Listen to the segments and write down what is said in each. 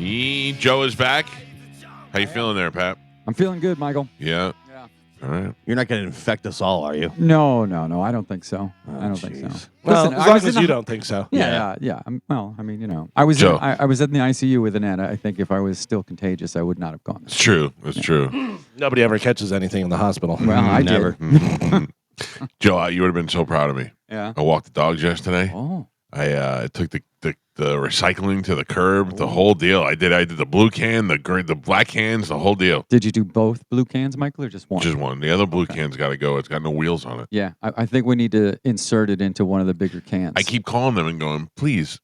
Joe is back. How you feeling there, Pat? I'm feeling good, Michael. Yeah. Yeah. All right. You're not going to infect us all, are you? No. I don't think so. Oh, I don't think so. Well, Listen, as long as you don't think so. Yeah. Well, I mean, I was Joe. I was in the ICU with Annette. I think if I was still contagious, I would not have gone. It's true. It's true. Nobody ever catches anything in the hospital. Well, I Never. did. Joe, you would have been so proud of me. Yeah. I walked the dogs yesterday. Oh. I took the recycling to the curb, the whole deal. I did the blue can, the black cans, the whole deal. Did you do both blue cans, Michael, or just one? Just one. The other blue can's got to go. It's got no wheels on it. Yeah. I think we need to insert it into one of the bigger cans. I keep calling them and going, please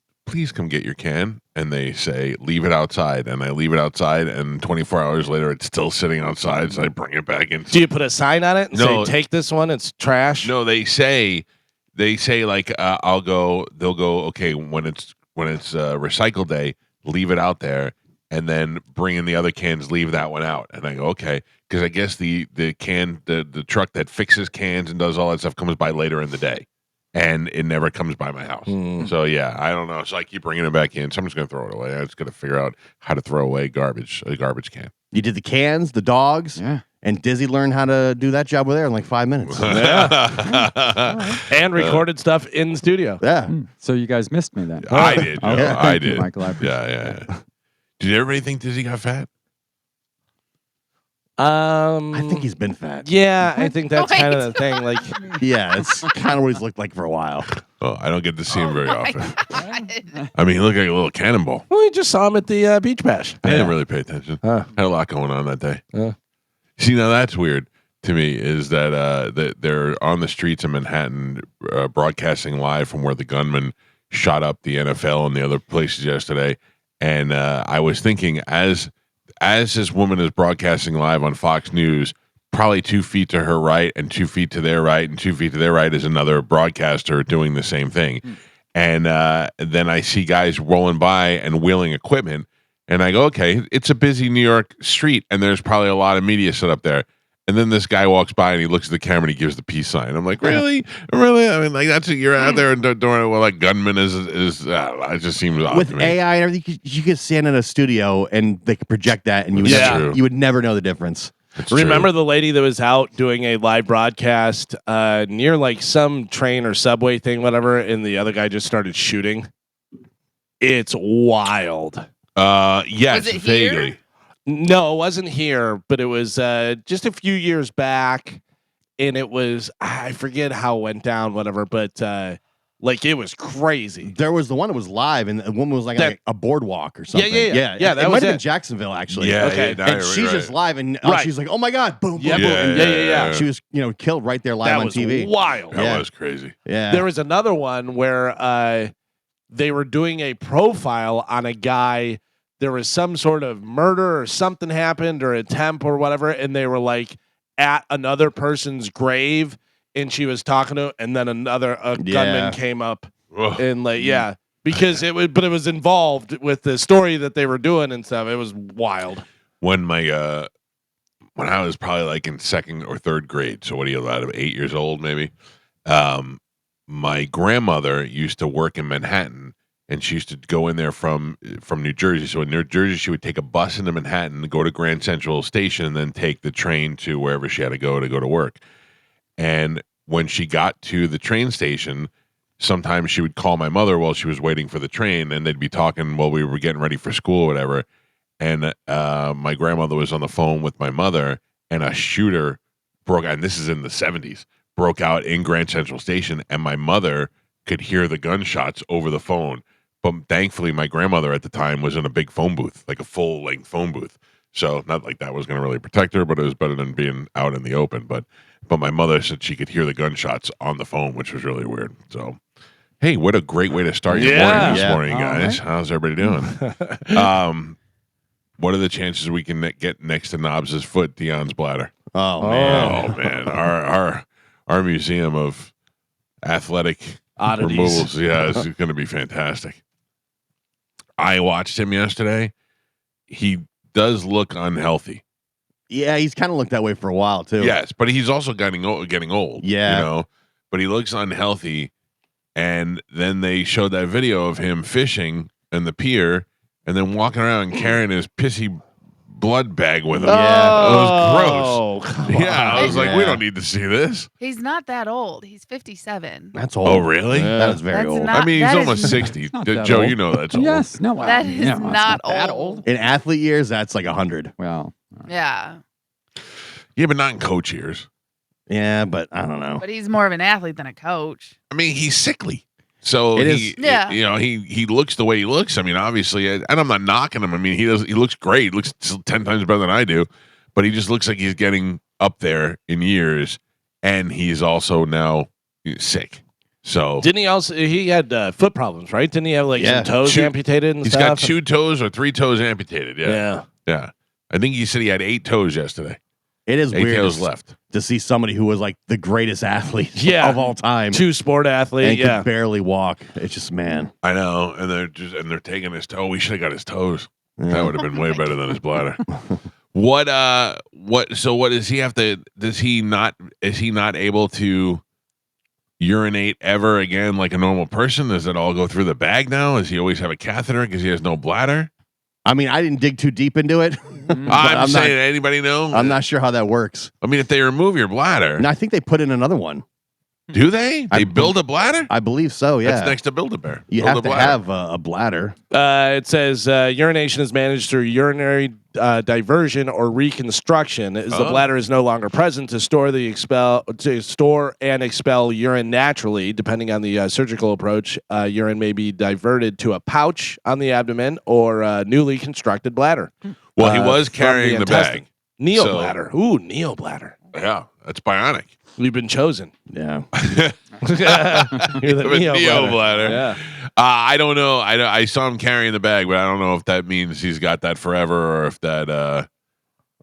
come get your can. And they say, leave it outside. And I leave it outside, and 24 hours later, it's still sitting outside. So I bring it back in. Do you put a sign on it and No. say, take this one, it's trash? No, they say like they'll go, okay, when it's recycle day, leave it out there, and then bring in the other cans, leave that one out. And I go, okay, because I guess the truck that fixes cans and does all that stuff comes by later in the day, and it never comes by my house. So yeah, I don't know. So I keep bringing it back in. So I'm just gonna throw it away. I just gotta figure out how to throw away a garbage can. You did the cans, the dogs, Yeah. and Dizzy learned how to do that job with air in like 5 minutes. And recorded stuff in the studio. Yeah. So you guys missed me then. I did. Joe. Okay, I thank you, did. Michael. I appreciate Yeah. Did everybody think Dizzy got fat? I think he's been fat. Yeah, I think that's kind of the thing. Like, Yeah, it's kind of what he's looked like for a while. Oh, I don't get to see him very often. I mean, he looked like a little cannonball. well, we just saw him at the beach bash. I didn't really pay attention. Had a lot going on that day. See, now that's weird to me, is that they're on the streets of Manhattan broadcasting live from where the gunman shot up the NFL and the other places yesterday. And I was thinking, as this woman is broadcasting live on Fox News, probably 2 feet to her right and 2 feet to their right and 2 feet to their right is another broadcaster doing the same thing. And then I see guys rolling by and wheeling equipment. And I go, okay, it's a busy New York street, and there's probably a lot of media set up there. And then this guy walks by and he looks at the camera and he gives the peace sign. I'm like, really? I mean, like, that's it. You're out there and doing it while that gunman is it just seems odd With to me. AI and everything, you could stand in a studio and they could project that, and you would never know the difference. It's Remember true. the lady that was out doing a live broadcast near like some train or subway thing, whatever, and the other guy just started shooting? It's wild. Yes, Was it vaguely. here? No, it wasn't here, but it was just a few years back, and it was, I forget how it went down, whatever, but like it was crazy. There was the one that was live, and the woman was like That- a boardwalk or something. Yeah, that it was might have been it. Jacksonville, actually. Yeah, Okay. yeah, no, And you're she's right. just live, and Right. she's like, "Oh my god, boom, boom, Yep. boom!" Yeah, And yeah. she was, killed right there live That on was TV. wild. That Yeah. was crazy. Yeah, There was another one where they were doing a profile on a guy. There was some sort of murder or something happened or attempt or whatever, and they were like at another person's grave, and she was talking to, and then another gunman came up Ugh. and like because it was involved with the story that they were doing and stuff. It was wild. When I was probably like in second or third grade, so what are you, about 8 years old maybe? My grandmother used to work in Manhattan, and she used to go in there from New Jersey. So in New Jersey, she would take a bus into Manhattan, go to Grand Central Station, and then take the train to wherever she had to go to work. And when she got to the train station, sometimes she would call my mother while she was waiting for the train, and they'd be talking while we were getting ready for school or whatever. And my grandmother was on the phone with my mother, and a shooter broke out, and this is in the 70s, broke out in Grand Central Station, and my mother could hear the gunshots over the phone. But thankfully, my grandmother at the time was in a big phone booth, like a full-length phone booth. So not like that was going to really protect her, but it was better than being out in the open. But my mother said she could hear the gunshots on the phone, which was really weird. So, hey, what a great way to start your morning this morning, guys. Right. How's everybody doing? What are the chances we can get next to Nobbs' foot, Dion's bladder? Oh man. Oh man, our museum of athletic Oddities. removals, yeah, it's going to be fantastic. I watched him yesterday. He does look unhealthy. Yeah, he's kind of looked that way for a while too. Yes, but he's also getting old. Yeah. you know. But he looks unhealthy. And then they showed that video of him fishing in the pier, and then walking around carrying his pissy blood bag with him. Yeah. It was gross. Come Yeah, I on. was like, we don't need to see this. He's not that old. He's 57. That's old. Oh, really? That is very That's old. not- I mean, he's that is almost not- 60. not that Joe, old. you know that's old. Yes, no, well, That is yeah, it's not that old. old. In athlete years, that's like 100. Well, Yeah. Yeah, but not in coach years. Yeah, but I don't know. But he's more of an athlete than a coach. I mean, he's sickly. So It he, is- Yeah. you know, he looks the way he looks. I mean, obviously, and I'm not knocking him. I mean, he looks great. He looks 10 times better than I do, but he just looks like he's getting up there in years, and he's also now sick. So Didn't he also? He had foot problems, right? Didn't he have like Yeah. some toes Two- amputated and he's stuff? got 2 toes or 3 toes amputated. Yeah. Yeah. I think he said he had 8 toes yesterday. It is 8 weird toes to- left. to see somebody who was like the greatest athlete Yeah. of all time Two sport athlete. and Yeah. could barely walk. It's just, man. I know, and they're taking his toe. We should have got his toes. Yeah. That would have been way better than his bladder. What does he have to is he not able to urinate ever again like a normal person? Does it all go through the bag now? Does he always have a catheter because he has no bladder? I mean, I didn't dig too deep into it. but I'm saying, anybody know? I'm not sure how that works. I mean, if they remove your bladder, And I think they put in another one. do they? They build a bladder? I believe so, yeah. That's next to Build-A-Bear. You Build have a to bladder. have a bladder. It says urination is managed through urinary diversion or reconstruction. As the Oh. bladder is no longer present to store and expel urine naturally, depending on the surgical approach, urine may be diverted to a pouch on the abdomen or a newly constructed bladder. Well, he was from carrying the intestine. bag. Neobladder. Ooh, neobladder. Yeah, that's bionic. You've been chosen. Yeah. You're the With neobladder. neobladder. Yeah. I don't know. I saw him carrying the bag, but I don't know if that means he's got that forever or if that.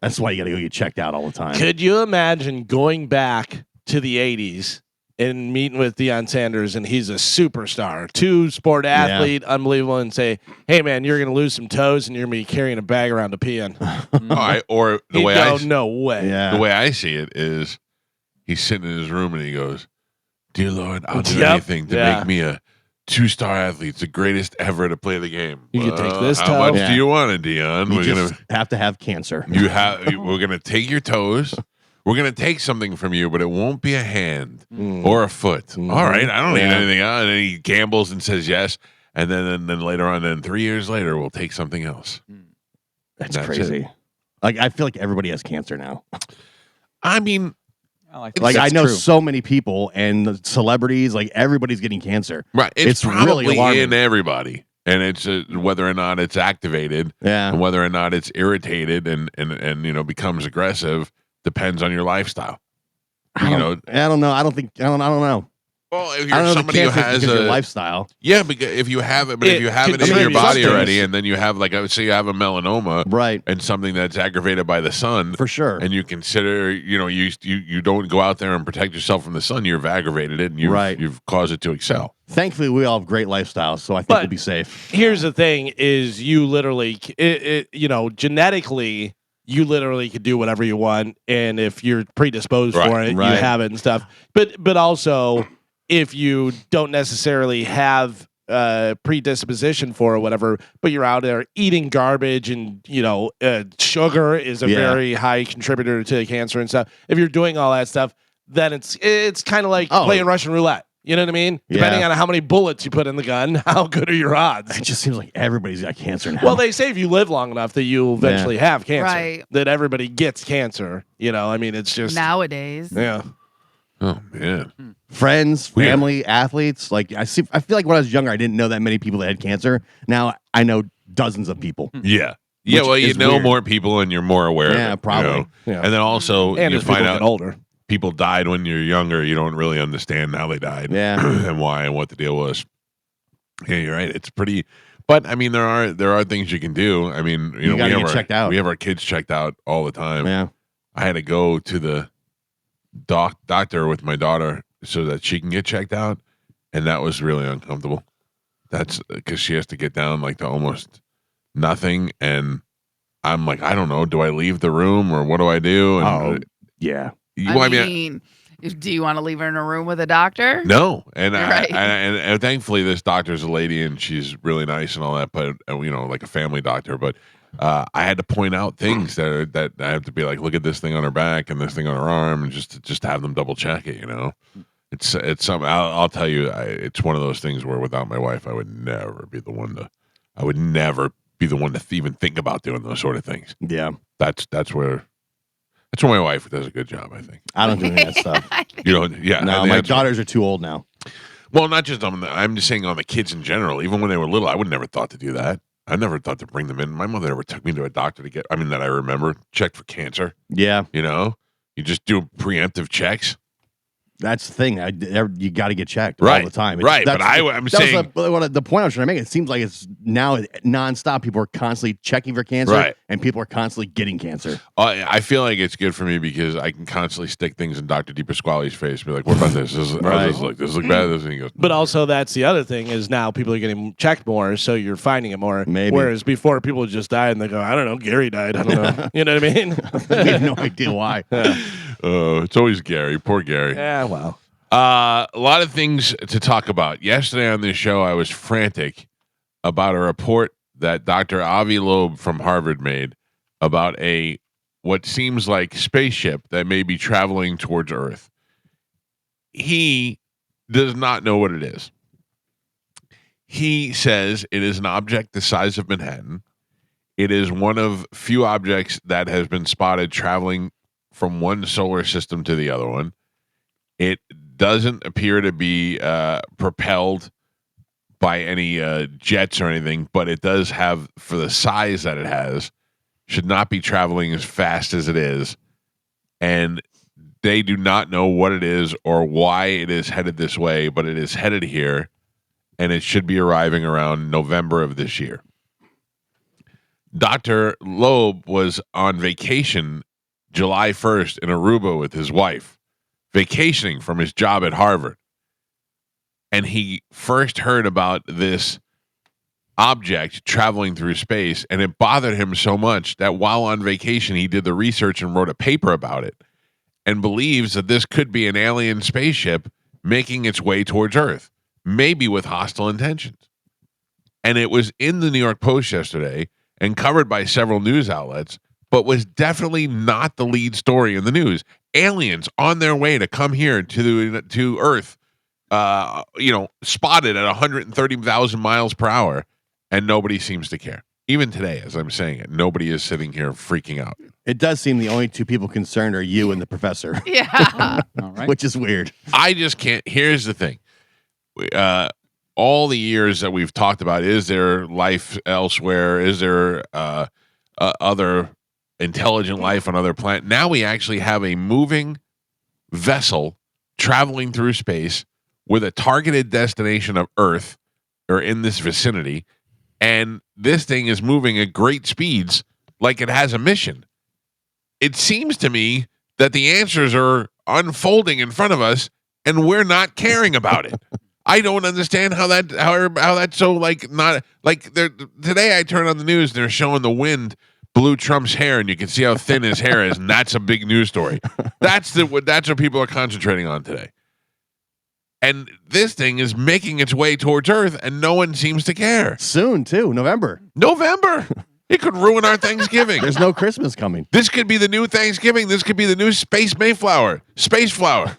That's why you got to go get checked out all the time. Could you imagine going back to the 80s and meeting with Deion Sanders and he's a superstar, 2 sport athlete, unbelievable, and say, hey, man, you're going to lose some toes and you're going to be carrying a bag around to pee in. Or the He'd way go, I no way. Yeah. the way I see it is, he's sitting in his room and he goes, "Dear Lord, I'll do Yep. anything to Yeah. make me a 2-star athlete. It's the greatest ever to play the game. You can take this How toe." much Yeah. do you want it, Dion? You We're just gonna have to have cancer. we're gonna take your toes. We're gonna take something from you, but it won't be a hand Mm. or a foot. All right, I don't need Yeah. anything else." And then he gambles and says yes. And then later on, then 3 years later, we'll take something else. That's That's crazy. Like, I feel like everybody has cancer now. I mean, I Like, I that's know true. so many people and the celebrities, like, everybody's getting cancer. right? It's, It's really probably alarming. in everybody, and it's whether or not it's activated Yeah. and whether or not it's irritated and becomes aggressive depends on your lifestyle. I don't know. I don't know. Well, if I you're don't know somebody the who cancer has because your a lifestyle. yeah, because if you have it, but if It you have it in contributes your body to it. already, and then you have, like, I would say, you have a melanoma Right. and something that's aggravated by the sun, For sure. and you consider, you don't go out there and protect yourself from the sun, you've aggravated it, and you've caused it to excel. Thankfully, we all have great lifestyles, so I think But- we'll be safe. Here's the thing is you literally, genetically, you literally could do whatever you want. And if you're predisposed Right, for it, right. you have it and stuff. But also, if you don't necessarily have predisposition for it or whatever, but you're out there eating garbage and, sugar is a Yeah. very high contributor to cancer and stuff. If you're doing all that stuff, then it's kind of like Oh. playing Russian roulette. You know what I mean? Depending Yeah. on how many bullets you put in the gun, how good are your odds? It just seems like everybody's got cancer now. Well, they say if you live long enough that you eventually have cancer. Right. That everybody gets cancer. I mean, it's just Nowadays. yeah. Oh man, friends, Weird. family, athletes. Like, I feel like when I was younger, I didn't know that many people that had cancer. Now I know dozens of people. yeah. Which Well, you is know weird. more people and you're more aware. Yeah, of it, probably. Yeah. And then also And you as people find get out older. people died when you're younger. You don't really understand how they died, Yeah. and why and what the deal was. Yeah, you're right. It's pretty, but I mean, there are things you can do. I mean, You gotta get checked out. We have our kids checked out all the time. Yeah. I had to go to the doctor with my daughter so that she can get checked out, and that was really uncomfortable. That's because she has to get down like to almost nothing, and I'm like, I don't know. Do I leave the room or what do I do? And Yeah. well, I mean, Do you want to leave her in a room with a doctor? No, and Right. and thankfully this doctor's a lady and she's really nice and all that, but like a family doctor. But I had to point out things that I have to be like, look at this thing on her back and this thing on her arm, and just have them double check it. It's something. I'll tell you, it's one of those things where without my wife, I would never be the one to even think about doing those sort of things. Yeah. That's where my wife does a good job, I think. I don't do any of that stuff. You know, yeah. No, my daughters are too old now. Well, not just I'm just saying on the kids in general. Even when they were little, I would never thought to do that. I never thought to bring them in. My mother never took me to a doctor that I remember, checked for cancer. Yeah. You just do preemptive checks. That's the thing. You got to get checked Right, all the time. Right, but I'm saying the point I was trying to make. It seems like it's now nonstop. People are constantly checking for cancer, Right. and people are constantly getting cancer. I feel like it's good for me because I can constantly stick things in Dr. DePasquale's face and be like, what about this? This look bad. And he goes, But also, that's the other thing is now people are getting checked more, so you're finding it more. Maybe. Whereas before, people just died and they go, I don't know, Gary died. I don't know. You know what I mean? We have no idea why. it's always Gary. Poor Gary. Yeah, well. A lot of things to talk about. Yesterday on this show, I was frantic about a report that Dr. Avi Loeb from Harvard made about what seems like spaceship that may be traveling towards Earth. He does not know what it is. He says it is an object the size of Manhattan. It is one of few objects that has been spotted traveling from one solar system to the other one. It doesn't appear to be propelled by any jets or anything, but it does have, for the size that it has, should not be traveling as fast as it is. And they do not know what it is or why it is headed this way, but it is headed here, and it should be arriving around November of this year. Dr. Loeb was on vacation July 1st in Aruba with his wife, vacationing from his job at Harvard. And he first heard about this object traveling through space, and it bothered him so much that while on vacation, he did the research and wrote a paper about it and believes that this could be an alien spaceship making its way towards Earth, maybe with hostile intentions. And it was in the New York Post yesterday and covered by several news outlets, but was definitely not the lead story in the news. Aliens on their way to come here to Earth, spotted at 130,000 miles per hour, and nobody seems to care. Even today, as I'm saying it, nobody is sitting here freaking out. It does seem the only two people concerned are you and the professor. Yeah. All right. Which is weird. I just can't. Here's the thing. All the years that we've talked about, is there life elsewhere? Is there other intelligent life on other planets? Now we actually have a moving vessel traveling through space with a targeted destination of Earth or in this vicinity, and this thing is moving at great speeds like it has a mission. It seems to me that the answers are unfolding in front of us and we're not caring about it. I don't understand how that's so not today I turn on the news and they're showing the wind blew Trump's hair, and you can see how thin his hair is, and that's a big news story. That's what people are concentrating on today. And this thing is making its way towards Earth, and no one seems to care. Soon, too. November. It could ruin our Thanksgiving. There's no Christmas coming. This could be the new Thanksgiving. This could be the new Space Mayflower. Space flower.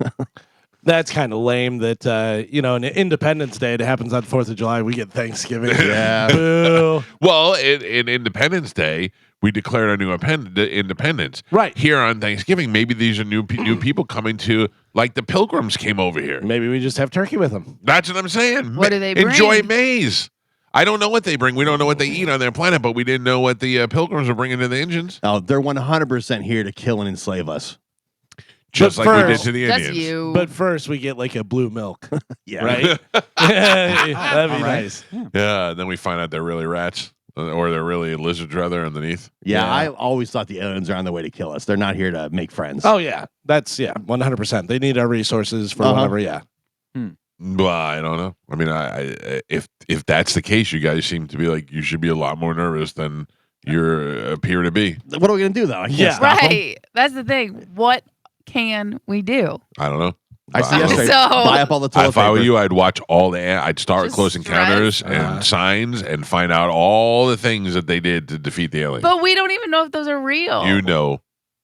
That's kind of lame that, an Independence Day, it happens on 4th of July. We get Thanksgiving. Yeah. Boo. Well, in Independence Day, we declared our new independence. Right. Here on Thanksgiving, maybe these are new people coming to, like the Pilgrims came over here. Maybe we just have turkey with them. That's what I'm saying. What do they bring? Enjoy maize. I don't know what they bring. We don't know what they eat on their planet, but we didn't know what the Pilgrims are bringing to the Indians. Oh, they're 100% here to kill and enslave us. Just But like we did first- to the That's Indians. you. But first, we get like a blue milk, Yeah. right? That'd be All right. nice. Yeah, and then we find out they're really rats, or they're really lizards rather underneath. Yeah, Yeah. I always thought the aliens are on their way to kill us. They're not here to make friends. Oh, yeah. That's, 100%. They need our resources for whatever, yeah. Well, I don't know. I mean, if that's the case, you guys seem to be like you should be a lot more nervous than you appear to be. What are we going to do, though? I can't Yeah. stop 'em. Right. That's the thing. What can we do? I don't know. I see don't know. yesterday. So- Buy up all the toilet If I were paper. you, I'd watch all the. I'd start with Just Close Encounters stress. and Signs and find out all the things that they did to defeat the aliens. But we don't even know if those are real. You know.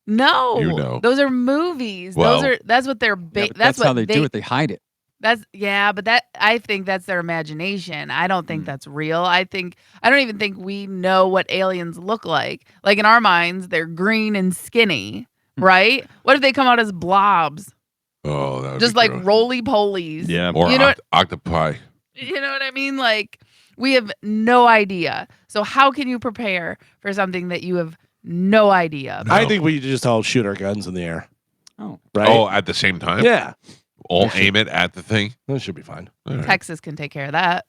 No. You know. Those are movies. Well- that's what they're Yeah, but that's what how they do it. They hide it. but I think that's their imagination. I don't think that's real. I don't even think we know what aliens look like. Like in our minds, they're green and skinny, right? What if they come out as blobs? Oh, that would Just be like gross. roly polies. Yeah. Or You know octopi. You know what I mean? Like we have no idea. So how can you prepare for something that you have no idea about? I think we just all shoot our guns in the air. Oh. Right? Oh, at the same time? Yeah. All aim it at the thing? That should be fine. All right. Texas can take care of that.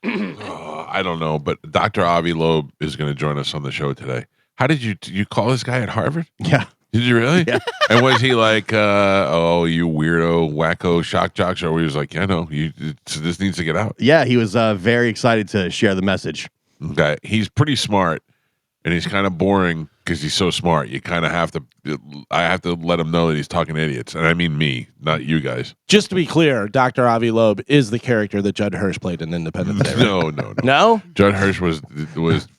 I don't know, but Dr. Avi Loeb is going to join us on the show today. How did you call this guy at Harvard? Yeah. Did you really? Yeah. And was he like, oh, you weirdo, wacko, shock jocks? Or he was like, yeah, no, this needs to get out. Yeah, he was very excited to share the message. Okay. He's pretty smart, and he's kind of boring because he's so smart. You kind of have to, I have to let him know that he's talking to idiots. And I mean me, not you guys. Just to be clear, Dr. Avi Loeb is the character that Judd Hirsch played in Independence Day. Right? No. No? Judd Hirsch was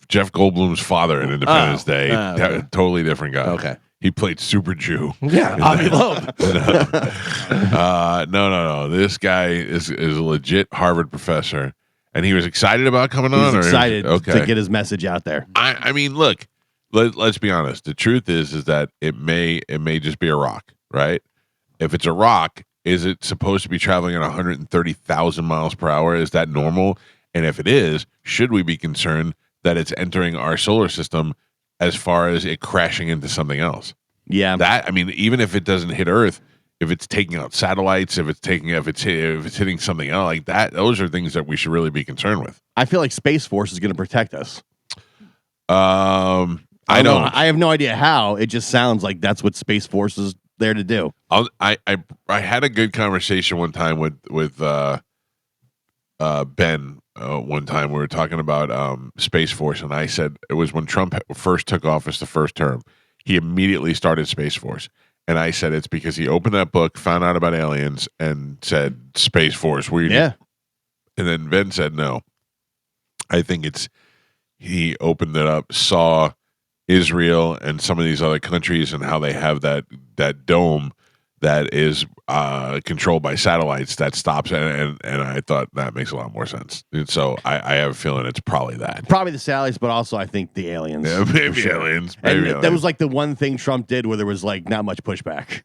Jeff Goldblum's father in Independence Day. okay. Totally different guy. Okay. He played Super Jew. Yeah, Avi Loeb. No. This guy is a legit Harvard professor, and he was excited about coming on. He's excited okay. to get his message out there. I mean, look, let's be honest. The truth is that it may just be a rock, right? If it's a rock, is it supposed to be traveling at 130,000 miles per hour? Is that normal? And if it is, should we be concerned that it's entering our solar system as far as it crashing into something else? Yeah. Even if it doesn't hit Earth, if it's taking out satellites, if it's hitting something else like that, those are things that we should really be concerned with. I feel like Space Force is going to protect us. I don't know. don't. I have no idea how. It just sounds like that's what Space Force is there to do. I had a good conversation one time with Ben. One time we were talking about Space Force, and I said it was when Trump first took office the first term. He immediately started Space Force, and I said it's because he opened that book, found out about aliens, and said Space Force. Yeah. And then Ben said no. I think it's he opened it up, saw Israel and some of these other countries and how they have that dome that is controlled by satellites that stops, and I thought that makes a lot more sense. And so I have a feeling it's probably that. Probably the satellites, but also I think the aliens. Yeah, maybe for sure. aliens. And Maybe that aliens. was like the one thing Trump did where there was like not much pushback.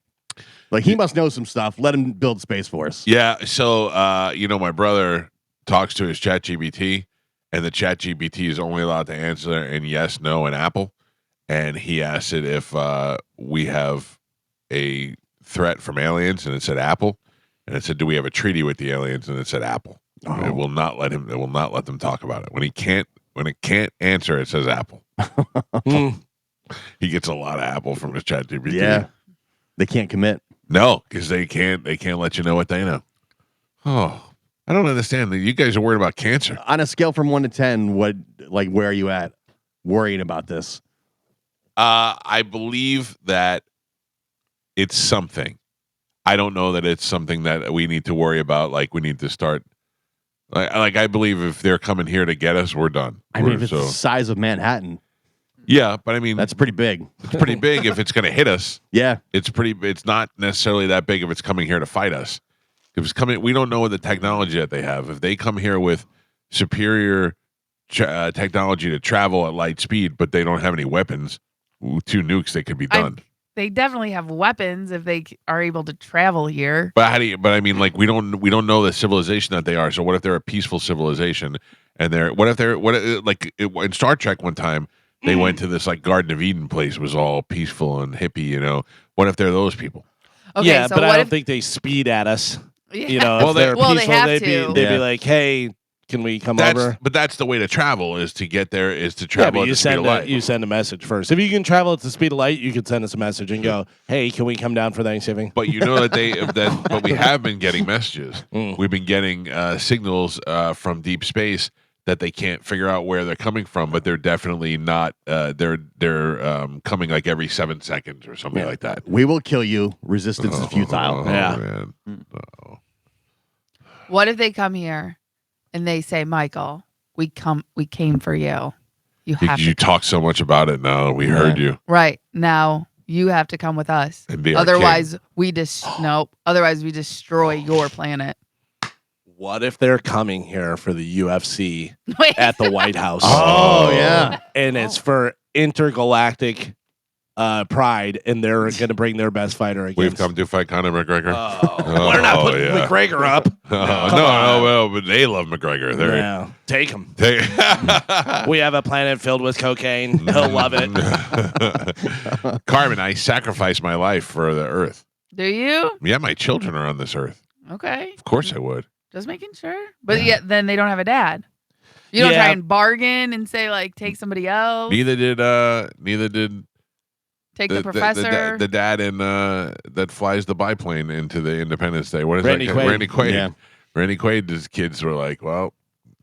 Like he must know some stuff. Let him build Space Force. Yeah. So my brother talks to his ChatGPT, and the ChatGPT is only allowed to answer in yes, no, and Apple. And he asked it if we have a threat from aliens, and it said Apple. And it said, do we have a treaty with the aliens? And it said Apple. Oh. It will not let them talk about it. When it can't answer, it says Apple. He gets a lot of Apple from his ChatGPT. Yeah. They can't commit. No, because they can't let you know what they know. Oh, I don't understand. You guys are worried about cancer. On a scale from 1 to 10, where are you at worrying about this? I believe that it's something. I don't know that it's something that we need to worry about. Like we need to start. Like I believe if they're coming here to get us, we're done. I mean, if it's the size of Manhattan, yeah, but I mean that's pretty big. It's pretty big if it's going to hit us. Yeah, it's not necessarily that big if it's coming here to fight us. If it's coming, we don't know what the technology that they have. If they come here with superior technology to travel at light speed, but they don't have any weapons, 2 nukes, they could be done. They definitely have weapons if they are able to travel here. But I mean, like we don't know the civilization that they are. So what if they're a peaceful civilization? And in Star Trek one time they went to this like Garden of Eden place, was all peaceful and hippie. You know, what if they're those people? Okay, yeah, so but I what don't if think they speed at us. Yeah. You know, Well, if they're they peaceful, have they'd to. be like, "Hey, can we come over?" But that's the way to travel is to get there is to Yeah, travel but at you the speed of light. you send a message first. If you can travel at the speed of light, you could send us a message and go, "Hey, can we come down for Thanksgiving?" But you know but we have been getting messages. Mm. We've been getting signals from deep space that they can't figure out where they're coming from, but they're definitely not. They're coming like every 7 seconds or something like that. We will kill you. Resistance is futile. Man. What if they come here and they say, Michael, we came for you. You talk so much about it now. We heard you. Right. Now you have to come with us. And be our Otherwise, king. Otherwise, we destroy your planet. What if they're coming here for the UFC Wait. at the White House? Oh, yeah. And it's for intergalactic pride, and they're going to bring their best fighter against. We've come to fight Conor McGregor. We're not putting McGregor up. No, but they love McGregor. They're Take him. We have a planet filled with cocaine. He'll love it. Carmen, I sacrificed my life for the earth. Do you? Yeah, my children are on this earth. Okay. Of course I would. Just making sure. But yet then they don't have a dad. You don't try and bargain and say, like, take somebody else. Neither did Take the professor. The dad in that flies the biplane into the Independence Day. What is Randy that? Quaid. Randy Quaid. Yeah. Randy Quaid's kids were like, well,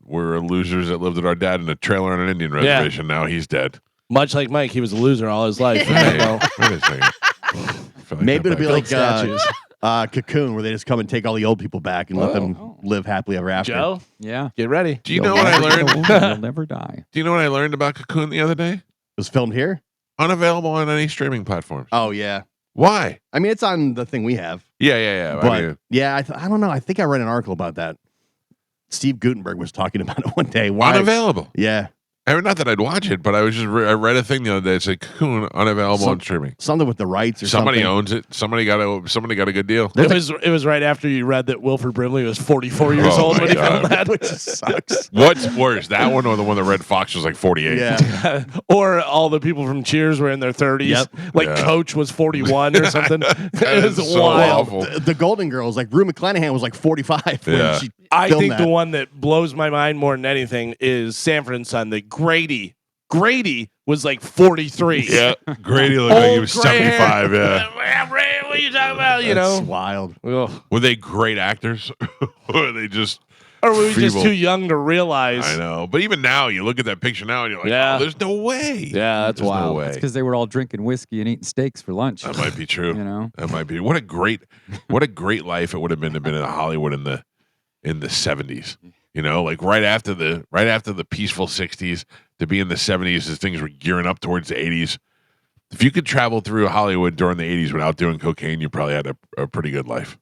we're losers that lived with our dad in a trailer on an Indian reservation. Now he's dead. Much like Mike, he was a loser all his life. Hey, wait a second. Maybe it'll be like statues. Cocoon, where they just come and take all the old people back and let them live happily ever after. Joe, Yeah. get ready. Do you know what I learned? You'll never die. Do you know what I learned about Cocoon the other day? It was filmed here? Unavailable on any streaming platforms. Oh, yeah. Why? I mean, it's on the thing we have. Yeah. But, I mean, I don't know. I think I read an article about that. Steve Gutenberg was talking about it one day. Why? unavailable. Yeah. I mean, not that I'd watch it, but I was just I read a thing the other day. It's like Cocoon unavailable on streaming. Something with the rights or Somebody something. owns it. Somebody got a good deal. It was right after you read that Wilford Brimley was 44 years Oh old my when he God. filmed that. Which sucks. What's worse, that one or the one that Red Fox was like 48? Yeah. Or all the people from Cheers were in their 30s. Yep. Like Yeah. Coach was 41 or something. It was is so wild. awful. The Golden Girls, like Rue McClanahan was like 45 when Yeah. she I filmed think that. the one that blows my mind more than anything is Sanford and Son, that Grady was like 43. Yeah, Grady looked like he Old was gray hair. 75. Yeah, What are you talking about? You That's know? wild. Ugh. were they great actors? Or were they just? Or were we just feeble? too young to realize? I know, but even now, you look at that picture now, and you're like, Yeah. "Oh, there's no way." Yeah, that's There's wild. No way. It's because they were all drinking whiskey and eating steaks for lunch. That might be true. You know? That might be. What a great life it would have been to been in Hollywood in the 70s. You know, like right after the peaceful 60s to be in the 70s as things were gearing up towards the 80s. If you could travel through Hollywood during the 80s without doing cocaine, you probably had a pretty good life.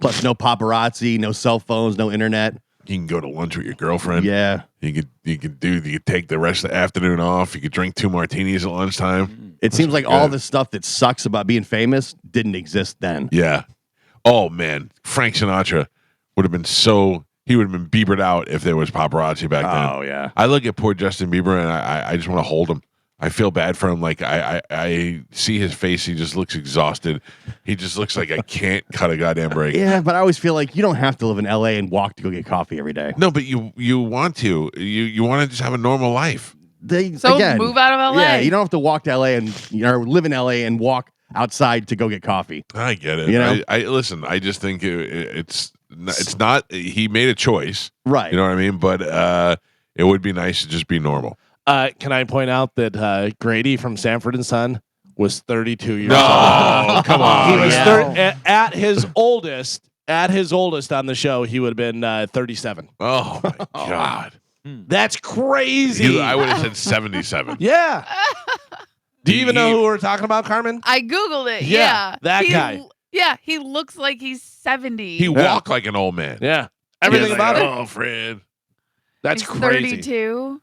Plus, no paparazzi, no cell phones, no internet. You can go to lunch with your girlfriend. Yeah. You could take the rest of the afternoon off. You could drink 2 martinis at lunchtime. It seems like good. all the stuff that sucks about being famous didn't exist then. Yeah. Oh man, Frank Sinatra would have been he would have been Biebered out if there was paparazzi back then. Oh, yeah. I look at poor Justin Bieber and I just want to hold him. I feel bad for him. Like I see his face. He just looks exhausted. He just looks like I can't cut a goddamn break. Yeah, but I always feel like you don't have to live in LA and walk to go get coffee every day. No, but you want to. You want to just have a normal life. So move out of LA. Yeah, you don't have to walk to LA and live in LA and walk outside to go get coffee. I get it. You know? I listen. I just think it's not. He made a choice. Right. You know what I mean? But it would be nice to just be normal. Can I point out that Grady from Sanford and Son was 32 years No, old? come on. He was Yeah. at his oldest. At his oldest on the show, he would have been 37. Oh my god. That's crazy. I would have said 77. Yeah. Do you even know who we're talking about, Carmen? I Googled it. Yeah, that guy. Yeah, he looks like he's 70. He walked like an old man. Yeah. Everything He's about like, it. Oh, Fred. That's He's crazy. 32.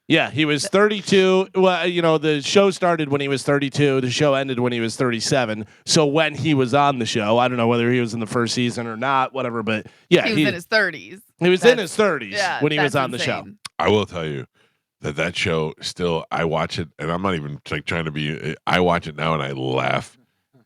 Yeah, he was 32. Well, the show started when he was 32. The show ended when he was 37. So when he was on the show, I don't know whether he was in the first season or not, whatever. But yeah, He was in his 30s. he was in his 30s Yeah, when he was that's on the show. insane. I will tell you that show still, I watch it, and I'm not even like trying to be. I watch it now and I laugh.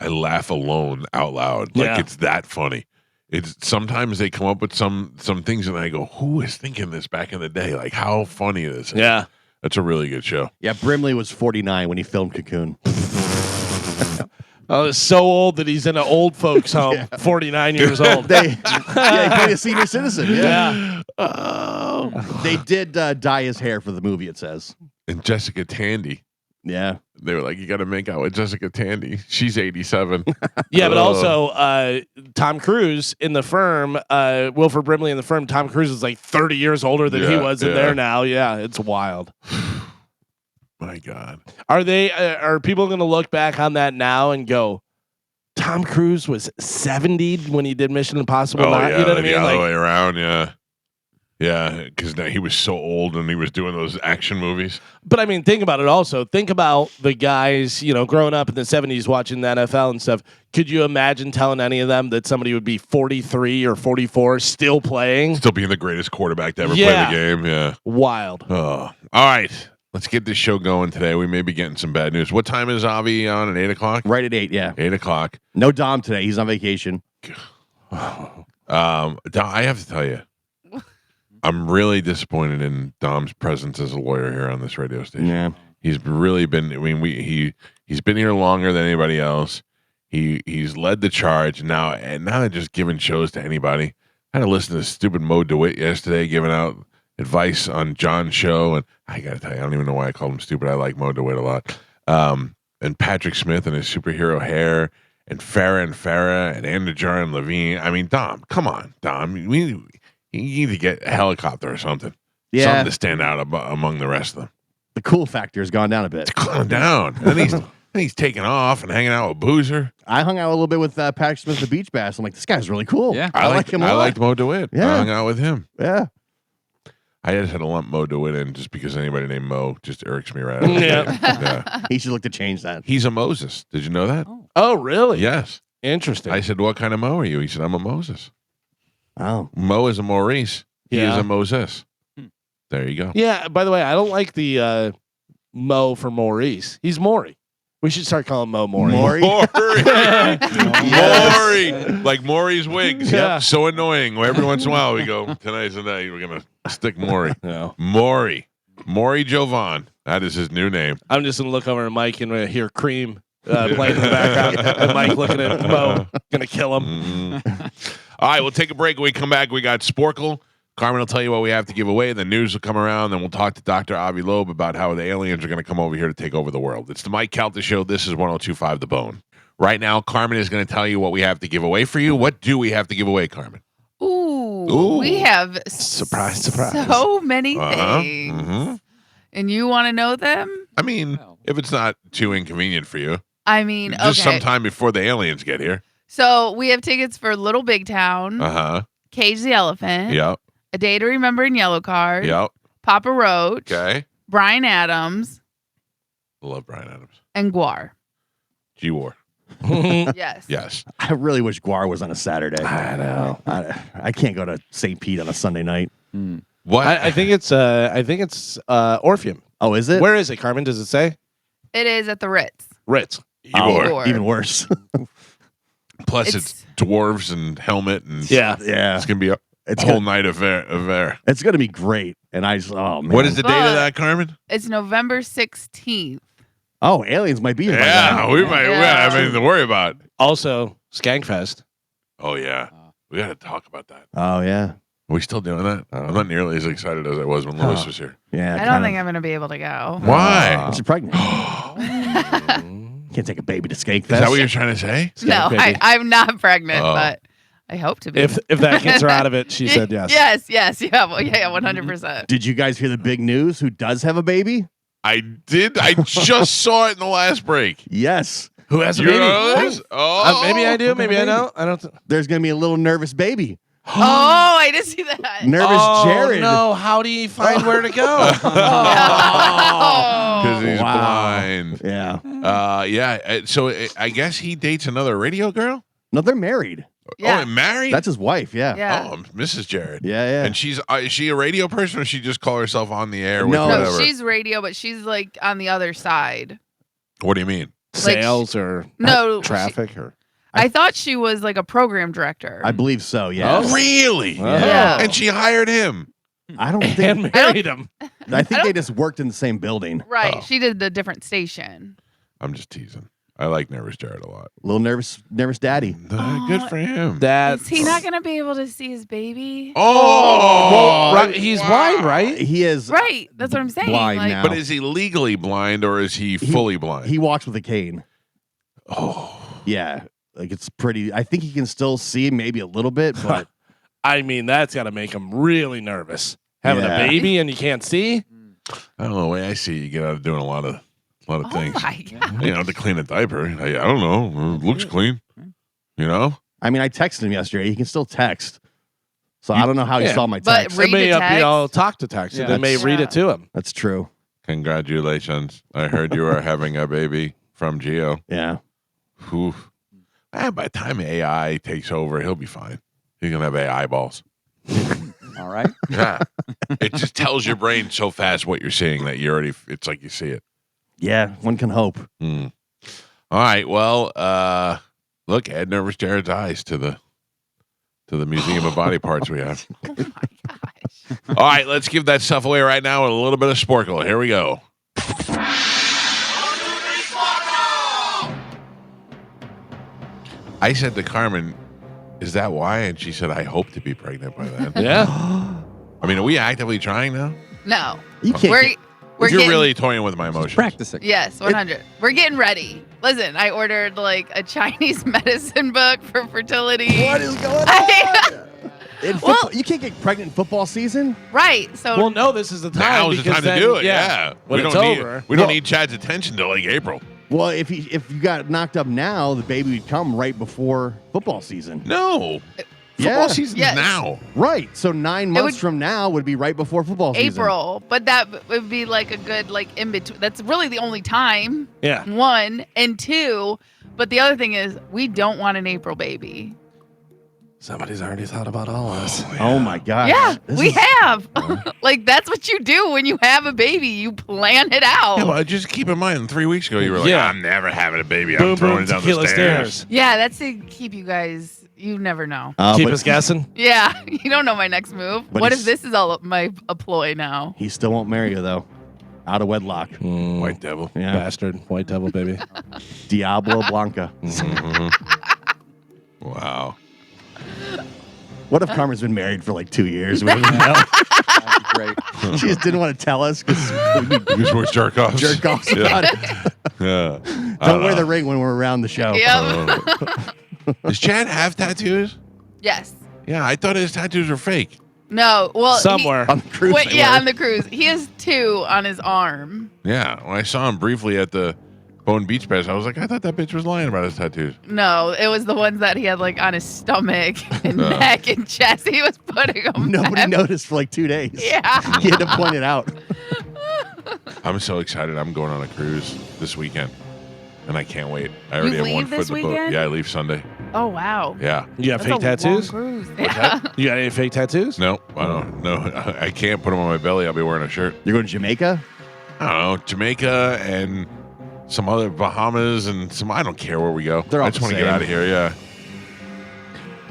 I laugh alone out loud. Like Yeah. it's that funny. It's sometimes they come up with some things and I go, who was thinking this back in the day? Like how funny this is. Yeah. That's a really good show. Yeah, Brimley was 49 when he filmed Cocoon. Oh, it's so old that he's in an old folks home, 49 years old. He played a senior citizen. Yeah. Oh. They did dye his hair for the movie, it says. And Jessica Tandy. Yeah. They were like, you got to make out with Jessica Tandy. She's 87. Yeah, but also Tom Cruise in The Firm, Wilford Brimley in The Firm, Tom Cruise is like 30 years older than he was in there now. Yeah, it's wild. My God. Are people going to look back on that now and go, Tom Cruise was 70 when he did Mission Impossible? Yeah, you know what I mean? The other way around, yeah. Yeah, because he was so old and he was doing those action movies. But I mean, think about it also. Think about the guys, growing up in the 70s watching the NFL and stuff. Could you imagine telling any of them that somebody would be 43 or 44 still playing? Still being the greatest quarterback to ever play the game, yeah. Wild. Oh. All right, let's get this show going today. We may be getting some bad news. What time is Avi on at 8 o'clock? Right at 8, yeah. 8 o'clock. No Dom today. He's on vacation. Dom, I have to tell you, I'm really disappointed in Dom's presence as a lawyer here on this radio station. Yeah. He's really been. I mean, he's been here longer than anybody else. He's led the charge now, and now they're just giving shows to anybody. I had to listen to stupid Mo DeWitt yesterday giving out advice on John's show, and I gotta tell you, I don't even know why I called him stupid. I like Mo DeWitt a lot. And Patrick Smith and his superhero hair, and Farrah and Andrew and Levine. I mean, Dom, come on, Dom. You need to get a helicopter or something. Yeah. Something to stand out among the rest of them. The cool factor has gone down a bit. It's gone down. And he's taking off and hanging out with Boozer. I hung out a little bit with Patrick Smith, the beach bass. I'm like, this guy's really cool. Yeah. I like him a lot. I liked Mo DeWitt. Yeah. I hung out with him. Yeah. I just had to lump Mo DeWitt in just because anybody named Mo just irks me right out. Yeah. He should look to change that. He's a Moses. Did you know that? Oh, really? Yes. Interesting. I said, what kind of Mo are you? He said, I'm a Moses. Oh. Mo is a Maurice. He Yeah. is a Moses. There you go. Yeah, by the way, I don't like the Mo for Maurice. He's Maury. We should start calling Mo Maury. Maury? Maury. Like Maury's wigs. Yeah. So annoying. Every once in a while we go, tonight's the night. We're going to stick Maury. No. Maury Jovan. That is his new name. I'm just going to look over at Mike and hear Cream playing in the background. And Mike looking at Mo. Going to kill him. All right, we'll take a break. When we come back, we got Sporkle. Carmen will tell you what we have to give away. The news will come around. Then we'll talk to Dr. Avi Loeb about how the aliens are going to come over here to take over the world. It's the Mike Calta Show. This is 102.5 The Bone. Right now, Carmen is going to tell you what we have to give away for you. What do we have to give away, Carmen? Ooh. We have Surprise. so many things. Mm-hmm. And you want to know them? I mean, if it's not too inconvenient for you. I mean, Just okay. sometime before the aliens get here. So we have tickets for Little Big Town, Uh-huh. Cage the Elephant, Yep. A Day to Remember in Yellow Card, Yep. Papa Roach, Okay. Bryan Adams, Love Bryan Adams. and Guar. G-War. Yes. Yes. I really wish Guar was on a Saturday. I know. I can't go to St. Pete on a Sunday night. What? I think it's Orpheum. Oh, is it? Where is it, Carmen? Does it say? It is at the Ritz. Ritz. Igor. Igor. Even worse. Plus, it's dwarves and helmet, and Yeah. Yeah. it's gonna be a whole night of air. It's going to be great. And oh, man. What is the date of But- that, Carmen? It's November 16th. Oh, aliens might be here by Yeah, then. we might. We Yeah. have anything to worry about. Also, Skankfest. Oh yeah, we got to talk about that. Oh, yeah. Are we still doing that? I'm not nearly as excited as I was when Lewis was here. Yeah. I don't think I'm going to be able to go. Why? She's pregnant. Can't take a baby to Skate Is that Fest. what you're trying to say? No, baby. I'm not pregnant, Oh. but I hope to be. If that gets her out of it, she said yes. Yes. Yeah, 100%. Did you guys hear the big news? Who does have a baby? I did. I just saw it in the last break. Yes. Who has a You baby? know this? Oh, Maybe I do. Maybe I don't. I don't. There's going to be a little nervous baby. Oh, I didn't see that. Nervous Jared. No, how do you find where to go? because he's Wow. blind. Yeah. Yeah. So I guess he dates another radio girl. No, they're married. Yeah. Oh, and married. That's his wife. Yeah. Yeah. Oh, Mrs. Jared. Yeah. Yeah. And she's is she a radio person, or she just call herself on the air with No. whatever? No, she's radio, but she's like on the other side. What do you mean? Sales or No, traffic or I thought she was like a program director. I believe so. Yeah. Oh, really? Yeah. And she hired him. I don't and think. married him. I think they just worked in the same building. Right. Oh. She did a different station. I'm just teasing. I like Nervous Jared a lot. A little nervous daddy. Good for him. Is he not going to be able to see his baby? Oh, right, he's blind, right? He is Right. That's what I'm saying. blind like, now. but is he legally blind or is he fully blind? He walks with a cane. Oh, Yeah, like it's pretty. I think he can still see maybe a little bit, but I mean, that's got to make him really nervous. Having Yeah. a baby and you can't see? I don't know. The way I see, you get out of doing a lot of oh things. my God. You know, to clean a diaper. I don't know. It looks clean. You know. I mean, I texted him yesterday. He can still text, so I don't know how he Yeah. saw my But text. read It may a text. talk to text, Yeah. and they may read Yeah. it to him. That's true. Congratulations! I heard you are having a baby from Gio. Yeah. Whew. By the time AI takes over, he'll be fine. He's gonna have AI balls. All right. Yeah. It just tells your brain so fast what you're seeing that you already. It's like you see it. Yeah, one can hope. Hmm. All right. Well, look, add Nervous Jared's eyes to the Museum of Body Parts we have. Oh my gosh. All right, let's give that stuff away right now with a little bit of Sporkle. Here we go. I said to Carmen, "Is that why?" And she said, "I hope to be pregnant by then." Yeah. I mean, are we actively trying now? No. You can't. We're You're getting, really toying with my emotions. Practicing. Yes, 100. We're getting ready. Listen, I ordered like a Chinese medicine book for fertility. What is going on? In Well- football, you can't get pregnant in football season. Right. So Well, no, this is the time. Now is the because time to then, do it. Yeah, When we it's don't over. need we don't need Chad's attention till like April. Well, if you got knocked up now, the baby would come right before football season. No, Yeah. football season's Yes. now. Right. So 9 months would- from now would be right before football season. April, but that would be like a good like in between. That's really the only time. Yeah. One and two, but the other thing is we don't want an April baby. Somebody's already thought about all of us. Oh my God. Yeah, This we is- have. Like that's what you do when you have a baby. You plan it out. Yeah, well, just keep in mind, 3 weeks ago you were like, Yeah. "I'm never having a baby. Boom, I'm throwing boom, it down tequila the stairs." stairs. Yeah, that's to keep you guys. You never know. Keep but us guessing. Yeah, you don't know my next move. But What if he's- this is all a ploy now? he still won't marry you though. Out of wedlock. White devil. Yeah. Bastard. White devil, baby. Diablo Blanca. Mhm. Wow. What if Carmen's been married for like 2 years? We didn't know. That'd be great. She just didn't want to tell us because we Because we're jerk offs. jerk offs Yeah. about it. Yeah. Don't wear the ring when we're around the show. Yep. Does Chad have tattoos? Yes. Yeah, I thought his tattoos were fake. No. Well, Somewhere. On the cruise. Wait, they yeah, were. on the cruise. He has 2 on his arm. Yeah, when I saw him briefly at the Bone Beach Bash, I was like, I thought that bitch was lying about his tattoos. No, it was the ones that he had like on his stomach and neck and chest. He was putting them. Nobody back. noticed for like 2 days. Yeah. He had to point it out. I'm so excited. I'm going on a cruise this weekend, and I can't wait. I already You have one leave foot this in the boat. weekend? Yeah, I leave Sunday. Oh wow. Yeah. You have That's fake a long tattoos? cruise. Yeah. You got any fake tattoos? No, I don't. No, I can't put them on my belly. I'll be wearing a shirt. You're going to Jamaica? I don't know, Jamaica and some other Bahamas and some. I don't care where we go. They're all I just the want to get same. out of here. Yeah.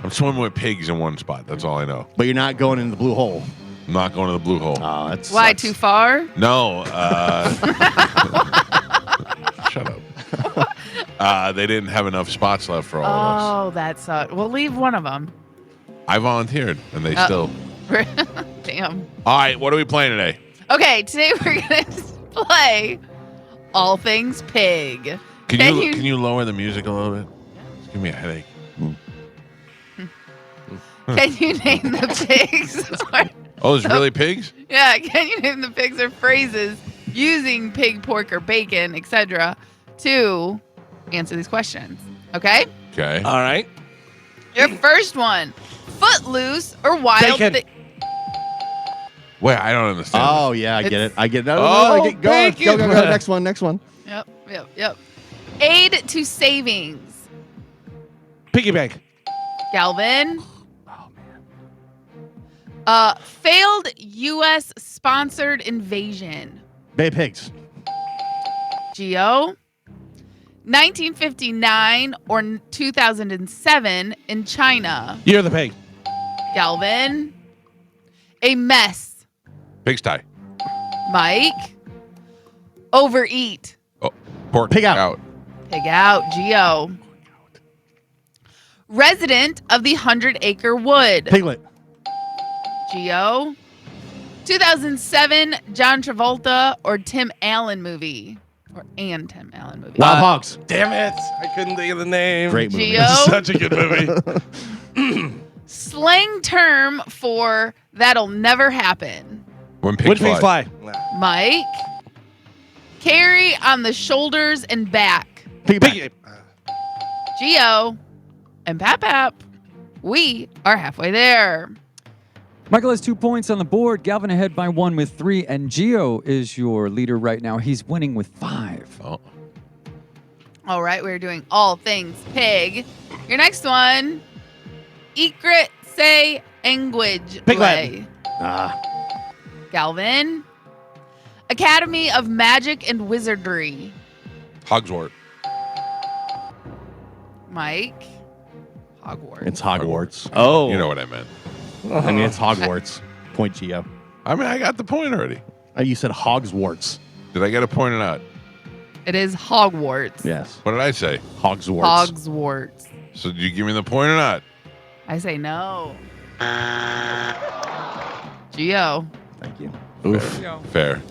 I'm swimming with pigs in one spot. That's all I know. But you're not going in the blue hole. I'm not going to the blue hole. Oh, that's Why too far? No. Shut up. They didn't have enough spots left for all of us. Oh, that sucked. Well, leave one of them. I volunteered, and they still. Damn. All right, what are we playing today? Okay, today we're gonna play All Things Pig. Can you lower the music a little bit? Just give me a headache. Can you name the pigs? Oh, there's really pigs? Yeah, can you name the pigs or phrases using pig, pork, or bacon, etc., to answer these questions? Okay? Okay. All right. Your first one: Footloose or Wild? Bacon. Wait, I don't understand. Oh, yeah, I get it. It's- I get it. No, Oh, go, go, bacon. go. Next one. Yep. Aid to savings. Piggy bank. Galvin. Failed U.S. sponsored invasion. Bay Pigs. Geo. 1959 or 2007 in China. Year of the pig. Galvin. A mess. Pigsty. Mike. Overeat. Oh, pork Pig out. Pig out. Geo. Resident of the 100-Acre Wood. Piglet. Geo. 2007 John Travolta or Tim Allen movie. And Tim Allen movie. Wild Hogs. Damn it. I couldn't think of the name. Great movie. Geo. Such a good movie. Slang term for that'll never happen. When pigs fly. Mike. Carry on the shoulders and back. Piggy. Geo. And Pap. We are halfway there. Michael has 2 points on the board. Galvin ahead by 1 with 3, and Geo is your leader right now. He's winning with 5. Oh. All right, we're doing all things pig. Your next one, Ikrit say language. Piglet. Galvin. Academy of Magic and Wizardry. Hogswort. Mike. Hogwarts. It's Hogwarts. Oh. You know what I meant. I mean, it's Hogwarts. Point Geo. I mean, I got the point already. You said Hogswarts. Did I get a point or not? It is Hogwarts. Yes. What did I say? Hogswarts. Hogswarts. So did you give me the point or not? I say no. Geo. Thank you. Oof. Fair.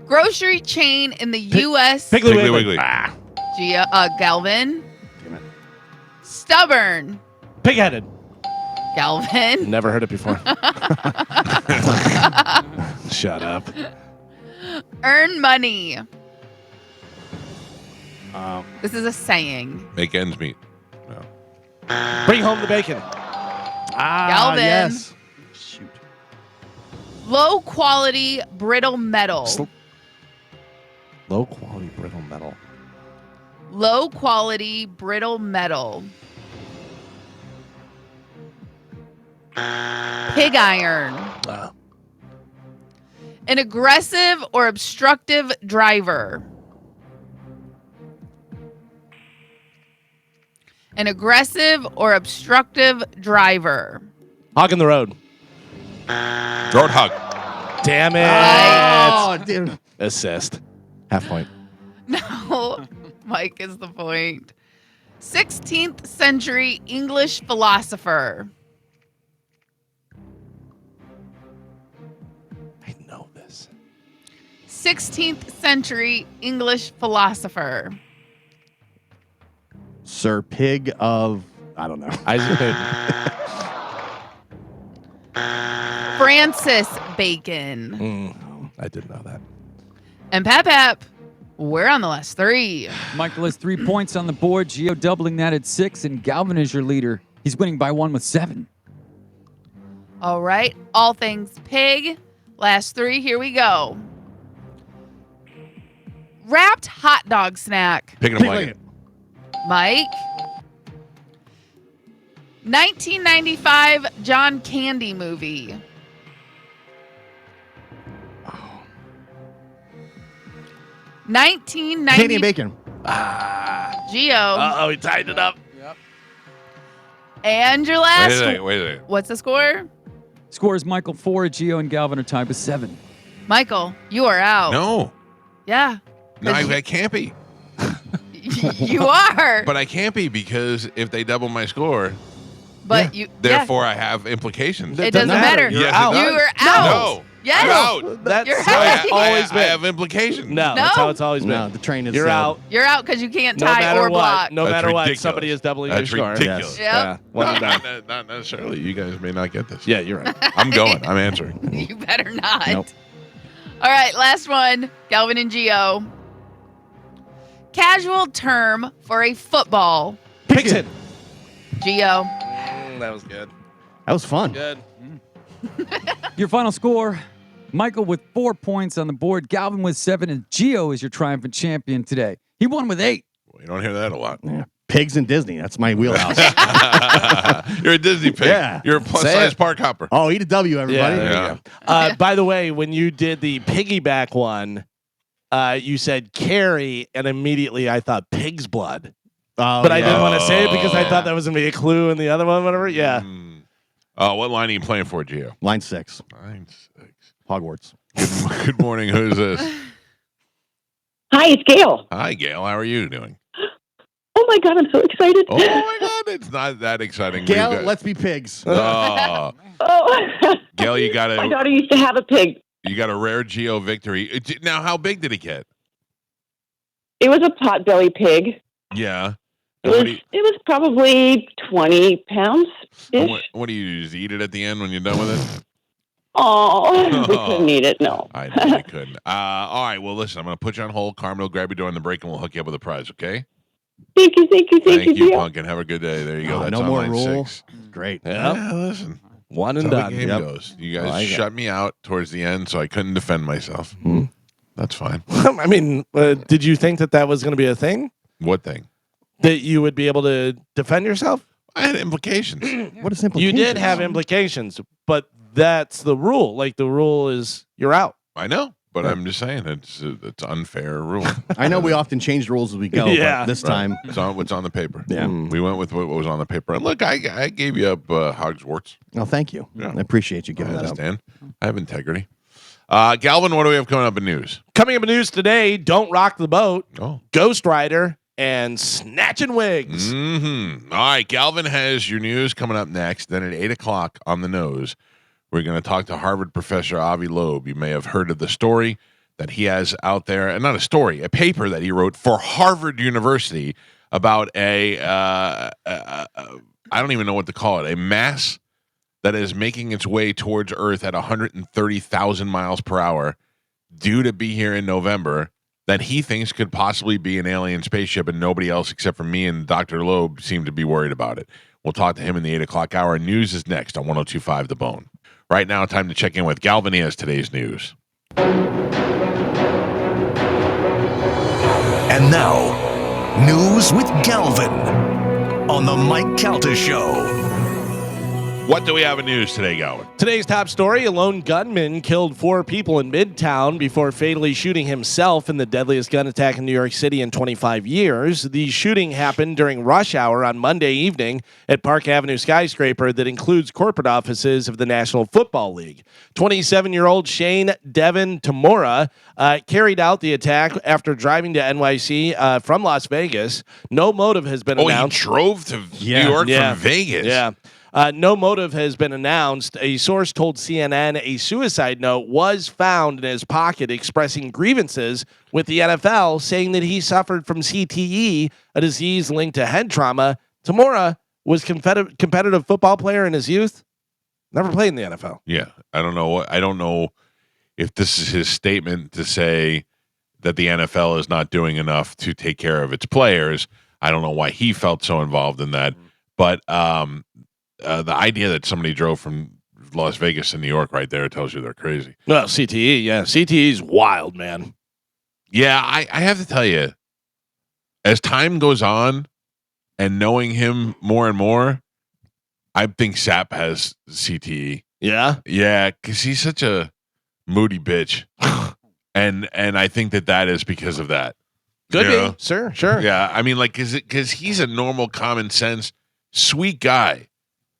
Grocery chain in the U.S. Piggly Wiggly. Geo. Galvin. Damn it. Stubborn. Pig-headed. Galvin. Never heard it before. Shut up. Earn money. This is a saying. Make ends meet. No. Bring home the bacon. Galvin. Yes. Shoot. Low quality brittle metal. Low quality brittle metal. Low quality brittle metal. Pig iron. Wow. An aggressive or obstructive driver. An aggressive or obstructive driver. Hog in the road. Road hog. Damn it. Oh, dude. Assist. Half point. No, Mike is the point. 16th century English philosopher. I know this. 16th century English philosopher. Sir Pig of, I don't know. Francis Bacon. I didn't know that. And Pap, we're on the last 3. Michael has 3 points on the board. Geo doubling that at 6, and Galvin is your leader. He's winning by 1 with 7. All right, all things pig. Last 3, here we go. Wrapped hot dog snack. Picking a blanket. Mike. 1995 John Candy movie. Oh. 1990 Candy and bacon. Geo. Uh-oh, he tied it up. And your last Wait a minute. What's the score? Score is Michael 4, Geo and Galvin are tied with 7. Michael, you are out. No. Yeah. No, I can't be. You are. But I can't be because if they double my score, But you therefore I have implications. It doesn't matter. Yes, it out. does. You are out. No. Yes. I'm out. That's You're how out. it's always I been. have implications. No, No. that's how it's always been. No, the train is You're sailed. out. You're out because you can't No tie matter or block. what. No That's matter what. ridiculous. Somebody is doubling That's your score. ridiculous. Yep. Yeah. One and done. Not necessarily. You guys may not get this. Yeah, you're right. I'm going. I'm answering. You better not. Nope. All right, last one. Galvin and Geo. Casual term for a football. Pigton. Geo. That was good. That was fun. Good. Your final score, Michael with 4 points on the board, Galvin with 7, and Geo is your triumphant champion today. He won with 8. Well, you don't hear that a lot. Yeah. Pigs and Disney. That's my wheelhouse. You're a Disney pig. Yeah. You're a plus Say size it. park hopper. Oh, eat a W, everybody. Yeah, there you go. By the way, when you did the piggyback one, you said carry, and immediately I thought pig's blood. Oh, But I yeah. didn't want to say it because I thought that was going to be a clue in the other one, whatever. Yeah. What line are you playing for, Gio? Line 6. Line 6. Hogwarts. Good morning. Who's this? Hi, it's Gail. Hi, Gail. How are you doing? Oh my God, I'm so excited. Oh my God, it's not that exciting. Gail, We've got- let's be pigs. Oh, Oh, Gail, you got my a daughter used to have a pig. rare Geo victory. Now, how big did he get? It was a potbelly pig. Yeah. It was probably 20 pounds. What do you just eat it at the end when you're done with it? Oh, we couldn't eat it. No. I know we couldn't. All right. Well, listen, I'm going to put you on hold. Carmen will grab you during the break, and we'll hook you up with a prize. Okay? Thank you, Thank you, Gio. Pumpkin. Have a good day. There you go. That's no more on line rule. 6. Great. Yeah, listen. One That's and how done. the game goes. You guys shut me out towards the end, so I couldn't defend myself. That's fine. I mean, did you think that was going to be a thing? What thing? That you would be able to defend yourself? I had implications. What is implications? You did have implications, but that's the rule. Like, the rule is you're out. I know, but I'm just saying it's unfair rule. I know we often change the rules as we go, Yeah. but this time, It's on what's on the paper. Yeah. We went with what was on the paper. And look, I gave you up Hogsworth. oh, thank you. Yeah. I appreciate you I giving that up. understand. I have integrity. Galvin, what do we have coming up in news? Coming up in news today, Don't Rock the Boat, Oh. Ghost Rider, and Snatching Wigs. Mm-hmm. All right, Galvin has your news coming up next. Then at 8 o'clock on the nose, we're going to talk to Harvard professor Avi Loeb. You may have heard of the story that he has out there, and not a story, a paper that he wrote for Harvard University about I don't even know what to call it, a mass that is making its way towards Earth at 130,000 miles per hour, due to be here in November, that he thinks could possibly be an alien spaceship, and nobody else except for me and Dr. Loeb seem to be worried about it. We'll talk to him in the 8 o'clock hour. News is next on 102.5 The Bone. Right now, time to check in with Galvin. He has today's news. And now, news with Galvin on the Mike Calta Show. What do we have in news today, Galvin? Today's top story, a lone gunman killed 4 people in Midtown before fatally shooting himself in the deadliest gun attack in New York City in 25 years. The shooting happened during rush hour on Monday evening at Park Avenue skyscraper that includes corporate offices of the National Football League. 27-year-old Shane Devin Tamora carried out the attack after driving to NYC from Las Vegas. No motive has been announced. He drove to New York from Vegas. Yeah. No motive has been announced. A source told CNN a suicide note was found in his pocket expressing grievances with the NFL, saying that he suffered from CTE, a disease linked to head trauma. Tamora was competitive football player in his youth. Never played in the NFL. Yeah. I don't know if this is his statement to say that the NFL is not doing enough to take care of its players. I don't know why he felt so involved in that. But the idea that somebody drove from Las Vegas to New York right there tells you they're crazy. Well, CTE, yeah. CTE is wild, man. Yeah, I have to tell you, as time goes on and knowing him more and more, I think Sapp has CTE. Yeah? Yeah, because he's such a moody bitch. and I think that is because of that. Could You know? be. Sure. Yeah, I mean, like, because he's a normal, common sense, sweet guy.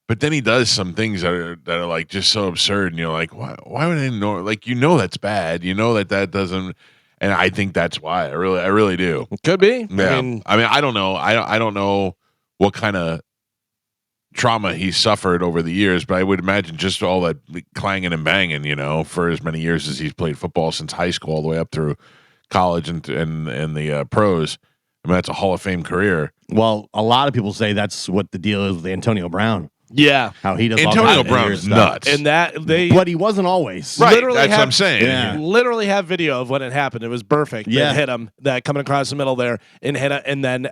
But then he does some things that are like just so absurd, and you're like, why would I know? Like, that's bad. You know that doesn't, and I think that's why. I really do. Could be. Yeah. I mean, I don't know. I don't know what kind of trauma he suffered over the years, but I would imagine just all that clanging and banging, for as many years as he's played football since high school all the way up through college and the pros. I mean, that's a Hall of Fame career. Well, a lot of people say that's what the deal is with Antonio Brown. Yeah. How he does Antonio Brown is nuts. And but he wasn't always. Right. Literally That's what I'm saying. Yeah. Literally have video of when it happened. It was perfect. Yeah. That hit him, that coming across the middle there and hit him. And then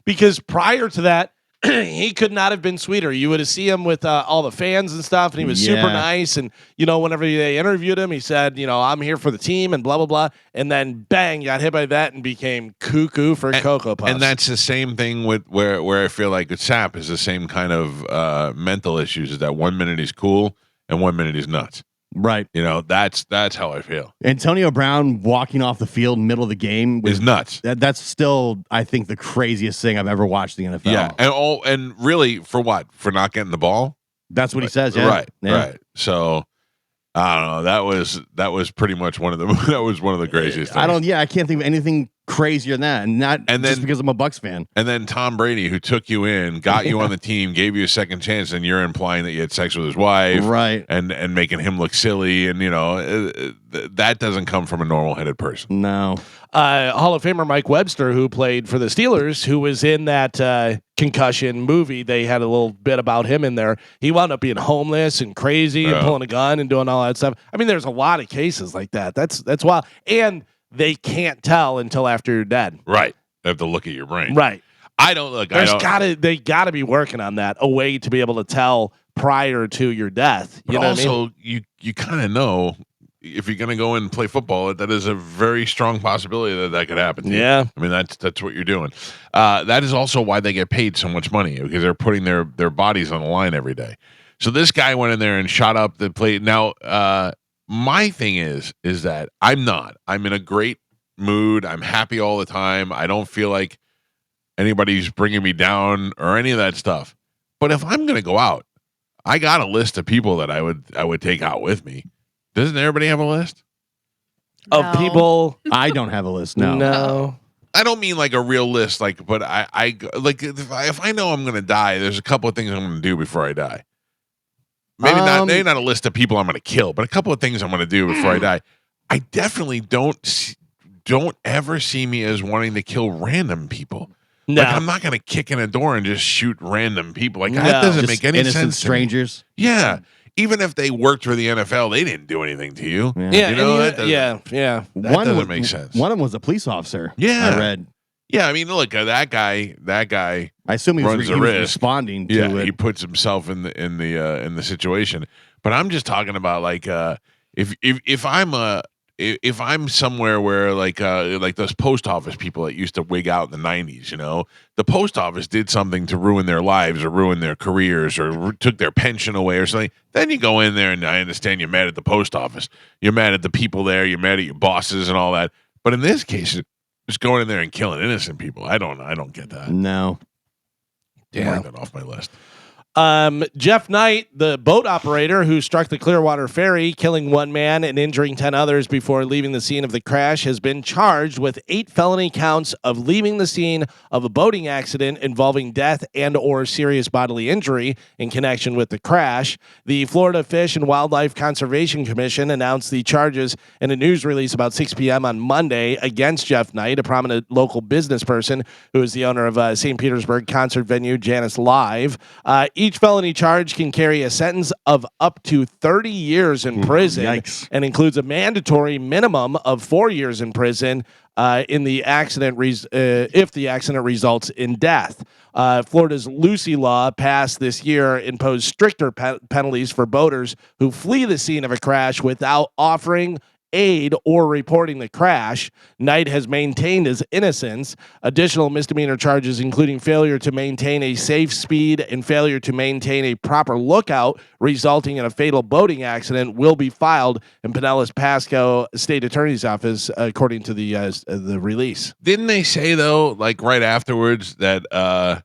because prior to that, he could not have been sweeter. You would have seen him with all the fans and stuff, and he was super nice. And, whenever they interviewed him, he said, I'm here for the team and blah, blah, blah. And then, bang, got hit by that and became cuckoo for Cocoa Puffs. And that's the same thing with where I feel like with Sapp is the same kind of mental issues, is that 1 minute he's cool and 1 minute he's nuts. Right. That's how I feel. Antonio Brown walking off the field middle of the game is nuts. That's still, I think, the craziest thing I've ever watched in the NFL. Yeah, and really for what? For not getting the ball? That's what he says. Yeah. Right. Yeah. Right. So I don't know. That was pretty much one of the craziest things. I can't think of anything crazier than that, and not And just then- because I'm a Bucks fan. And then Tom Brady, who took you in, got you on the team, gave you a second chance, and you're implying that you had sex with his wife, Right. And making him look silly, and that doesn't come from a normal-headed person. No. Hall of Famer Mike Webster, who played for the Steelers, who was in that concussion movie. They had a little bit about him in there. He wound up being homeless and crazy and pulling a gun and doing all that stuff. I mean, there's a lot of cases like that. That's wild. And they can't tell until after you're dead. Right. They have to look at your brain. Right. They gotta be working on that, a way to be able to tell prior to your death. You know also, what I mean? you kind of know if you're going to go in and play football, that is a very strong possibility that could happen to you. Yeah. I mean, that's what you're doing. That is also why they get paid so much money, because they're putting their bodies on the line every day. So this guy went in there and shot up the plate. Now, my thing is that I'm in a great mood. I'm happy all the time. I don't feel like anybody's bringing me down or any of that stuff. But if I'm going to go out, I got a list of people that I would take out with me. Doesn't everybody have a list of people? I don't have a list. No. I don't mean like a real list, but I like if I know I'm going to die, there's a couple of things I'm going to do before I die. Maybe not a list of people I'm going to kill, but a couple of things I'm going to do before I die. I definitely don't ever see me as wanting to kill random people. No. Like, I'm not going to kick in a door and just shoot random people. Like, that doesn't make any innocent sense. Strangers. Yeah. Even if they worked for the NFL, they didn't do anything to you. Yeah. You know, that doesn't make sense. One of them was a police officer. Yeah. I read. Yeah, I mean, look, that guy. I assume he was responding to it. He puts himself in the situation. But I'm just talking about like if I'm somewhere where like those post office people that used to wig out in the 90s, the post office did something to ruin their lives or ruin their careers or took their pension away or something. Then you go in there, and I understand you're mad at the post office. You're mad at the people there. You're mad at your bosses and all that. But in this case, just going in there and killing innocent people, I don't get that. No. Mark that off my list. Jeff Knight, the boat operator who struck the Clearwater Ferry, killing one man and injuring 10 others before leaving the scene of the crash, has been charged with 8 felony counts of leaving the scene of a boating accident involving death and or serious bodily injury in connection with the crash. The Florida Fish and Wildlife Conservation Commission announced the charges in a news release about 6 p.m. on Monday against Jeff Knight, a prominent local business person who is the owner of St. Petersburg concert venue Janice Live. Each felony charge can carry a sentence of up to 30 years in prison. Yikes. And includes a mandatory minimum of 4 years in prison in the accident if the accident results in death. Florida's Lucy law passed this year imposed stricter penalties for boaters who flee the scene of a crash without offering aid or reporting the crash. Knight has maintained his innocence. Additional misdemeanor charges, including failure to maintain a safe speed and failure to maintain a proper lookout, resulting in a fatal boating accident, will be filed in Pinellas Pasco State Attorney's Office, according to the release. Didn't they say though, like right afterwards, that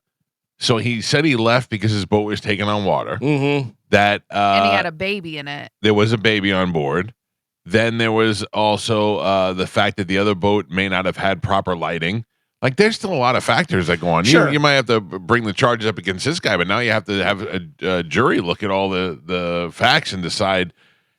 so he said he left because his boat was taken on water. Mm-hmm. That and he had a baby in it. There was a baby on board. Then there was also the fact that the other boat may not have had proper lighting. Like, there's still a lot of factors that go on. Sure. You might have to bring the charges up against this guy, but now you have to have a jury look at all the facts and decide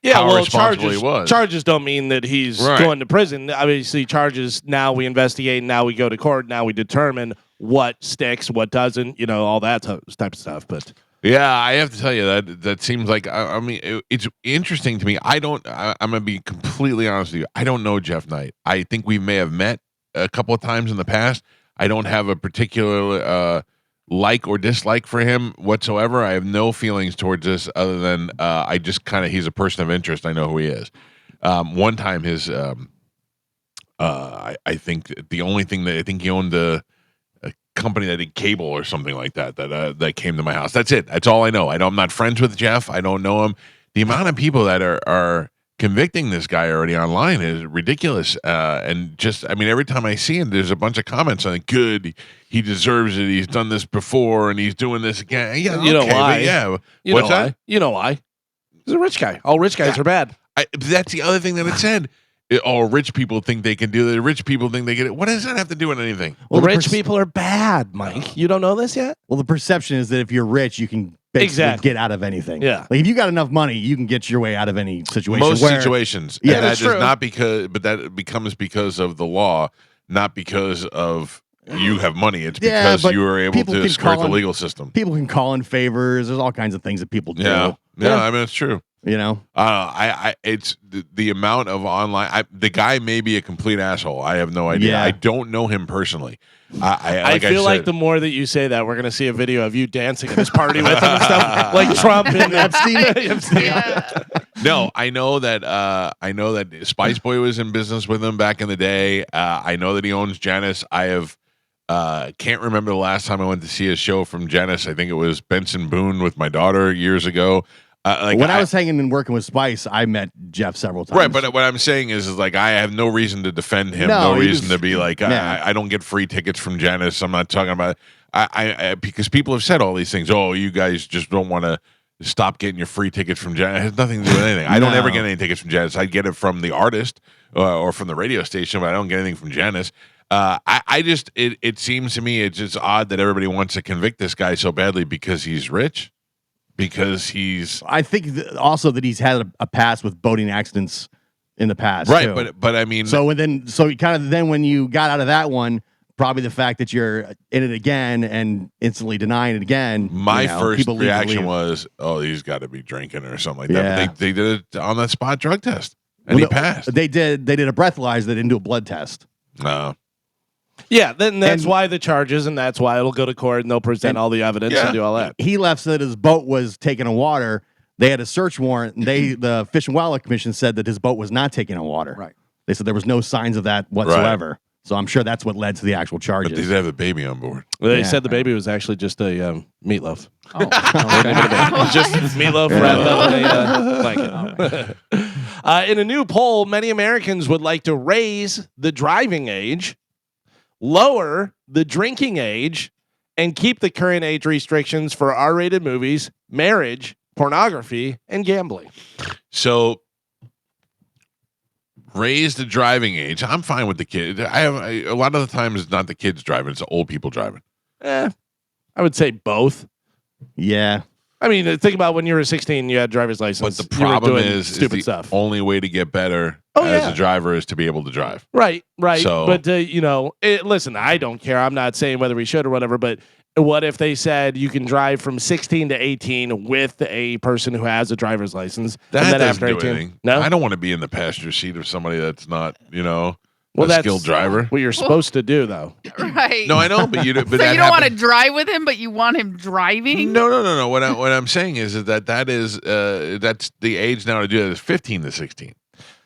how responsible he was. Charges don't mean that he's going to prison. Obviously, charges, now we investigate, now we go to court, now we determine what sticks, what doesn't, all that type of stuff. But yeah, I have to tell you that seems like, it's interesting to me. I'm going to be completely honest with you. I don't know Jeff Knight. I think we may have met a couple of times in the past. I don't have a particular like or dislike for him whatsoever. I have no feelings towards this other than I just he's a person of interest. I know who he is. One time his, I think the only thing that I think he owned a company that did cable or something like that came to my house. That's it. That's all I know. I'm not friends with Jeff. I don't know him. The amount of people that are convicting this guy already online is ridiculous. And just, every time I see him, there's a bunch of comments on it. Good. He deserves it. He's done this before and he's doing this again. Yeah. You know why? Yeah. What's that? You know why? He's a rich guy. All rich guys are bad. That's the other thing that it said. rich people think they can do it. Rich people think they get it. What does that have to do with anything? Well, rich people are bad, Mike. You don't know this yet? Well, the perception is that if you're rich, you can basically get out of anything. Yeah. Like if you got enough money, you can get your way out of any situation. Most situations. Yeah, and that's that is true. not because, but that becomes because of the law, not because of you have money. It's because but you are able people to can skirt the call in- legal system. People can call in favors. There's all kinds of things that people do. Yeah. I mean, it's true. You know, it's the amount of online. The guy may be a complete asshole. I have no idea. Yeah. I don't know him personally. I feel like the more that you say that, we're going to see a video of you dancing at this party with him and stuff, like Trump and Epstein. Yeah. No, I know that Spice Boy was in business with him back in the day. I know that he owns Janice. I have can't remember the last time I went to see a show from Janice. I think it was Benson Boone with my daughter years ago. when I was hanging and working with Spice, I met Jeff several times. Right, but what I'm saying is like I have no reason to defend him. No, No he reason was- to be like I don't get free tickets from Janice. I'm not talking about I because people have said all these things. Oh, you guys just don't want to stop getting your free tickets from Janice. It has nothing to do with anything. I don't No. ever get any tickets from Janice. I get it from the artist or from the radio station, but I don't get anything from Janice. I just it seems to me it's just odd that everybody wants to convict this guy so badly because he's rich. Because he's, I think also that he's had a past with boating accidents in the past, right? too. But I mean, so when you got out of that one, probably the fact that you're in it again and instantly denying it again. my first people leave to reaction leave. was, "Oh, he's got to be drinking or something like Yeah. that." But they did it on that spot drug test, and he passed. They did a breathalyzer. They didn't do a blood test. No, Yeah, then that's And- why the charges, and that's why it'll go to court, and they'll present all the evidence and do all that. He left so that his boat was taken on water. They had a search warrant, and the Fish and Wildlife Commission said that his boat was not taken on water. Right. They said there was no signs of that whatsoever. So I'm sure that's what led to the actual but charges. they did have the baby on board. They Yeah. said the baby was actually just a meatloaf. Oh, okay. Just meatloaf wrapped up in a blanket. In a new poll, many Americans would like to raise the driving age, lower the drinking age, and keep the current age restrictions for R-rated movies, marriage, pornography, and gambling. So raise the driving age. I'm fine with the kid. A lot of the time it's not the kids driving; it's the old people driving. I would say both. Yeah. I mean, think about when you were 16, you had a driver's license. But the You were problem doing is stupid the stuff. only way to get better Oh, as yeah. a driver is to be able to drive. Right. So- But listen, I don't care. I'm not saying whether we should or whatever. But what if they said you can drive from 16 to 18 with a person who has a driver's license? That and then doesn't after do 18, anything. no. I don't want to be in the passenger seat of somebody that's not, Well, a that's skilled driver. What you're supposed to do, though. Right. No, I know, but you. But so that you don't want to happens- drive with him, but you want him driving? No. What I'm saying is that that's the age now to do that is 15 to 16.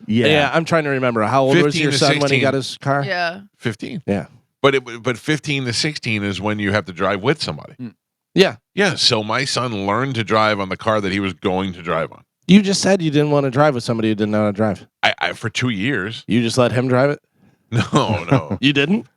Yeah. I'm trying to remember. How old was 15 your to son when he 16. got his car? Yeah. 15. Yeah. But 15 to 16 is when you have to drive with somebody. Yeah. Yeah. So my son learned to drive on the car that he was going to drive on. You just said you didn't want to drive with somebody who didn't know how to drive. I for 2 years. You just let him drive it? No. You didn't?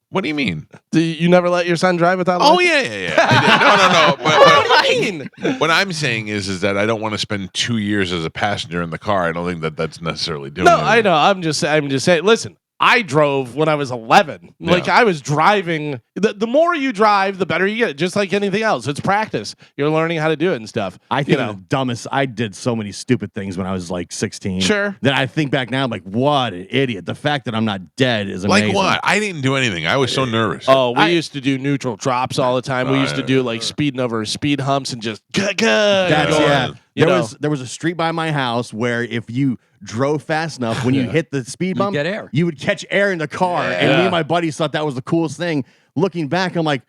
What do you mean? You never let your son drive without a Oh license? yeah. I did. No. What do you mean? What I'm saying is that I don't want to spend 2 years as a passenger in the car. I don't think that that's necessarily doing. No, anything. I know. I'm just saying. Listen, I drove when I was 11. Yeah. Like I was driving. The more you drive, the better you get. Just like anything else, it's practice. You're learning how to do it and stuff. I think the dumbest. I did so many stupid things when I was like 16. Sure. That I think back now, I'm like, what an idiot. The fact that I'm not dead is amazing. Like what? I didn't do anything. I was so nervous. Oh, we used to do neutral drops all the time. We Oh, used to yeah. do like speeding over speed humps and just That's Yeah. yeah. There was a street by my house where if you drove fast enough, when you hit the speed bump, get air. you would catch air in the car. And me Yeah. and my buddies thought that was the coolest thing. Looking back, I'm like,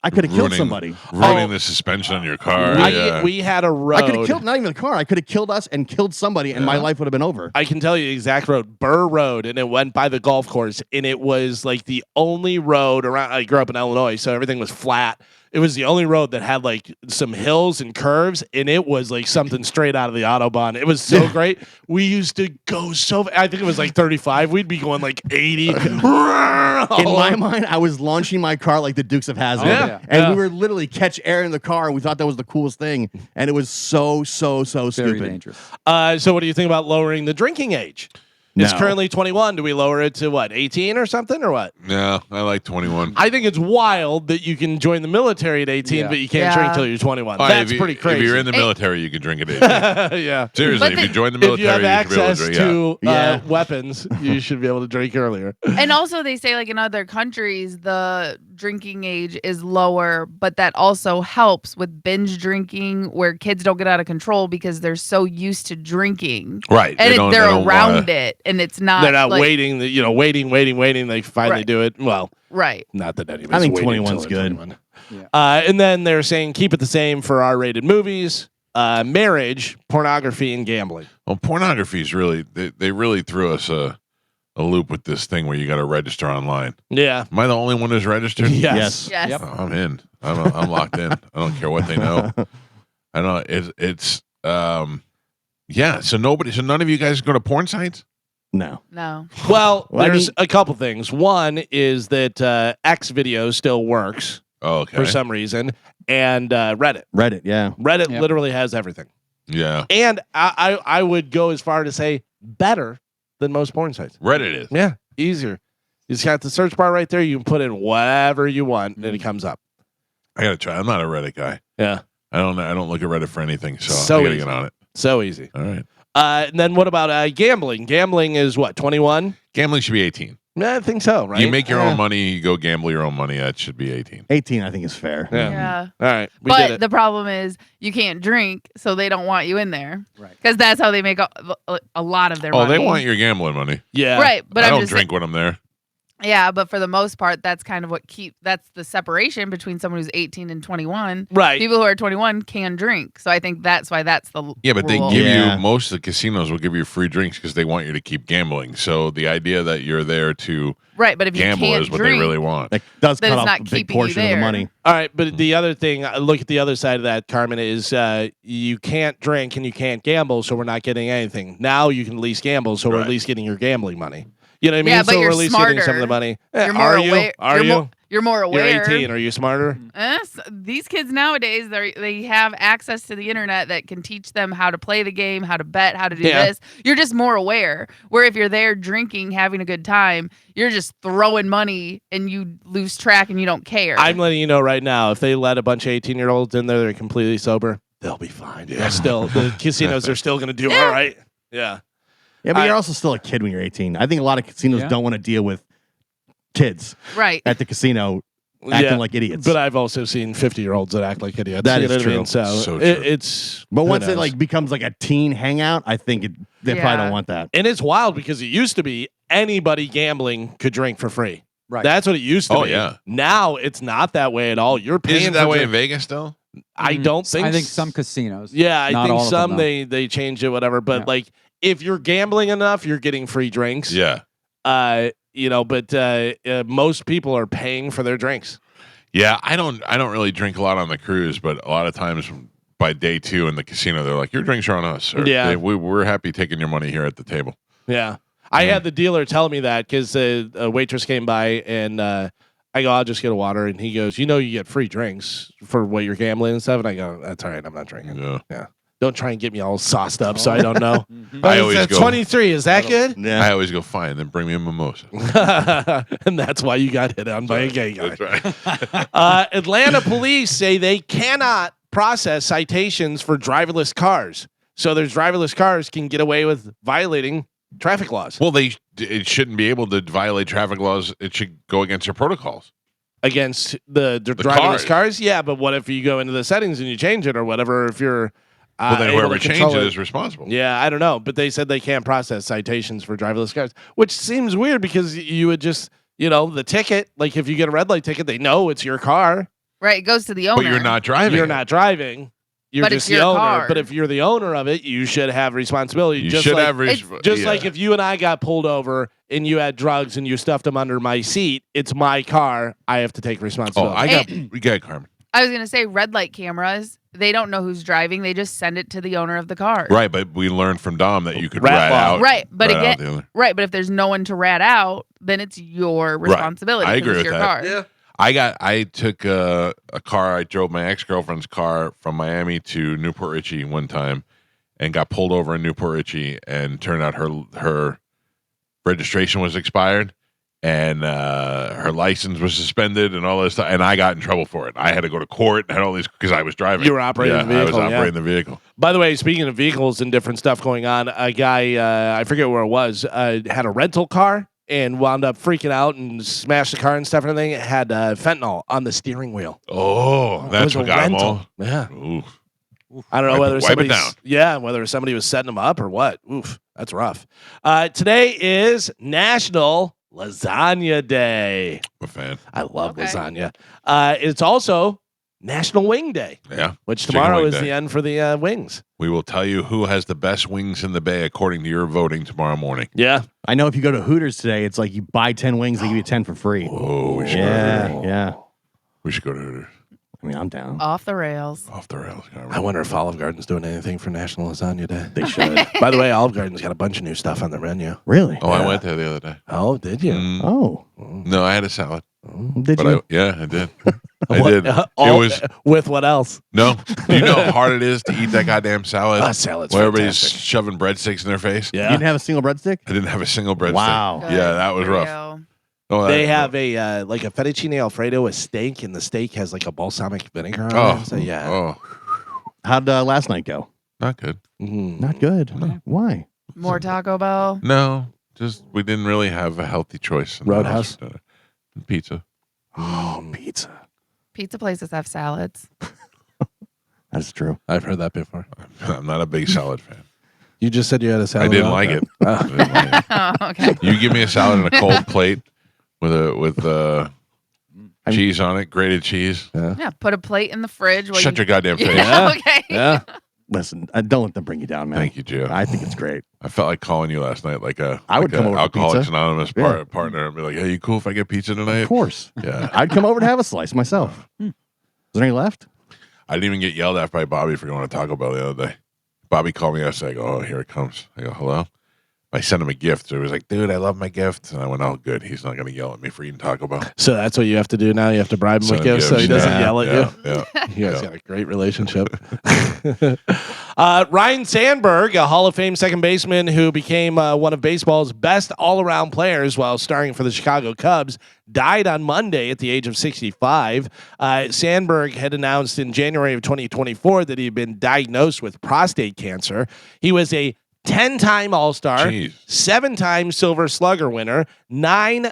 I could have killed somebody. Ruining the suspension on your car. Yeah. we had a road. I could have killed not even the car. I could have killed us and killed somebody, and my life would have been over. I can tell you the exact road, Burr Road, and it went by the golf course, and it was like the only road around. I grew up in Illinois, so everything was flat. It was the only road that had like some hills and curves, and it was like something straight out of the Autobahn. It was so great. We used to go so. I think it was like 35. We'd be going like 80. In my mind, I was launching my car like the Dukes of Hazzard, Yeah. and Yeah. we were literally catch air in the car, and we thought that was the coolest thing, and it was so Very stupid. dangerous. So, what do you think about lowering the drinking age? It's No. currently 21. Do we lower it to what, 18 or something, or what? No, I like 21. I think it's wild that you can join the military at 18, Yeah. but you can't drink till you're 21. All right, That's if you- pretty crazy. If you're in the military, you can drink at 18. yeah. Seriously, But if you the- join the If you military, have you should be able access to drink. Yeah. to weapons, you should be able to drink earlier. And also, they say like in other countries, the drinking age is lower, but that also helps with binge drinking, where kids don't get out of control because they're so used to drinking, Right. and don't- they're don't around wanna- it, and it's not. They're not like, waiting. Waiting. They finally Right. do it. Well, Right. not that anybody's I think waiting 21's till they're good. 21. Yeah. And then they're saying keep it the same for R-rated movies, marriage, pornography, and gambling. Well, pornography is really, they really threw us a loop with this thing where you got to register online. Yeah. Am I the only one who's registered? Yes. Yes. Yep. Oh, I'm in. I'm locked in. I don't care what they know. I don't. It's yeah. So none of you guys go to porn sites. No. No. Well, Well, I there's mean- a couple things. One is that X video still works Oh, okay. for some reason, and Reddit. Reddit, yeah. Reddit Yep. literally has everything, Yeah. and I would go as far to say better than most porn sites. Reddit is. Yeah, easier. You just got the search bar right there. You can put in whatever you want, and it Mm. comes up. I gotta try. I'm not a Reddit guy. Yeah, I don't look at Reddit for anything. So, So I gotta easy. get on it. so easy. All right. And then what about gambling? Gambling is what, 21? Gambling should be 18. Yeah, I think so. Right? You make your Yeah. own money. You go gamble your own money. That should be 18. 18, I think, is fair. Yeah. Yeah. All right, we did But it. the problem is you can't drink, so they don't want you in there. Right. Because that's how they make a lot of their Oh, money. they want your gambling money. Yeah, Right. But I I'm don't just drink when I'm there. Yeah, but for the most part, that's kind of that's the separation between someone who's 18 and 21. Right. People who are 21 can drink. So I think that's why that's the Yeah, but they rule. give Yeah. you, most of the casinos will give you free drinks because they want you to keep gambling. So the idea that you're there to Right, but if you gamble can't is what drink, they really want. That does Then cut it's off not a big keeping you portion of the there. money. All right, but the other thing, look at the other side of that, Carmen, is you can't drink and you can't gamble, so we're not getting anything. Now you can at least gamble, so we're at Right. least getting your gambling money. You know what I mean? Yeah, but so we're you're at least getting some of the smarter. money. you're more are you? aware. Are you're you? You're more You're aware. 18. Are you smarter? These kids nowadays, they have access to the internet that can teach them how to play the game, how to bet, how to do Yeah. this. You're just more aware. Where if you're there drinking, having a good time, you're just throwing money and you lose track and you don't care. I'm letting you know right now, if they let a bunch of 18-year-olds in there that are completely sober, they'll be fine. Yeah. Still, the casinos are still going to do all right. Yeah. Yeah, but I- you're also still a kid when you're 18. I think a lot of casinos Yeah. don't want to deal with kids right. at the casino acting Yeah. like idiots. But I've also seen 50-year-olds that act like idiots. That you is know what I true. mean? So, So it- true. it's. But who once it knows? like becomes like a teen hangout, I think they probably Yeah. don't want that. And it's wild because it used to be anybody gambling could drink for free. Right. That's what it used to Oh, be. yeah. Now it's not that way at all. You're paying Isn't that for way drink- in Vegas still? I don't think I think s- some casinos. Yeah, I Not think all of them, some though. they changed it, whatever. But Yeah. like if you're gambling enough, you're getting free drinks. Yeah. But most people are paying for their drinks. Yeah. I don't really drink a lot on the cruise, but a lot of times by day 2 in the casino, they're like, your drinks are on us. Or Yeah. we're happy taking your money here at the table. Yeah. I had the dealer tell me that because a waitress came by and I go, I'll just get a water. And he goes, you get free drinks for what you're gambling and stuff. And I go, that's all right. I'm not drinking. Yeah. Don't try and get me all sauced up so I don't know. I always At go- 23. Is that good? Yeah. I always go, fine, then bring me a mimosa. And that's why you got hit on by a gay guy. That's right. Atlanta police say they cannot process citations for driverless cars. So their driverless cars can get away with violating traffic laws Well, it shouldn't be able to violate traffic laws. It should go against their protocols. against the driverless cars. cars. Yeah, but what if you go into the settings and you change it or whatever? If you're Well, then able whoever to changed control it is responsible. Yeah, I don't know, but they said they can't process citations for driverless cars, which seems weird because you would just, the ticket, like if you get a red light ticket, they know it's your car. Right. It goes to the owner. But you're not driving. You're it. not driving. You're But just it's the your owner. car. But if you're the owner of it, you should have responsibility. You just should like, have. just like if you and I got pulled over and you had drugs and you stuffed them under my seat, it's my car. I have to take Oh, responsibility. we got Carmen. I was gonna say red light cameras. They don't know who's driving. They just send it to the owner of the car. Right, but we learned from Dom that you could Rat rat law. out. Right, but rat out again, the other. right. But if there's no one to rat out, then it's your responsibility. I 'cause agree it's with your that. car. I took a car. I drove my ex-girlfriend's car from Miami to Newport Richey one time, and got pulled over in Newport Richey. And turned out her registration was expired, and her license was suspended, and all this stuff. And I got in trouble for it. I had to go to court and had all these because I was driving. You were operating the vehicle. I was operating the vehicle. By the way, speaking of vehicles and different stuff going on, a guy, I forget where it was, had a rental car and wound up freaking out and smashed the car and stuff and everything. It had fentanyl on the steering wheel. Oh, that's what got them all. Yeah. Ooh. I don't know whether wipe it down. whether somebody was setting them up or what. Oof, that's rough. Today is National Lasagna Day. I'm a fan. I love lasagna. It's also National Wing Day. Yeah. Which Chicken tomorrow wing is day. the end for the wings. We will tell you who has the best wings in the Bay according to your voting tomorrow morning. Yeah. I know if you go to Hooters today, it's like you buy 10 wings, they give you 10 for free. Oh, we should Yeah. We should go to Hooters. I mean, I'm down. Off the rails. Off the rails. I wonder if Olive Garden's doing anything for National Lasagna Day. They should. By the way, Olive Garden's got a bunch of new stuff on their menu. Really? Oh, I went there the other day. Oh, did you? Oh. No, I had a salad. Did But you? I did. I What- did. It was with what else? no. Do you know how hard it is to eat that goddamn salad? Salad's Where everybody's fantastic. shoving breadsticks in their face. You Yeah. didn't have a single breadstick? I didn't have a single breadstick. Wow. Yeah, that was Good rough. for you. Oh, They that- have a like a fettuccine Alfredo with steak, and the steak has like a balsamic vinegar on Oh, it. So yeah. Oh, How'd last night go? not good. Mhm. Not good. No. Why? More Taco Bell. No, just we didn't really have a healthy choice. in the Roadhouse? house for dinner. Pizza. Oh, pizza. Pizza places have salads. That's true. I've heard that before. I'm not a big salad fan. You just said you had a salad. I didn't out like there. it. I didn't like it. Oh, okay. You give me a salad in a cold plate with cheese on it, grated cheese. Yeah, put a plate in the fridge. While Shut your goddamn face. Yeah, okay. Yeah. Listen, don't let them bring you down, man. Thank you, Gio. I think it's great. I felt like calling you last night, I would come over for Alcoholics pizza. Anonymous Yeah. partner, and be like, "Hey, you cool if I get pizza tonight?" Of course. Yeah. I'd come over to have a slice myself. Is there any left? I didn't even get yelled at by Bobby for going to Taco Bell the other day. Bobby called me yesterday. I go, "Oh, here it comes." I go, "Hello." I sent him a gift. So he was like, "Dude, I love my gift." And I went, "Oh, good. He's not going to yell at me for eating Taco Bell." So that's what you have to do now. You have to bribe him with Send gifts so he doesn't Yeah, yell at yeah, you. Yeah. You guys Yeah. got a great relationship. Ryan Sandberg, a Hall of Fame second baseman who became one of baseball's best all-around players while starring for the Chicago Cubs, died on Monday at the age of 65. Sandberg had announced in January of 2024 that he had been diagnosed with prostate cancer. He was a 10-time All-Star, Jeez. 7-time Silver Slugger winner.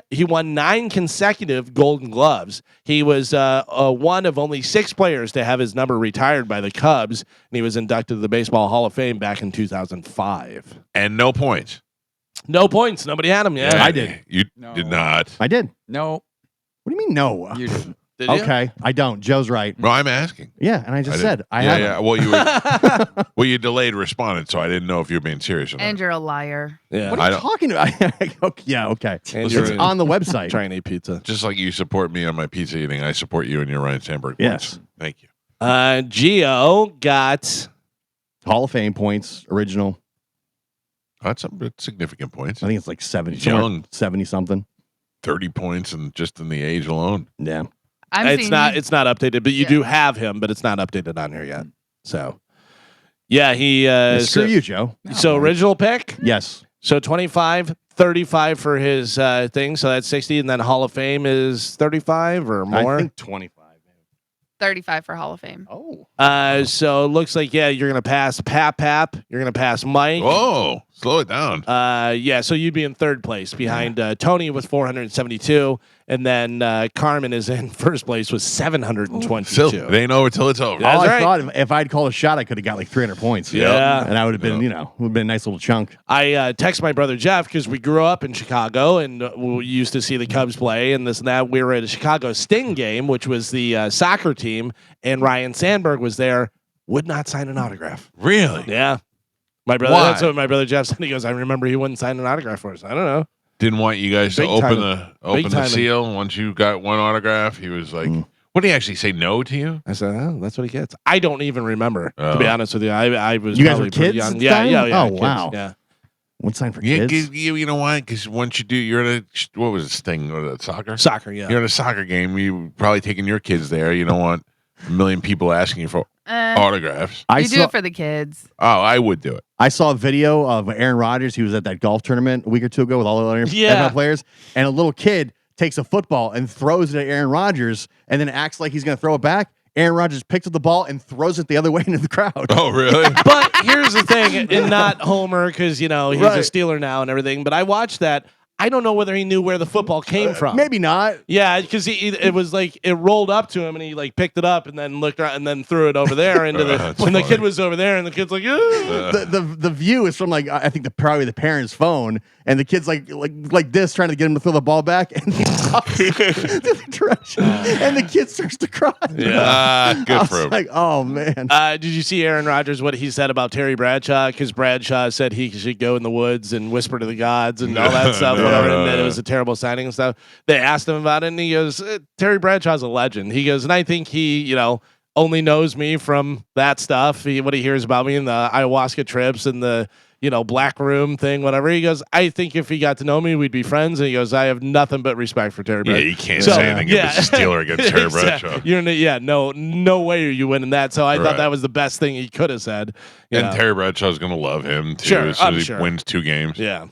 He won 9 consecutive Golden Gloves. He was one of only 6 players to have his number retired by the Cubs, and he was inducted to the Baseball Hall of Fame back in 2005. And no points. No points. Nobody had him. Yeah, I did. You No. did not. I did. No, What do you mean no? you didn't. Did you? Okay, I don't. Joe's right. Well, I'm asking. Yeah, and I just said I yeah, have. yeah. Well, you were, you delayed responded, so I didn't know if you were being serious or not. And you're a liar. Yeah. What I are you don't- talking about? Okay, yeah, okay. And It's you're on the website. trying to eat pizza. Just like you support me on my pizza eating, I support you in your Ryan Sandberg. Yes. points. Thank you. Gio got Hall of Fame points, original. That's some significant points. I think it's like 70. He's young. somewhere, 70 something. 30 points and just in the age alone. Yeah. it's not updated, but you Yeah. do have him, but it's not updated on here yet. So yeah, he Screw you, Joe. So original pick. Yes. So 25, 35 for his thing. So that's 60. And then Hall of Fame is 35 or more. I think 25. 35 for Hall of Fame. Oh. So it looks like, yeah, you're going to pass Pap. You're going to pass Mike. Oh, slow it down. Yeah, so you'd be in third place behind Tony with 472. And then Carmen is in first place with 722. Still, it ain't over till it's over. Yeah. All That's I right. thought, if I'd called a shot, I could have got like 300 points. Yeah. And I would have been, Yeah. would have been a nice little chunk. I text my brother Jeff because we grew up in Chicago and we used to see the Cubs play and this and that. We were at a Chicago Sting game, which was the soccer team, and Ryan Sandberg was there, would not sign an autograph. Really? Yeah. My brother, Why? that's what my brother Jeff said. He goes, I remember he wouldn't sign an autograph for us. I don't know. Didn't want you guys to Big open time- the time- seal. Once you got one autograph, he was like, "What did he actually say? No to you?" I said, oh, that's what he gets. I don't even remember, to Oh. be honest with you. I was You guys probably were pretty kids young. at the Yeah, time? yeah. Oh, kids, wow. Yeah. One sign for Yeah, kids. you know why? Because once you do, you're at a what was it, Sting or soccer? Soccer, yeah. You're at a soccer game. You probably taking your kids there. You don't want a million people asking you for autographs. You do it for the kids. Oh, I would do it. I saw a video of Aaron Rodgers. He was at that golf tournament a week or two ago with all the other NFL players, and a little kid takes a football and throws it at Aaron Rodgers, and then acts like he's going to throw it back. Aaron Rodgers picks up the ball and throws it the other way into the crowd. Oh, really? But here's the thing, and not Homer, because he's a Steeler now and everything. But I watched that. I don't know whether he knew where the football came from. Maybe not. Yeah, because it was like it rolled up to him and he like picked it up and then looked around and then threw it over there into the when the kid was over there and the kid's like, the view is from like I think probably the parent's phone and the kid's like this trying to get him to throw the ball back and he tosses it the direction and the kid starts to cry. Yeah, good for him. Like, oh man. Did you see Aaron Rodgers what he said about Terry Bradshaw? Because Bradshaw said he should go in the woods and whisper to the gods and all that stuff. And that it was a terrible signing and stuff. They asked him about it, and he goes, Terry Bradshaw's a legend. He goes, and I think he, only knows me from that stuff. What he hears about me in the ayahuasca trips and the, black room thing, whatever. He goes, I think if he got to know me, we'd be friends. And he goes, I have nothing but respect for Terry Bradshaw. Yeah, you can't say anything if it's a Steeler against Terry Bradshaw. No way are you winning that. So I thought that was the best thing he could have said. And Terry Bradshaw's going to love him, too, sure, as soon as he wins 2 games. Yeah.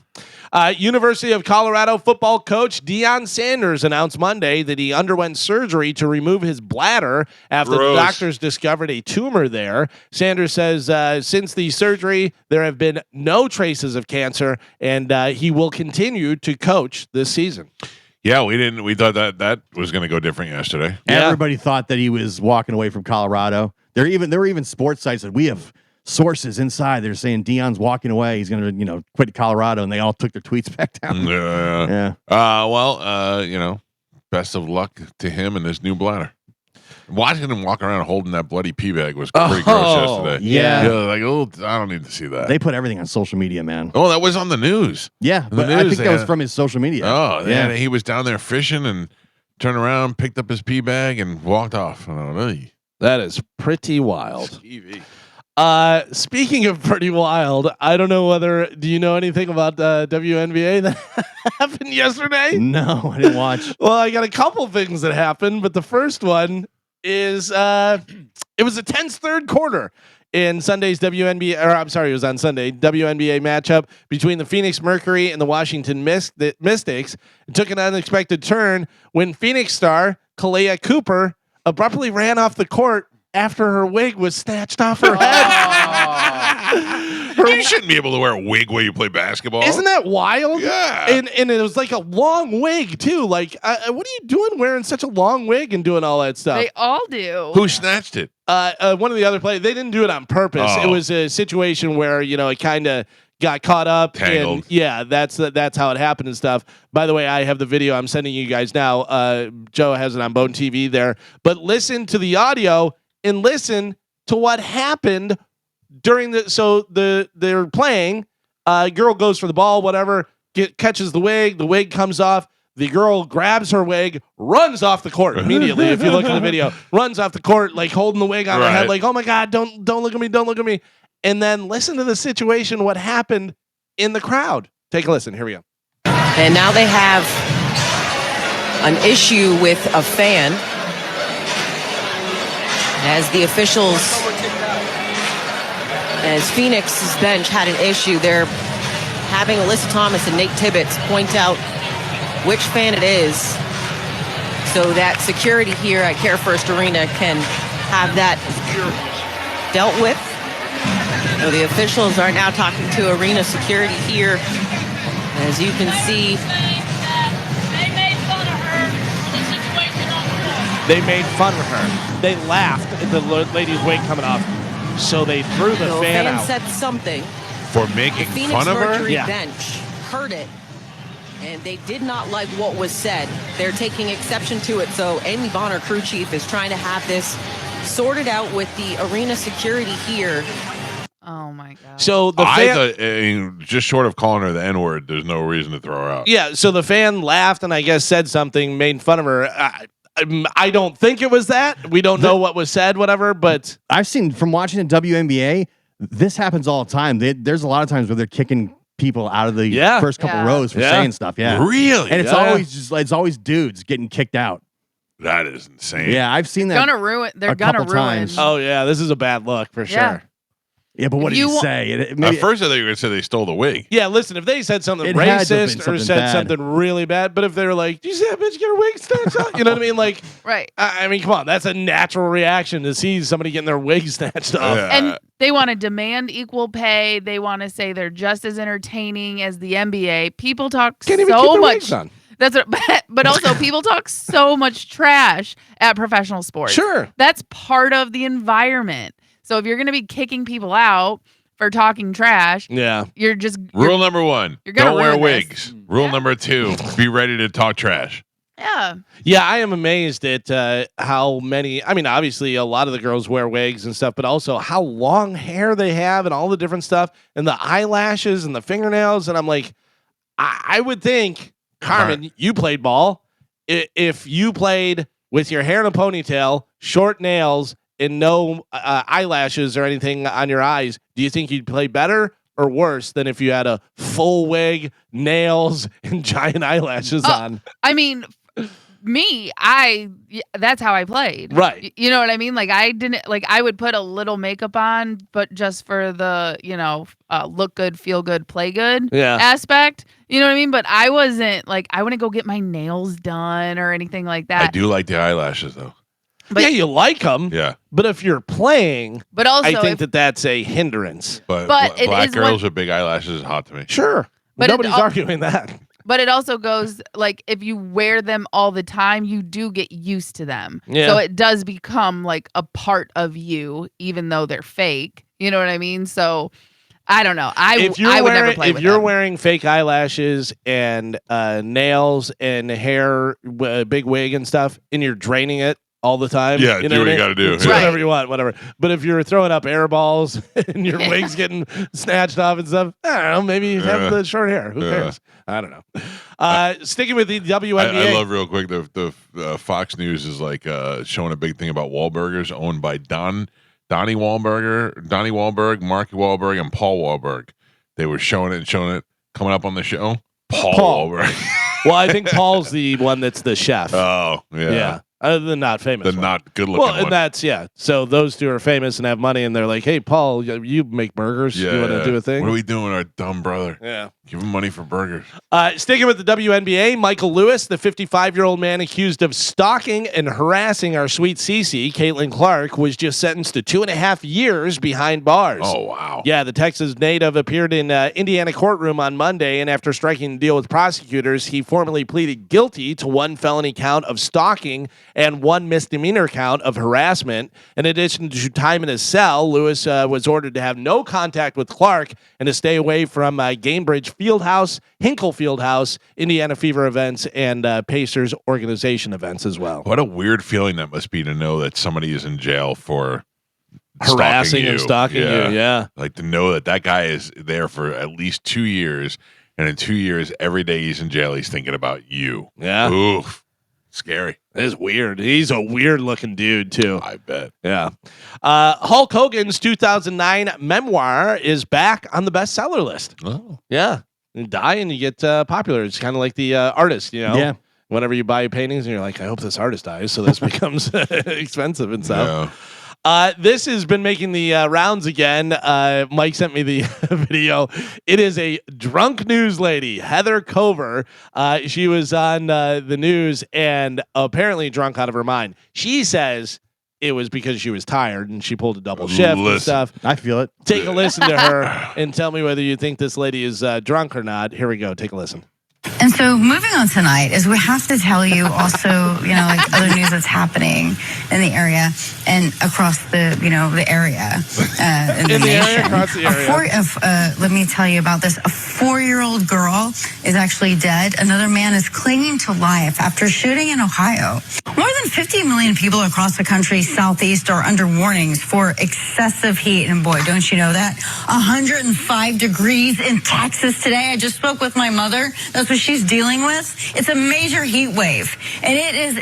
University of Colorado football coach Deion Sanders announced Monday that he underwent surgery to remove his bladder after the doctors discovered a tumor there. Sanders says since the surgery, there have been no traces of cancer, and he will continue to coach this season. Yeah, we thought that was going to go different yesterday. Everybody thought that he was walking away from Colorado. There were even sports sites that we have sources inside. They're saying Deion's walking away. He's going to, quit Colorado, and they all took their tweets back down. Yeah. Best of luck to him and his new bladder. Watching him walk around holding that bloody pee bag was pretty gross yesterday. Yeah. I don't need to see that. They put everything on social media, man. Oh, that was on the news. Yeah, but I think that was from his social media. Oh, yeah. He was down there fishing and turned around, picked up his pee bag, and walked off. That is pretty wild. TV. Speaking of pretty wild, I don't know do you know anything about WNBA that happened yesterday? No, I didn't watch. Well, I got a couple things that happened, but the first one is it was a tense third quarter in Sunday's WNBA, or I'm sorry, it was on Sunday, WNBA matchup between the Phoenix Mercury and the Washington Mystics. It took an unexpected turn when Phoenix star Kalea Cooper abruptly ran off the court after her wig was snatched off her head. You shouldn't be able to wear a wig while you play basketball. Isn't that wild? Yeah. And it was like a long wig too. Like, what are you doing wearing such a long wig and doing all that stuff? They all do. Who snatched it? One of the other players. They didn't do it on purpose. Oh. It was a situation where it kind of got caught up. Tangled. And that's how it happened and stuff. By the way, I have the video I'm sending you guys now. Joe has it on Bone TV there. But listen to the audio and listen to what happened during they're playing. Girl goes for the ball, whatever, catches the wig comes off. The girl grabs her wig, runs off the court immediately. If you look at the video, runs off the court, like holding the wig on her head, like, oh my God, don't look at me, don't look at me. And then listen to the situation, what happened in the crowd. Take a listen. Here we go. And now they have an issue with a fan. As the officials, as Phoenix's bench had an issue, they're having Alyssa Thomas and Nate Tibbetts point out which fan it is so that security here at Care First Arena can have that dealt with. So the officials are now talking to arena security here. As you can see, they made fun of her. They laughed at the lady's wig coming off. So they threw the fan out. said something. For making fun of her? Mercury bench heard it. And they did not like what was said. They're taking exception to it. So Amy Bonner, crew chief, is trying to have this sorted out with the arena security here. Oh my God. So the I thought, just short of calling her the N-word, there's no reason to throw her out. Yeah, so the fan laughed and I guess said something, made fun of her. I don't think it was that. We don't know what was said, whatever, but I've seen from watching the WNBA, this happens all the time. There's a lot of times where they're kicking people out of the first couple rows for saying stuff. Yeah. Really? And it's always dudes getting kicked out. That is insane. Yeah, I've seen that. They're a gonna couple ruin. times. Oh yeah, this is a bad look for Yeah. sure. Yeah, but what did you say? At first, I thought you were going to say they stole the wig. Yeah, listen, if they said something It had to have been racist or something said bad. something really bad, but if they were like, "Do you see that bitch get her wig snatched off?" You know what I mean? Like, Right. I mean, come on, that's a natural reaction to see somebody getting their wig snatched off. Yeah. And they want to demand equal pay. They want to say they're just as entertaining as the NBA. People talk Can't even keep so their much. wigs on. That's what, but also people talk so much trash at professional sports. Sure. That's part of the environment. So if you're going to be kicking people out for talking trash, Yeah. you're just Rule number 1, you're gonna don't wear ruin this. wigs. Rule number 2, be ready to talk trash. yeah. Yeah, I am amazed at how many. I mean, obviously, a lot of the girls wear wigs and stuff, but also how long hair they have and all the different stuff and the eyelashes and the fingernails. And I'm like, I would think, Carmen, you played ball. If you played with your hair in a ponytail, short nails, and no eyelashes or anything on your eyes, do you think you'd play better or worse than if you had a full wig, nails, and giant eyelashes on? I mean, that's how I played. Right. You know what I mean? Like I would put a little makeup on, but just for the, look good, feel good, play good aspect. You know what I mean? But I wasn't like, I wouldn't go get my nails done or anything like that. I do like the eyelashes, though. But, yeah, you like them. Yeah. But if you're playing, but also I think that's a hindrance. But it black is girls with big eyelashes is hot to me. Sure. But Nobody's arguing that. But it also goes like if you wear them all the time, you do get used to them. Yeah. So it does become like a part of you, even though they're fake. You know what I mean? So I don't know. I would never play with If you're them. wearing fake eyelashes and nails and hair, big wig and stuff, and you're draining it all the time, Yeah, you do know what I you mean? gotta do. Do Yeah. whatever you want, whatever. But if you're throwing up air balls and your wig's getting snatched off and stuff, I don't know. Maybe you have the short hair. Who cares? I don't know. Sticking with the WNBA. I love real quick the Fox News is like showing a big thing about Wahlburgers owned by Donnie Wahlberg, Marky Wahlberg, and Paul Wahlberg. They were showing it coming up on the show. Paul Wahlberg. Well, I think Paul's the one that's the chef. Oh, yeah. Yeah. Other than not famous. The one. not good looking Well, one. and that's, yeah. So those two are famous and have money, and they're like, hey, Paul, you make burgers. Yeah, You want to do a thing? What are we doing with our dumb brother? Yeah. Give him money for burgers. Sticking with the WNBA, Michael Lewis, the 55-year-old man accused of stalking and harassing our sweet Cece, Caitlin Clark, was just sentenced to 2.5 years behind bars. Oh, wow. Yeah, the Texas native appeared in Indiana courtroom on Monday, and after striking a deal with prosecutors, he formally pleaded guilty to 1 felony count of stalking and 1 misdemeanor count of harassment. In addition to time in his cell, Lewis was ordered to have no contact with Clark and to stay away from Gainbridge Fieldhouse, Hinkle Fieldhouse, Indiana Fever events, and Pacers organization events as well. What a weird feeling that must be to know that somebody is in jail for Harassing and stalking you, yeah. Like to know that guy is there for at least 2 years, and in 2 years, every day he's in jail, he's thinking about you. Yeah. Oof. Scary. It is weird. He's a weird looking dude, too. I bet. Yeah. Hulk Hogan's 2009 memoir is back on the bestseller list. Oh. Yeah. You die and you get popular. It's kind of like the artist, you know? Yeah. Whenever you buy paintings and you're like, I hope this artist dies, so this becomes expensive and stuff. Yeah. This has been making the rounds again. Mike sent me the video. It is a drunk news lady, Heather Cover. She was on the news and apparently drunk out of her mind. She says it was because she was tired and she pulled a double shift and stuff. I feel it. Take a listen to her and tell me whether you think this lady is drunk or not. Here we go. Take a listen. And so moving on tonight is we have to tell you also, like other news that's happening in the area and across the, the area. In the area, across the area. Let me tell you about this. A 4-year-old girl is actually dead. Another man is clinging to life after shooting in Ohio. More than 50 million people across the country southeast are under warnings for excessive heat. And boy, don't you know that? 105 degrees in Texas today. I just spoke with my mother. That's what she's dealing with. It's a major heat wave, and it is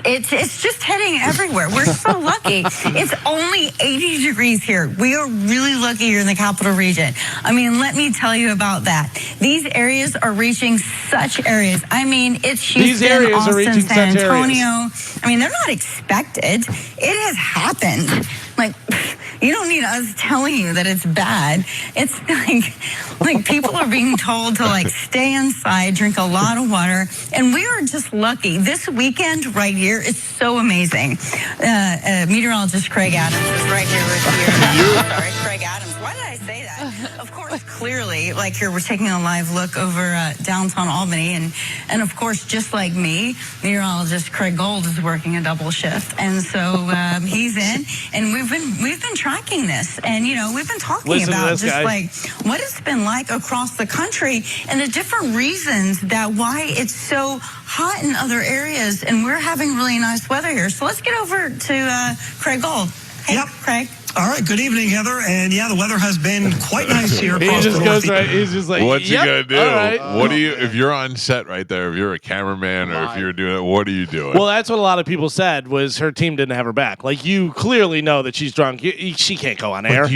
It's just hitting everywhere. We're so lucky. It's only 80 degrees here. We are really lucky here in the capital region. I mean, let me tell you about that. These areas are reaching such areas. I mean, it's Houston, Austin, San Antonio. I mean, they're not expected. It has happened. Like, you don't need us telling you that it's bad. It's like people are being told to like stay inside, drink a lot of water, and we are just lucky. This weekend right here is so amazing. Meteorologist Craig Adams is right here with you. Sorry, Craig Adams. Why did I say that? Of course, clearly, like here, we're taking a live look over downtown Albany, and of course, just like me, meteorologist Craig Gold is working a double shift, and so he's in, and we've been tracking this, and we've been talking about just guy. Like what it's been like across the country and the different reasons that why it's so hot in other areas, and we're having really nice weather here. So let's get over to Craig Gold. Hey, yep. Craig. All right, good evening, Heather. And yeah, the weather has been quite nice here. He just goes right. He's just like, what's he gonna do? Right. What do you? If you're on set right there, if you're a cameraman or if you're doing it, what are you doing? Well, that's what a lot of people said was her team didn't have her back. Like you clearly know that she's drunk. She can't go on air. But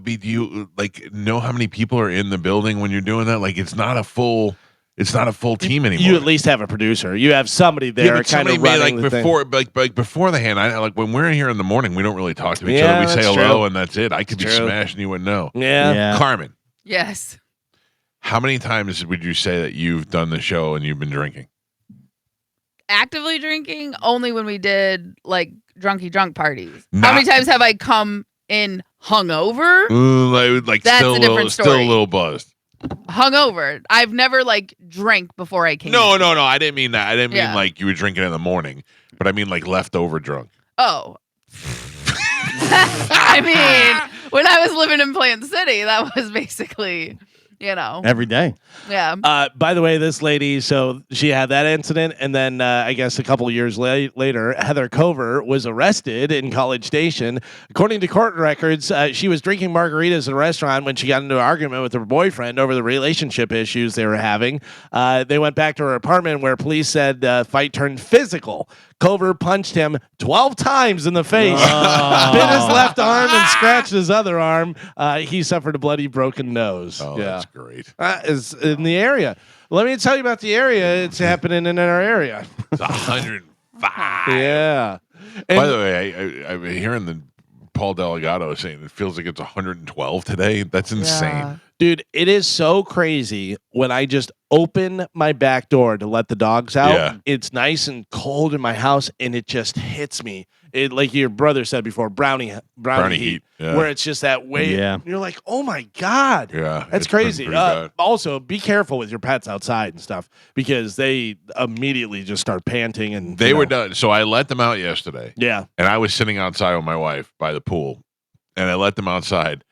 do you know how many people are in the building when you're doing that? Like it's not a full. It's not a full team anymore. You at least have a producer. You have somebody there kind of running before the hand. I like when we're in here in the morning, we don't really talk to each other. We say hello and that's it. I could be smashing, you wouldn't know. Yeah. Carmen. Yes. How many times would you say that you've done the show and you've been drinking? Actively drinking only when we did like drunk parties. How many times have I come in hungover? That's still a different story. Still a little buzzed. Hungover. I've never like drank before I came. No. I didn't mean that. I didn't mean like you were drinking in the morning, but I mean like leftover drunk. Oh. I mean, when I was living in Plant City, that was basically, every day. Yeah. By the way, this lady, so she had that incident, and then I guess a couple of years later, Heather Cover was arrested in College Station. According to court records, she was drinking margaritas in a restaurant when she got into an argument with her boyfriend over the relationship issues they were having. They went back to her apartment where police said the fight turned physical. Cover punched him 12 times in the face, bit his left arm, and scratched his other arm. He suffered a bloody broken nose. Oh, that's great. Is in the area. Let me tell you about the area. It's happening in our area. It's 105. Yeah. By the way, I've been hearing the Paul Delgado saying it feels like it's 112 today. That's insane. Yeah. Dude, it is so crazy when I just open my back door to let the dogs out. Yeah. It's nice and cold in my house, and it just hits me. It, like your brother said before, brownie heat, where it's just that way. Yeah. You're like, oh my God. Yeah. That's crazy. Also, be careful with your pets outside and stuff because they immediately just start panting. And they were done. So I let them out yesterday. Yeah. And I was sitting outside with my wife by the pool, and I let them outside.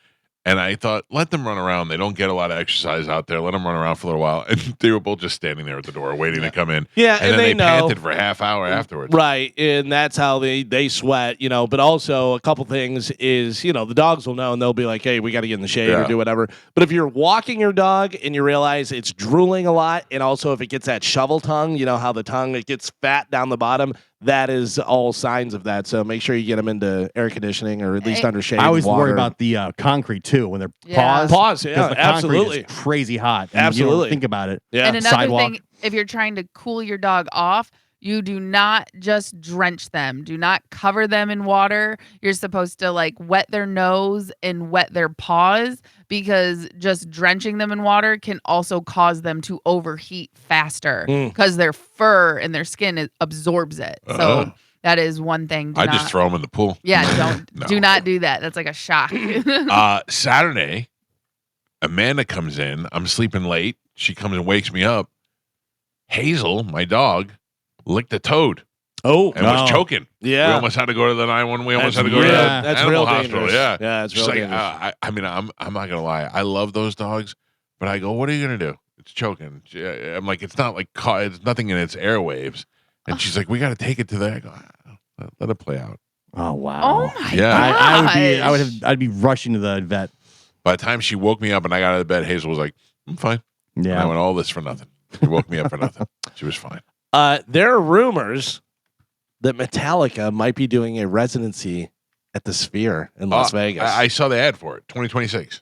And I thought, let them run around. They don't get a lot of exercise out there. Let them run around for a little while. And they were both just standing there at the door waiting to come in. Yeah, and then they panted for a half hour afterwards. Right, and that's how they sweat, But also a couple things is, the dogs will know and they'll be like, hey, we got to get in the shade or do whatever. But if you're walking your dog and you realize it's drooling a lot, and also if it gets that shovel tongue, how the tongue, it gets fat down the bottom, that is all signs of that. So make sure you get them into air conditioning or at least under shade. I always water. worry about the concrete too when they're pause. Yeah, the absolutely, is crazy hot. And absolutely, you don't think about it. Yeah, and another thing, if you're trying to cool your dog off, you do not just drench them. Do not cover them in water. You're supposed to like wet their nose and wet their paws because just drenching them in water can also cause them to overheat faster because their fur and their skin absorbs it. So that is one thing. I just throw them in the pool. Yeah, do not do that. That's like a shock. Saturday, Amanda comes in. I'm sleeping late. She comes and wakes me up. Hazel, my dog, licked a toad. Oh, and was choking. Yeah, we almost had to go to the 911. We almost had to go to the animal hospital. Dangerous. Yeah, yeah, it's real dangerous. I mean, I'm not gonna lie. I love those dogs, but I go, what are you gonna do? It's choking. I'm like, it's not like it's nothing in its airwaves. And she's like, we got to take it to the. I go, let it play out. Oh wow. Oh my God. I'd be rushing to the vet. By the time she woke me up and I got out of bed, Hazel was like, I'm fine. Yeah. And I went all this for nothing. She woke me up for nothing. She was fine. There are rumors that Metallica might be doing a residency at the Sphere in Las Vegas. I saw the ad for it. 2026.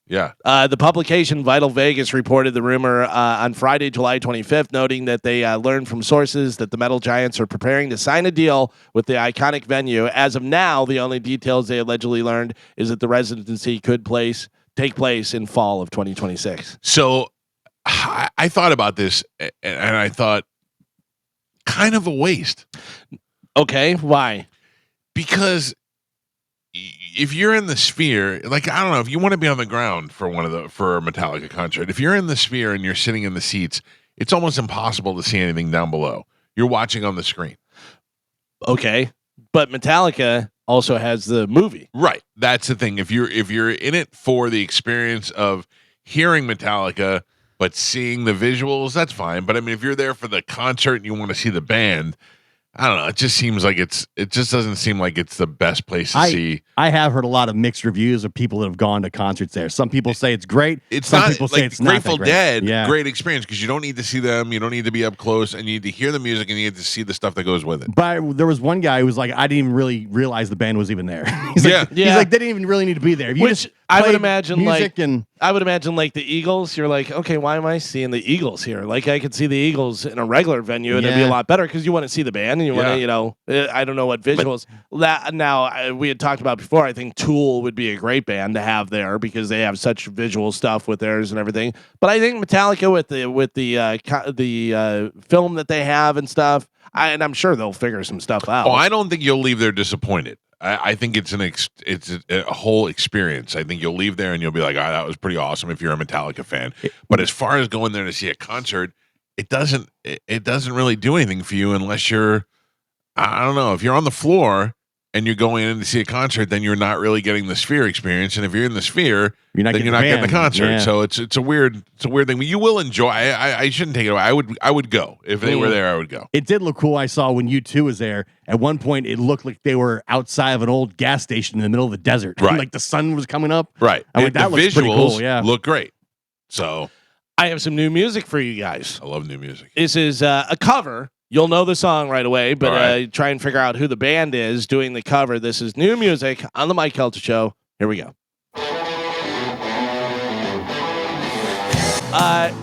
Yeah. The publication Vital Vegas reported the rumor on Friday, July 25th, noting that they learned from sources that the metal giants are preparing to sign a deal with the iconic venue. As of now, the only details they allegedly learned is that the residency could take place in fall of 2026. So I thought about this, and I thought, kind of a waste. Okay, why? Because if you're in the Sphere, like, I don't know, if you want to be on the ground for for a Metallica concert, if you're in the Sphere and you're sitting in the seats, it's almost impossible to see anything down below. You're watching on the screen. Okay, but Metallica also has the movie. Right. That's the thing. If you're in it for the experience of hearing Metallica but seeing the visuals, that's fine. But I mean, if you're there for the concert and you want to see the band, I don't know. It just seems like it just doesn't seem like it's the best place to see. I have heard a lot of mixed reviews of people that have gone to concerts there. Some people say it's great. Some people say it's Grateful not that great. Dead. Yeah. Great experience because you don't need to see them. You don't need to be up close, and you need to hear the music, and you need to see the stuff that goes with it. But there was one guy who was like, I didn't even really realize the band was even there. He's Yeah. He's like, they didn't even really need to be there. If you Which just I would played imagine music like I would imagine like the Eagles. You're like, okay, why am I seeing the Eagles here? Like I could see the Eagles in a regular venue, and it'd be a lot better because you want to see the band and you want to, I don't know what visuals. We had talked about before. I think Tool would be a great band to have there because they have such visual stuff with theirs and everything. But I think Metallica with the film that they have and stuff, and I'm sure they'll figure some stuff out. Oh, I don't think you'll leave there disappointed. I think it's a whole experience. I think you'll leave there and you'll be like, "Oh, that was pretty awesome." If you're a Metallica fan, but as far as going there to see a concert, it doesn't really do anything for you unless you're, I don't know, if you're on the floor and you're going in to see a concert, then you're not really getting the Sphere experience. And if you're in the Sphere, then you're not getting the concert. Yeah. So it's a weird thing. But you will enjoy. I shouldn't take it away. I would go if they were there. I would go. It did look cool. I saw when U2 was there. At one point, it looked like they were outside of an old gas station in the middle of the desert. Right. Like the sun was coming up. Right. I mean, that the looks pretty visuals cool. Yeah. look great. So I have some new music for you guys. I love new music. This is a cover. You'll know the song right away, but All right. try and figure out who the band is doing the cover. This is new music on the Mike Calta Show. Here we go.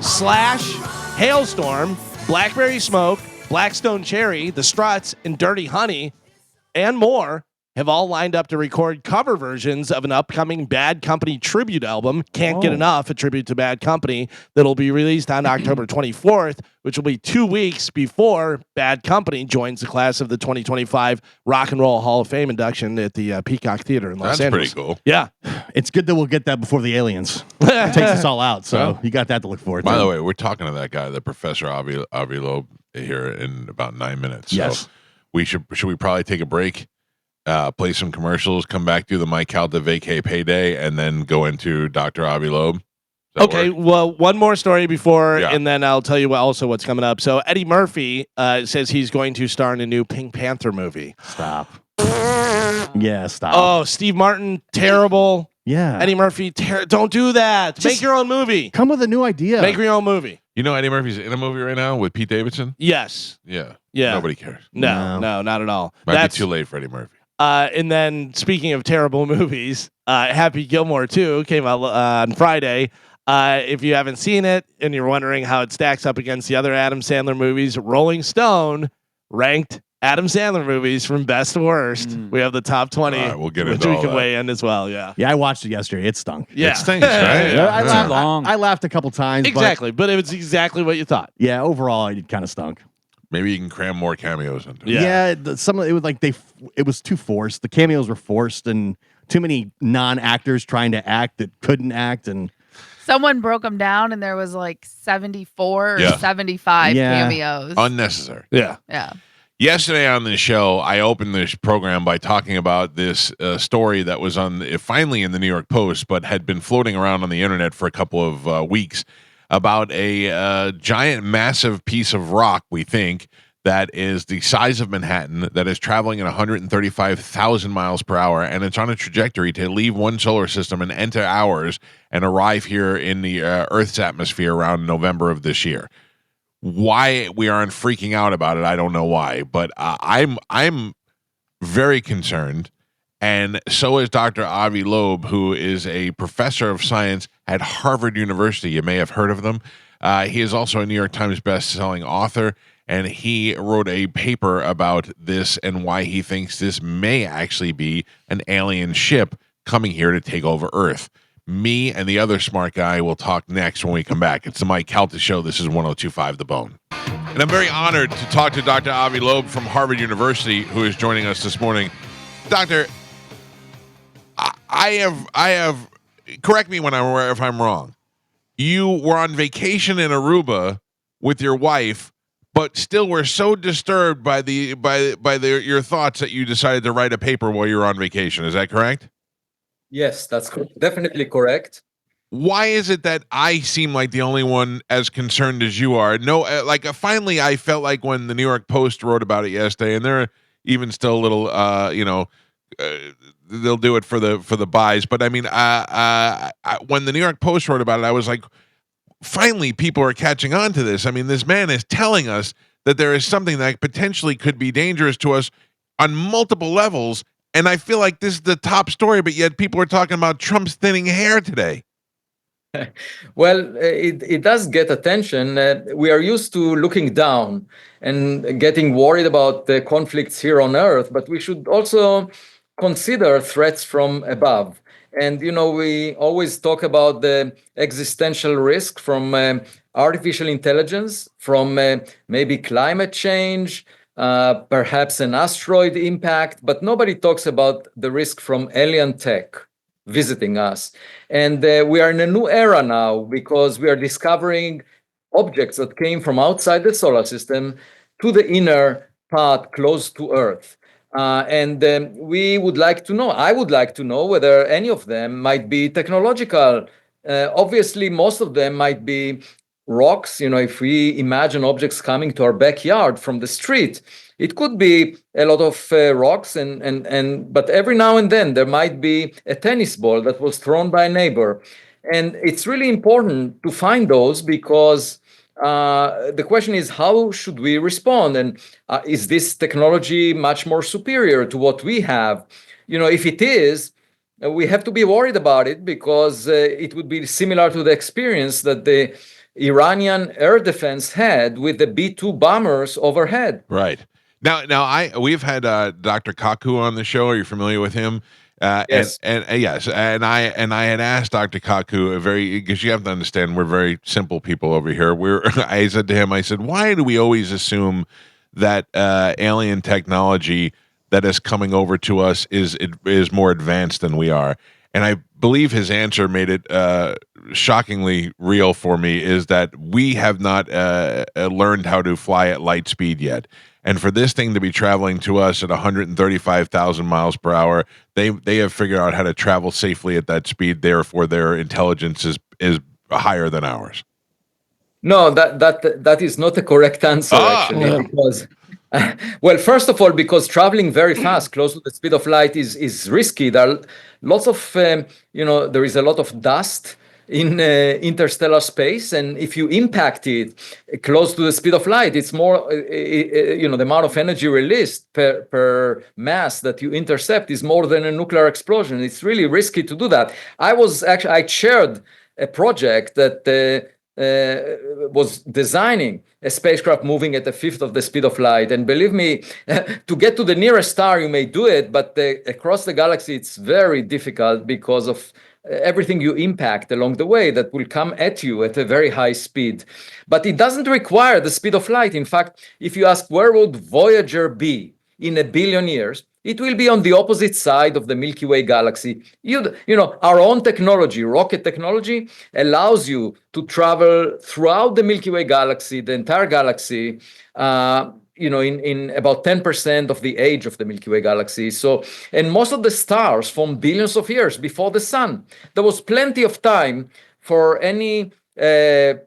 Slash, Hailstorm, Blackberry Smoke, Blackstone Cherry, The Struts, and Dirty Honey, and more have all lined up to record cover versions of an upcoming Bad Company tribute album. Can't Get Enough, a tribute to Bad Company, that'll be released on October 24th, which will be 2 weeks before Bad Company joins the class of the 2025 Rock and Roll Hall of Fame induction at the Peacock Theater in Los Angeles. That's pretty cool. Yeah. It's good that we'll get that before the aliens. It takes us all out. So you got that to look forward to. By the way, we're talking to that guy, the Professor Avi Loeb, here in about 9 minutes. Yes. So should we probably take a break? Play some commercials, come back to the Mike Calta vacay payday, and then go into Dr. Avi Loeb. Okay, well, one more story before, Yeah. and then I'll tell you also what's coming up. So Eddie Murphy says he's going to star in a new Pink Panther movie. Stop. Yeah, stop. Oh, Steve Martin, terrible. Yeah. Eddie Murphy, don't do that. Make your own movie. Come with a new idea. Make your own movie. You know Eddie Murphy's in a movie right now with Pete Davidson? Yes. Yeah. Yeah. Nobody cares. No, not at all. Might be too late for Eddie Murphy. And then speaking of terrible movies, Happy Gilmore 2 came out on Friday. If you haven't seen it and you're wondering how it stacks up against the other Adam Sandler movies, Rolling Stone ranked Adam Sandler movies from best to worst. We have the top 20, All right, we'll get which into we all can that. weigh in as well. Yeah. Yeah, I watched it yesterday. It stunk. Yeah. It stinks, right? Yeah, I, Yeah. laughed, I laughed a couple times. Exactly. But it was exactly what you thought. But yeah, overall, it kind of stunk. Maybe you can cram more cameos into it. Yeah. Some of it was like it was too forced. The cameos were forced, and too many non-actors trying to act that couldn't act. And Someone broke them down, and there was like 74 or Yeah. 75 Yeah. cameos. Unnecessary. Yeah. Yeah. Yesterday on the show, I opened this program by talking about this story that was finally in the New York Post, but had been floating around on the internet for a couple of weeks, about a giant, massive piece of rock, we think, that is the size of Manhattan, that is traveling at 135,000 miles per hour, and it's on a trajectory to leave one solar system and enter ours and arrive here in the Earth's atmosphere around November of this year. why we aren't freaking out about it, I don't know why, but I'm very concerned, and so is Dr. Avi Loeb, who is a professor of science at Harvard University. You may have heard of them. He is also a New York Times best-selling author, and he wrote a paper about this and why he thinks this may actually be an alien ship coming here to take over Earth. Me and the other smart guy will talk next when we come back. It's the Mike Calta Show. This is 102.5 The Bone. And I'm very honored to talk to Dr. Avi Loeb from Harvard University, who is joining us this morning. Doctor, I have, correct me if I'm wrong. You were on vacation in Aruba with your wife, but still were so disturbed by your thoughts that you decided to write a paper while you were on vacation. Is that correct? Yes, that's definitely correct. Why is it that I seem like the only one as concerned as you are? No, finally, I felt like when the New York Post wrote about it yesterday, and they're even still a little, they'll do it for the buys. But I mean, when the New York Post wrote about it, I was like, finally, people are catching on to this. I mean, this man is telling us that there is something that potentially could be dangerous to us on multiple levels. And I feel like this is the top story, but yet people are talking about Trump's thinning hair today. Well, it does get attention. We are used to looking down and getting worried about the conflicts here on Earth, but we should also consider threats from above. And, we always talk about the existential risk from artificial intelligence, from maybe climate change, perhaps an asteroid impact, but nobody talks about the risk from alien tech visiting us. And we are in a new era now because we are discovering objects that came from outside the solar system to the inner part close to Earth. And we would like to know, I would like to know whether any of them might be technological. Obviously, most of them might be rocks. If we imagine objects coming to our backyard from the street, it could be a lot of rocks, but every now and then there might be a tennis ball that was thrown by a neighbor. And it's really important to find those because the question is, how should we respond? And is this technology much more superior to what we have? If it is, we have to be worried about it because it would be similar to the experience that the Iranian air defense had with the B-2 bombers overhead. Right. Now we've had Dr. Kaku on the show. Are you familiar with him? Yes. And yes, and I had asked Dr. Kaku because you have to understand we're very simple people over here. I said to him, I said, why do we always assume that alien technology that is coming over to us is more advanced than we are? And I believe his answer made it shockingly real for me, is that we have not learned how to fly at light speed yet. And for this thing to be traveling to us at 135,000 miles per hour, they have figured out how to travel safely at that speed. Therefore, their intelligence is higher than ours. No, that is not a correct answer, actually, because well, first of all, because traveling very fast, close to the speed of light, is risky. There are lots of, there is a lot of dust in interstellar space, and if you impact it close to the speed of light, it's more, the amount of energy released per mass that you intercept is more than a nuclear explosion. It's really risky to do that. I chaired a project that was designing a spacecraft moving at a fifth of the speed of light. And believe me, to get to the nearest star, you may do it, but across the galaxy, it's very difficult because of everything you impact along the way that will come at you at a very high speed. But it doesn't require the speed of light. In fact, if you ask where would Voyager be in 1 billion years, it will be on the opposite side of the Milky Way galaxy. Our own technology, rocket technology, allows you to travel throughout the Milky Way galaxy, the entire galaxy, in about 10% of the age of the Milky Way galaxy. So, and most of the stars from billions of years before the sun. There was plenty of time for any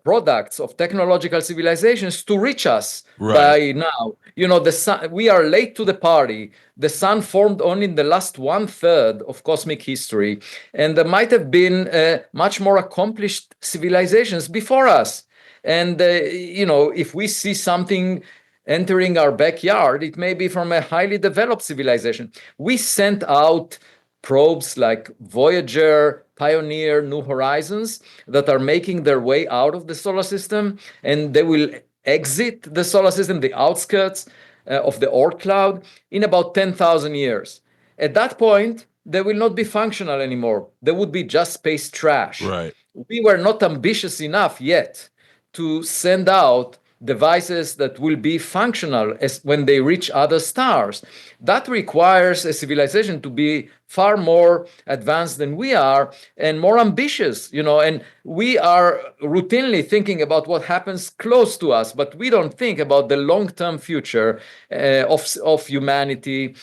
products of technological civilizations to reach us by now. The sun, we are late to the party. The sun formed only in the last 1/3 of cosmic history, and there might have been much more accomplished civilizations before us. And, if we see something entering our backyard, it may be from a highly developed civilization. We sent out probes like Voyager, Pioneer, New Horizons that are making their way out of the solar system, and they will exit the solar system, the outskirts of the Oort cloud, in about 10,000 years. At that point, they will not be functional anymore. They would be just space trash. Right. We were not ambitious enough yet to send out devices that will be functional as when they reach other stars. That requires a civilization to be far more advanced than we are and more ambitious, and we are routinely thinking about what happens close to us, but we don't think about the long-term future of humanity,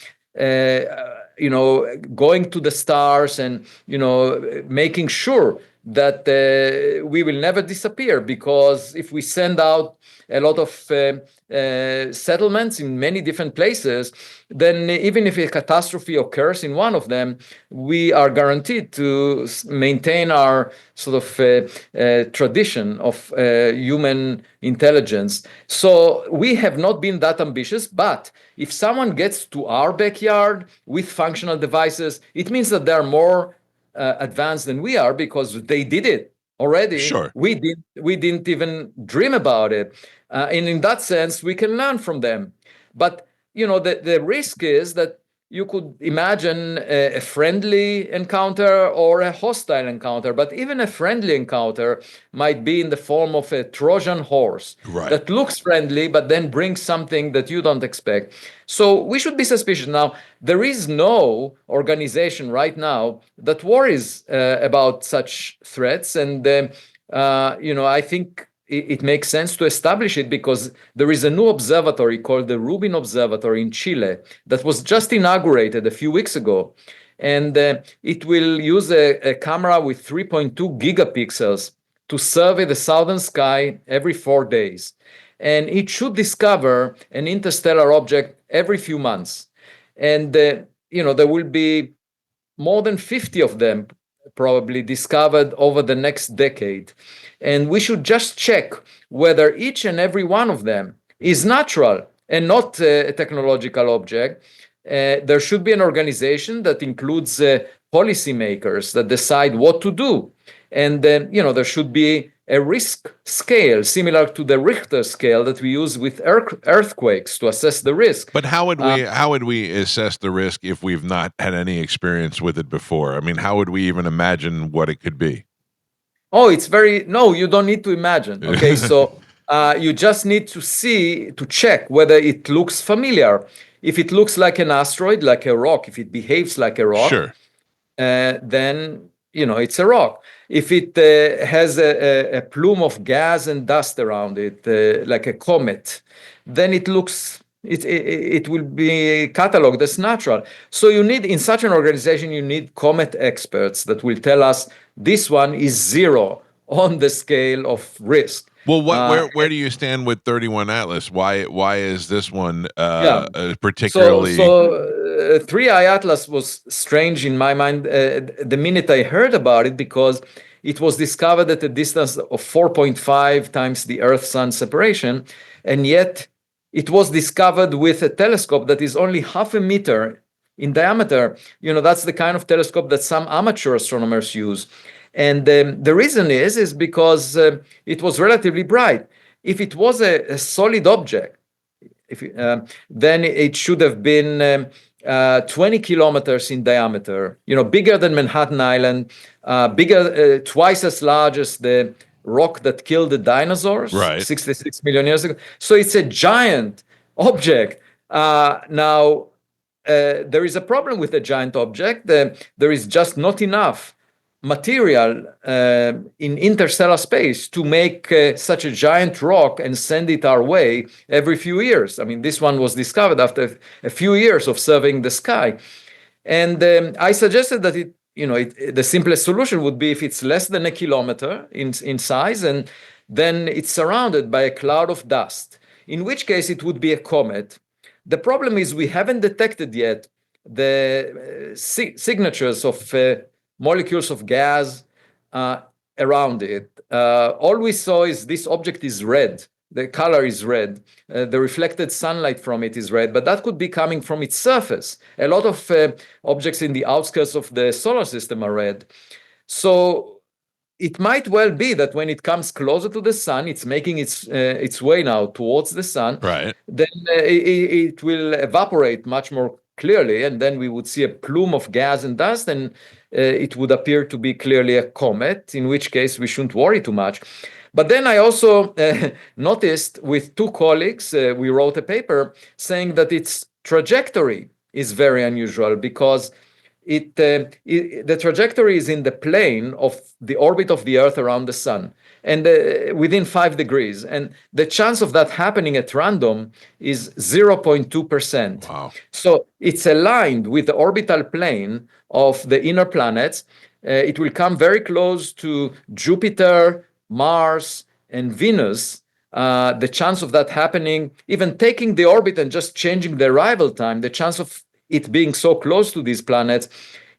going to the stars and, making sure that we will never disappear, because if we send out a lot of settlements in many different places, then even if a catastrophe occurs in one of them, we are guaranteed to maintain our sort of tradition of human intelligence. So we have not been that ambitious, but if someone gets to our backyard with functional devices, it means that they're more advanced than we are, because they did it already. Sure. We didn't even dream about it. And in that sense, we can learn from them. But, the risk is that you could imagine a friendly encounter or a hostile encounter, but even a friendly encounter might be in the form of a Trojan horse that looks friendly, but then brings something that you don't expect. So we should be suspicious. Now, there is no organization right now that worries about such threats. And, I think it makes sense to establish it, because there is a new observatory called the Rubin Observatory in Chile that was just inaugurated a few weeks ago. And it will use a camera with 3.2 gigapixels to survey the southern sky every 4 days. And it should discover an interstellar object every few months. And, there will be more than 50 of them probably discovered over the next decade. And we should just check whether each and every one of them is natural and not a technological object. There should be an organization that includes policymakers that decide what to do. And then, there should be a risk scale similar to the Richter scale that we use with earthquakes to assess the risk. But how would we assess the risk if we've not had any experience with it before? I mean, how would we even imagine what it could be? Oh, no, you don't need to imagine. Okay, so you just need to check whether it looks familiar. If it looks like an asteroid, like a rock, if it behaves like a rock, sure, then it's a rock. If it has a plume of gas and dust around it, like a comet, then it will be cataloged as natural. So in such an organization, you need comet experts that will tell us this one is 0 on the scale of risk. Well, where do you stand with 31 Atlas? Why is this one particularly? So 3i Atlas was strange in my mind the minute I heard about it, because it was discovered at a distance of 4.5 times the Earth-Sun separation, and yet it was discovered with a telescope that is only half a meter in diameter. That's the kind of telescope that some amateur astronomers use. And the reason is because it was relatively bright. If it was a solid object, then it should have been 20 kilometers in diameter, bigger than Manhattan Island, bigger, twice as large as the rock that killed the dinosaurs 66 million years ago. So it's a giant object. Now, there is a problem with a giant object. There is just not enough material in interstellar space to make such a giant rock and send it our way every few years. I mean, this one was discovered after a few years of surveying the sky. And I suggested that the simplest solution would be if it's less than a kilometer in size, and then it's surrounded by a cloud of dust, in which case it would be a comet. The problem is we haven't detected yet the signatures of molecules of gas around it. All we saw is this object is red. The color is red. The reflected sunlight from it is red, but that could be coming from its surface. A lot of objects in the outskirts of the solar system are red. So it might well be that when it comes closer to the sun, it's making its way now towards the sun. Right. Then it will evaporate much more clearly, and then we would see a plume of gas and dust, and it would appear to be clearly a comet, in which case we shouldn't worry too much. But then I also noticed with two colleagues, we wrote a paper saying that its trajectory is very unusual because the trajectory is in the plane of the orbit of the Earth around the sun, and within 5 degrees. And the chance of that happening at random is 0.2%. Wow. So it's aligned with the orbital plane of the inner planets. It will come very close to Jupiter, Mars, and Venus. The chance of that happening, even taking the orbit and just changing the arrival time, the chance of it being so close to these planets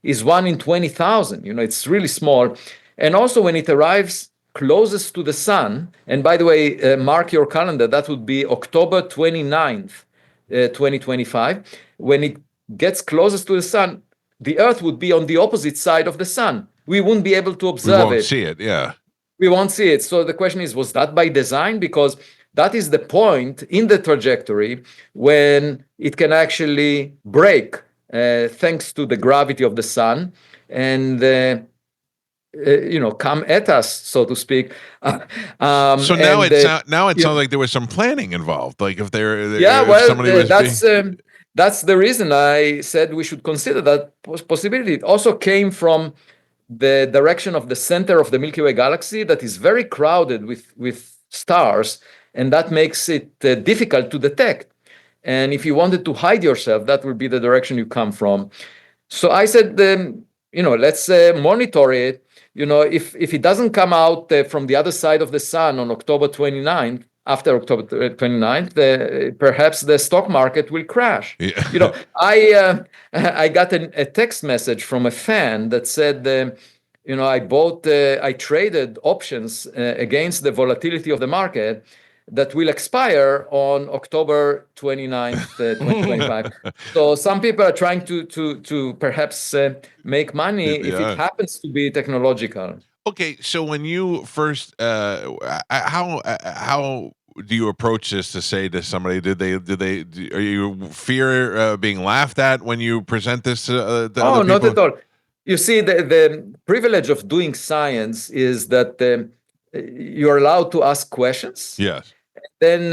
is 1 in 20,000. It's really small. And also when it arrives closest to the sun, and by the way, mark your calendar, that would be October 29th, 2025. When it gets closest to the sun, the Earth would be on the opposite side of the sun. We wouldn't be able to observe it. We won't see it, yeah. We won't see it. So the question is, was that by design? Because that is the point in the trajectory when it can actually break thanks to the gravity of the sun and come at us, so to speak. So now it sounds like there was some planning involved. Like if that's the reason I said we should consider that possibility. It also came from the direction of the center of the Milky Way galaxy that is very crowded with stars, and that makes it difficult to detect. And if you wanted to hide yourself, that would be the direction you come from. So I said, let's monitor it. If it doesn't come out from the other side of the sun on October 29th, after October 29th, perhaps the stock market will crash. Yeah. I got a text message from a fan that said, I traded options against the volatility of the market that will expire on October 29th, 2025. So some people are trying to perhaps make money if it happens to be technological. Okay, so when you first, how do you approach this to say to somebody? Are you fear being laughed at when you present this to other people? Oh, not at all. You see, the privilege of doing science is that you're allowed to ask questions. Yes. Then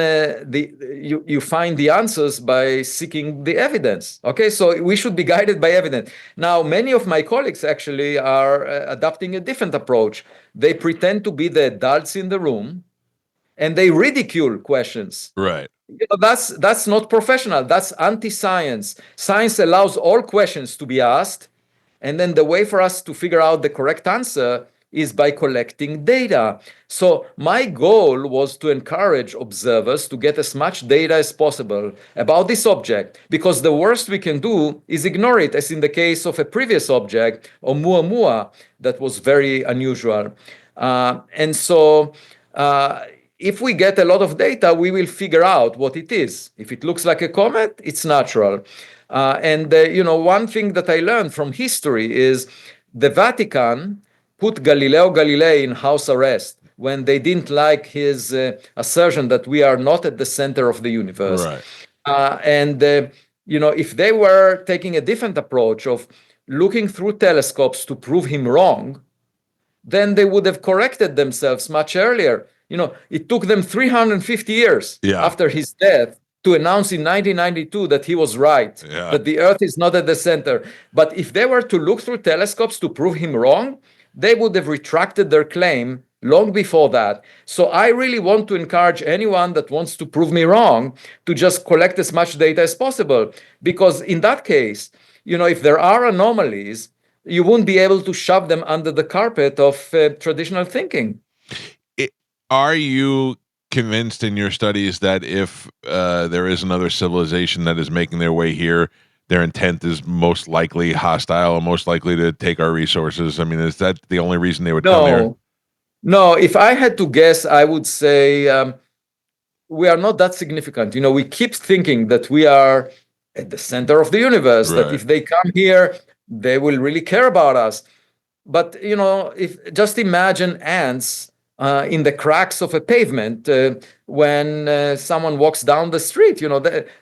you find the answers by seeking the evidence. Okay, so we should be guided by evidence. Now, many of my colleagues actually are adopting a different approach. They pretend to be the adults in the room, and they ridicule questions. Right. That's not professional. That's anti-science. Science allows all questions to be asked, and then the way for us to figure out the correct answer is by collecting data. So my goal was to encourage observers to get as much data as possible about this object, because the worst we can do is ignore it, as in the case of a previous object, Oumuamua, that was very unusual. If we get a lot of data, we will figure out what it is. If it looks like a comet, it's natural. One thing that I learned from history is the Vatican put Galileo Galilei in house arrest when they didn't like his assertion that we are not at the center of the universe. Right. If they were taking a different approach of looking through telescopes to prove him wrong, then they would have corrected themselves much earlier. It took them 350 years after his death to announce in 1992 that he was right, that the Earth is not at the center. But if they were to look through telescopes to prove him wrong, they would have retracted their claim long before that. So I really want to encourage anyone that wants to prove me wrong to just collect as much data as possible. Because in that case, if there are anomalies, you won't be able to shove them under the carpet of traditional thinking. Are you convinced in your studies that if there is another civilization that is making their way here, their intent is most likely hostile and most likely to take our resources? I mean, is that the only reason they would come here? No, if I had to guess, I would say we are not that significant. We keep thinking that we are at the center of the universe, that if they come here, they will really care about us. But, if just imagine ants in the cracks of a pavement when someone walks down the street,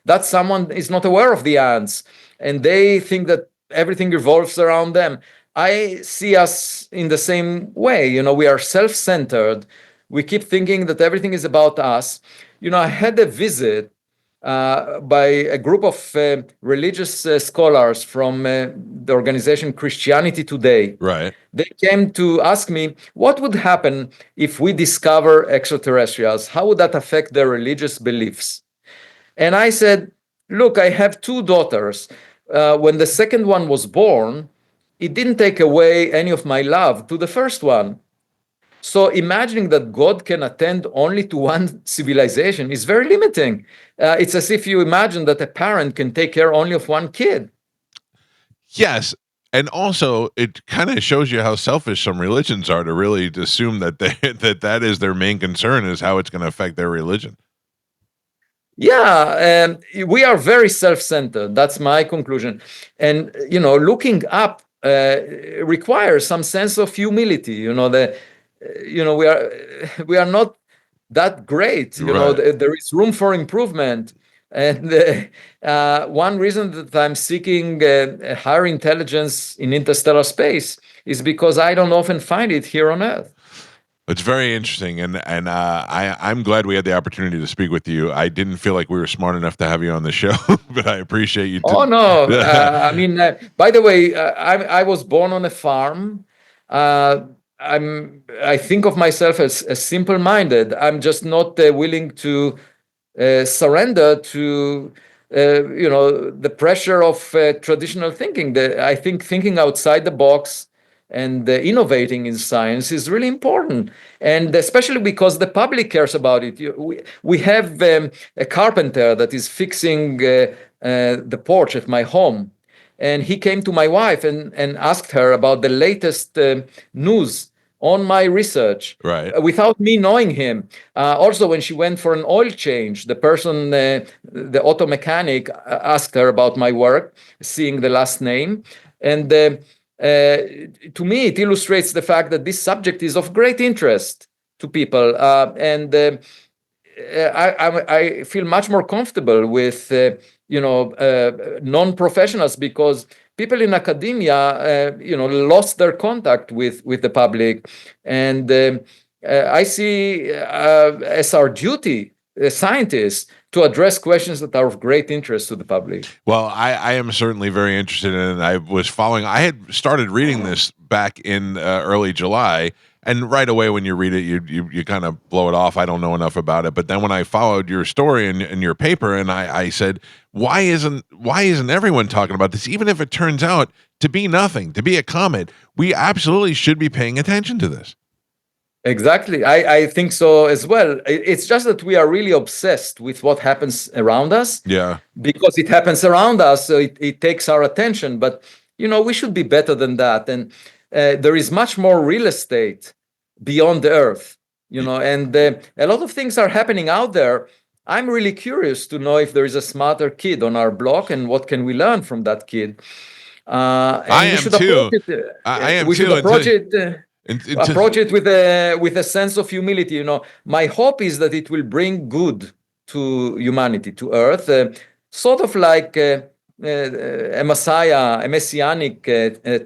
that someone is not aware of the ants and they think that everything revolves around them. I see us in the same way. We are self-centered. We keep thinking that everything is about us. I had a visit by a group of religious scholars from the organization Christianity Today. Right. They came to ask me, what would happen if we discover extraterrestrials? How would that affect their religious beliefs? And I said, look, I have two daughters. When the second one was born, it didn't take away any of my love to the first one. So imagining that God can attend only to one civilization is very limiting. It's as if you imagine that a parent can take care only of one kid. Yes. And also, it kind of shows you how selfish some religions are to really assume that that is their main concern, is how it's going to affect their religion. Yeah, we are very self-centered. That's my conclusion. And looking up requires some sense of humility. We are not that great. There is room for improvement. And one reason that I'm seeking higher intelligence in interstellar space is because I don't often find it here on Earth. It's very interesting, and I'm glad we had the opportunity to speak with you. I didn't feel like we were smart enough to have you on the show, but I appreciate you. Oh no! I mean, by the way, I was born on a farm. I think of myself as simple-minded. I'm just not willing to surrender to the pressure of traditional thinking. I think thinking outside the box and innovating in science is really important, and especially because the public cares about it. We have a carpenter that is fixing the porch at my home, and he came to my wife and asked her about the latest news on my research, without me knowing him. Also, when she went for an oil change, the person, the auto mechanic, asked her about my work, seeing the last name. And to me, it illustrates the fact that this subject is of great interest to people. I feel much more comfortable with non-professionals, because people in academia, lost their contact with the public, and I see as our duty as scientists to address questions that are of great interest to the public. Well, I am certainly very interested in it. I had started reading this back in early July, and right away when you read it, you kind of blow it off. I don't know enough about it. But then when I followed your story and your paper, and I said, why isn't everyone talking about this? Even if it turns out to be nothing, to be a comet, we absolutely should be paying attention to this. Exactly. I think so as well. It's just that we are really obsessed with what happens around us. Yeah. Because it happens around us, so it takes our attention. But, we should be better than that. And there is much more real estate beyond the Earth, and a lot of things are happening out there. I'm really curious to know if there is a smarter kid on our block, and what can we learn from that kid. I am too. I am we too. should approach it with a sense of humility. My hope is that it will bring good to humanity, to Earth, sort of like a messianic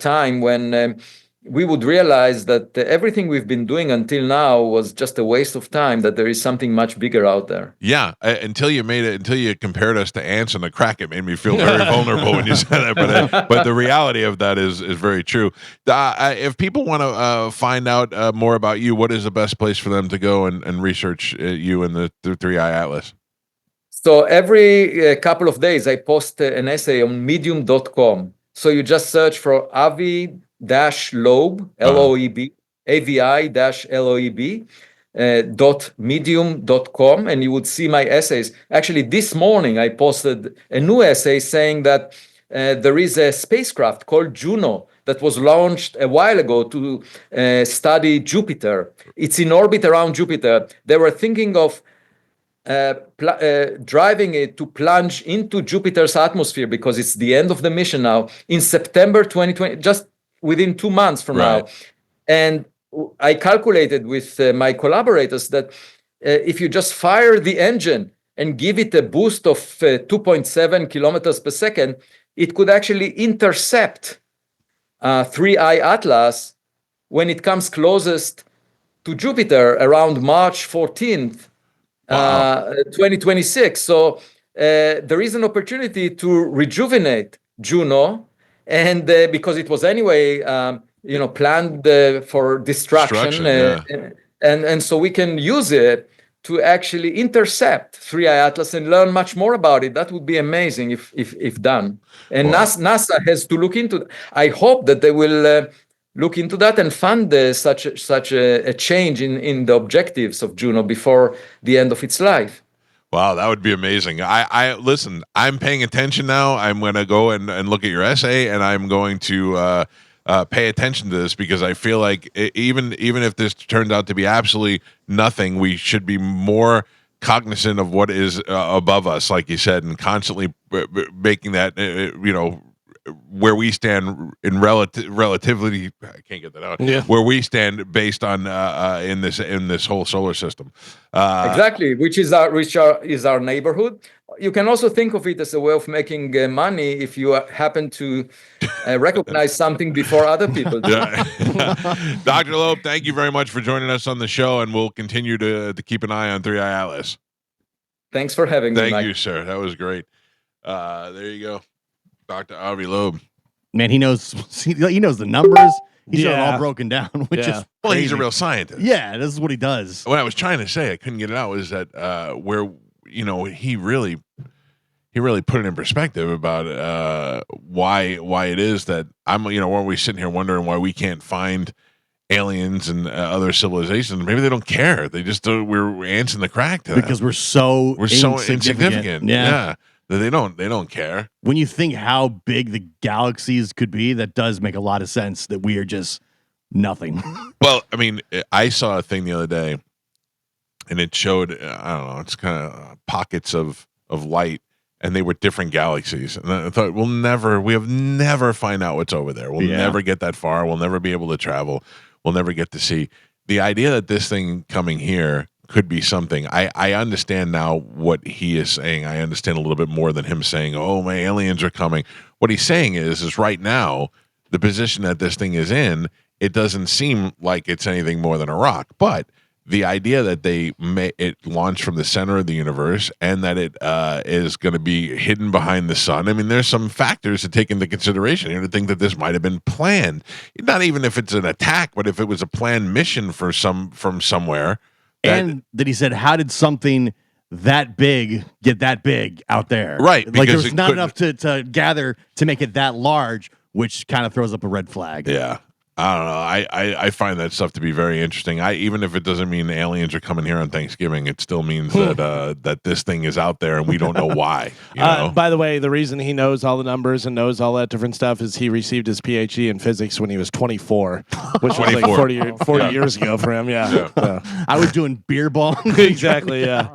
time when we would realize that everything we've been doing until now was just a waste of time, that there is something much bigger out there. Yeah, until you compared us to ants in the crack, it made me feel very vulnerable when you said that. But the reality of that is very true. If people want to find out more about you, what is the best place for them to go and research you and the 3i Atlas? So every couple of days, I post an essay on medium.com. So you just search for Avi Loeb, Loeb, AVI-Loeb, .medium.com, and you would see my essays. Actually, this morning I posted a new essay saying that there is a spacecraft called Juno that was launched a while ago to study Jupiter. It's in orbit around Jupiter. They were thinking of driving it to plunge into Jupiter's atmosphere because it's the end of the mission now in September 2020, just within 2 months from now. And I calculated with my collaborators that if you just fire the engine and give it a boost of 2.7 kilometers per second, it could actually intercept 3I Atlas when it comes closest to Jupiter around March 14th, 2026. So there is an opportunity to rejuvenate Juno, and because it was anyway, planned for destruction, and so we can use it to actually intercept 3I Atlas and learn much more about it. That would be amazing if done. And NASA has to look into. I hope that they will look into that and fund such a change in the objectives of Juno before the end of its life. Wow, that would be amazing. I listen, I'm paying attention now. I'm going to go and look at your essay, and I'm going to pay attention to this because I feel like even if this turns out to be absolutely nothing, we should be more cognizant of what is above us, like you said, and constantly making that, where we stand in relatively, I can't get that out. Yeah. Where we stand based on in this whole solar system. Exactly, which is our neighborhood. You can also think of it as a way of making money if you happen to recognize something before other people do. Dr. Loeb, thank you very much for joining us on the show, and we'll continue to keep an eye on 3I Atlas. Thanks for having me, Mike. Thank you, sir. That was great. There you go. Dr. Avi Loeb. Man, he knows the numbers. He's got it all broken down, which is crazy. Well, he's a real scientist. Yeah, this is what he does. What I was trying to say, I couldn't get it out, was that where he really put it in perspective about why it is that when we're sitting here wondering why we can't find aliens and other civilizations. Maybe they don't care. They just we're ants in the crack to because we're so insignificant. Yeah. They don't care. When you think how big the galaxies could be, that does make a lot of sense that we are just nothing. Well, I mean, I saw a thing the other day, and it showed, I don't know, it's kind of pockets of light, and they were different galaxies. And I thought, we have never find out what's over there. We'll never get that far. We'll never be able to travel. We'll never get to see. The idea that this thing coming here could be something. I understand now what he is saying. I understand a little bit more than him saying, "Oh, my aliens are coming." What he's saying is right now, the position that this thing is in, it doesn't seem like it's anything more than a rock. But the idea that it launched from the center of the universe and that it is going to be hidden behind the sun. I mean, there's some factors to take into consideration here to think that this might have been planned. Not even if it's an attack, but if it was a planned mission from somewhere. And that he said, how did something that big get that big out there? Right. Like there was not enough to gather to make it that large, which kind of throws up a red flag. Yeah. I don't know. I find that stuff to be very interesting. Even if it doesn't mean aliens are coming here on Thanksgiving, it still means that this thing is out there and we don't know why. By the way, the reason he knows all the numbers and knows all that different stuff is he received his PhD in physics when he was 24, which was like 40 years ago for him. Yeah. I was doing beer bong. Exactly. Yeah.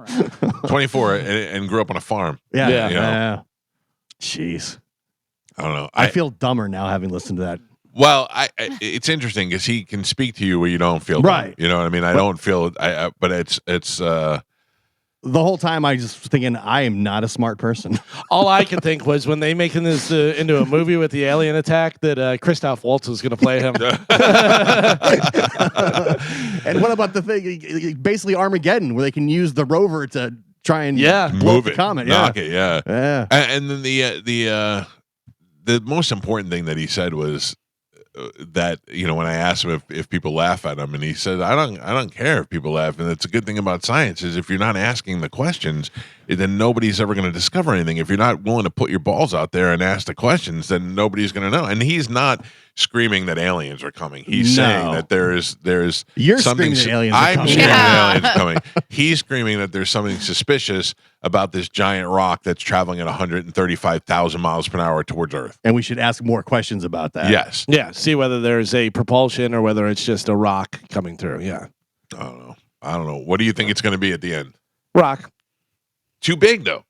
24 and grew up on a farm. Yeah. Jeez. I don't know. I feel dumber now having listened to that. Well, it's interesting because he can speak to you where you don't feel right. Dumb. You know what I mean? I don't feel it. But it's the whole time I just thinking I am not a smart person. All I could think was when they making this into a movie with the alien attack that Christoph Waltz was going to play him. And what about the thing, basically Armageddon, where they can use the rover to try and blow move the it, comet, knock it, yeah. And then the most important thing that he said was that when I asked him if people laugh at him, and he said I don't care if people laugh, and it's a good thing about science is if you're not asking the questions, then nobody's ever going to discover anything. If you're not willing to put your balls out there and ask the questions, then nobody's going to know. And he's not screaming that aliens are coming. He's saying that there's You're something. screaming that aliens are I'm coming. screaming that aliens are coming. He's screaming that there's something suspicious about this giant rock that's traveling at 135,000 miles per hour towards Earth. And we should ask more questions about that. Yes. Yeah. See whether there's a propulsion or whether it's just a rock coming through. Yeah. I don't know. What do you think it's going to be at the end? Rock. Too big though.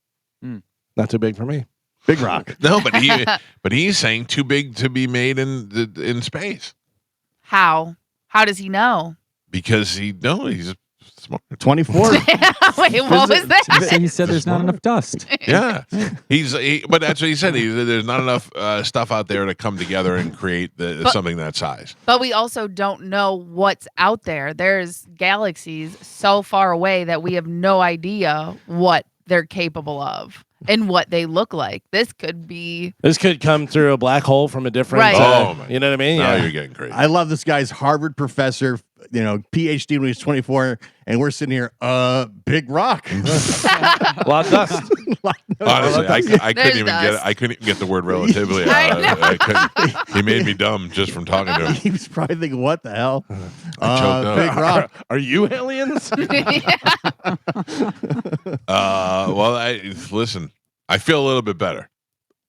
Not too big for me. Big rock. No, but he's saying too big to be made in space. How does he know? Because he's smart. 24. Wait, what was that? So he said there's not enough dust. Yeah, but that's what he said. There's not enough stuff out there to come together and create something that size. But we also don't know what's out there. There's galaxies so far away that we have no idea what they're capable of and what they look like. This could come through a black hole from a different. Right. You know what I mean? Now Yeah. you're getting crazy. I love this guy's Harvard professor, PhD when he was 24, and we're sitting here, big rock. A lot of dust. Honestly, I couldn't There's even dust. I couldn't even get the word relatively out. I couldn't. He made me dumb just from talking to him. He was probably thinking, what the hell? I choked up. Big rock. Are you aliens? Listen, I feel a little bit better.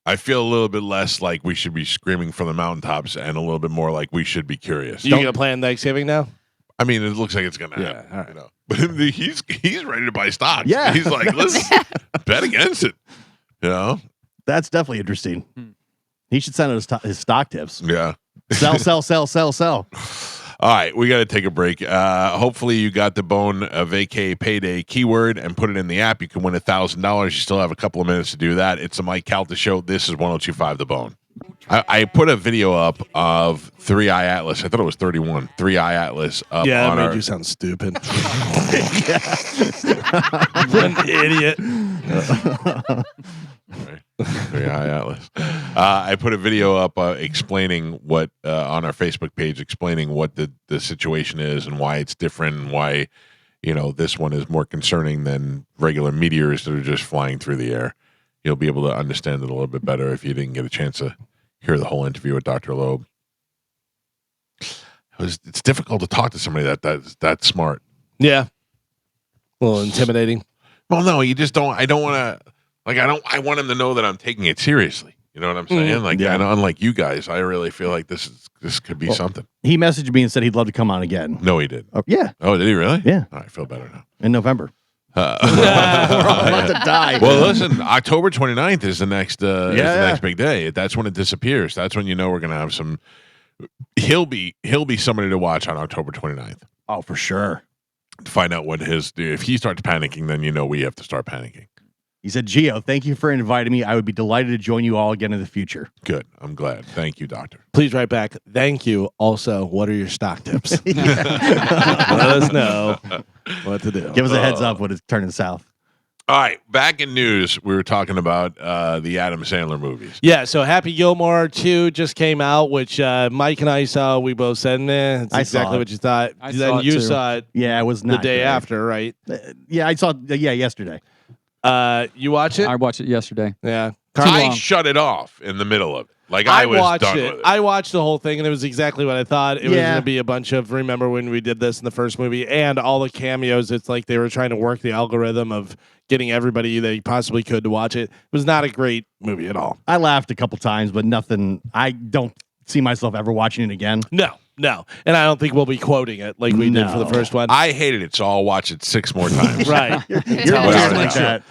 I feel a little bit less like we should be screaming from the mountaintops and a little bit more like we should be curious. You gonna plan Thanksgiving now? I mean, it looks like it's gonna happen. all right. You know? But he's ready to buy stocks. Yeah. He's like, let's bet against it. You know? That's definitely interesting. He should send us his stock tips. Yeah. Sell, sell, sell, sell, sell. All right, we got to take a break. Hopefully, you got the Bone vacay payday keyword and put it in the app. You can win $1,000. You still have a couple of minutes to do that. It's the Mike Calta Show. This is 102.5 The Bone. I put a video up of 3i Atlas. I thought it was 31. 3i Atlas. Up Yeah, on that made our, you sound stupid. What an idiot. Right. 3i Atlas. I put a video up explaining what on our Facebook page, explaining what the situation is and why it's different and why this one is more concerning than regular meteors that are just flying through the air. You'll be able to understand it a little bit better if you didn't get a chance to hear the whole interview with Dr. Loeb. It's difficult to talk to somebody that's that smart. Yeah. A little intimidating. Well, no, you just don't. I don't want to. I want him to know that I'm taking it seriously. You know what I'm saying? Unlike you guys, I really feel like this could be something. He messaged me and said he'd love to come on again. No, he did. Oh, yeah. Oh, did he really? Yeah. I feel better now. In November. We're all about to die. Well, listen, October 29th is the next next big day. That's when it disappears. That's when we're gonna have some. He'll be somebody to watch on October 29th. Oh, for sure. To find out what if he starts panicking, then we have to start panicking. He said, Gio, thank you for inviting me. I would be delighted to join you all again in the future. Good. I'm glad. Thank you, doctor. Please write back. Thank you. Also, what are your stock tips? Let us know what to do. Give us a heads up when it's turning south. All right. Back in news, we were talking about the Adam Sandler movies. Yeah. So Happy Gilmore 2 just came out, which Mike and I saw. We both said, nah, it's exactly what you thought. Then you saw it. Yeah, it was not the day great. after, right? Yeah, I saw yesterday. You watch it? I watched it yesterday. Yeah. I shut it off in the middle of it. I was watched done it. with it. I watched the whole thing, and it was exactly what I thought. It was going to be a bunch of, remember when we did this in the first movie, and all the cameos. It's like they were trying to work the algorithm of getting everybody they possibly could to watch it. It was not a great movie at all. I laughed a couple times, but nothing. I don't see myself ever watching it again. No. And I don't think we'll be quoting it like we did for the first one. I hated it, so I'll watch it 6 more times. Right. You're like that.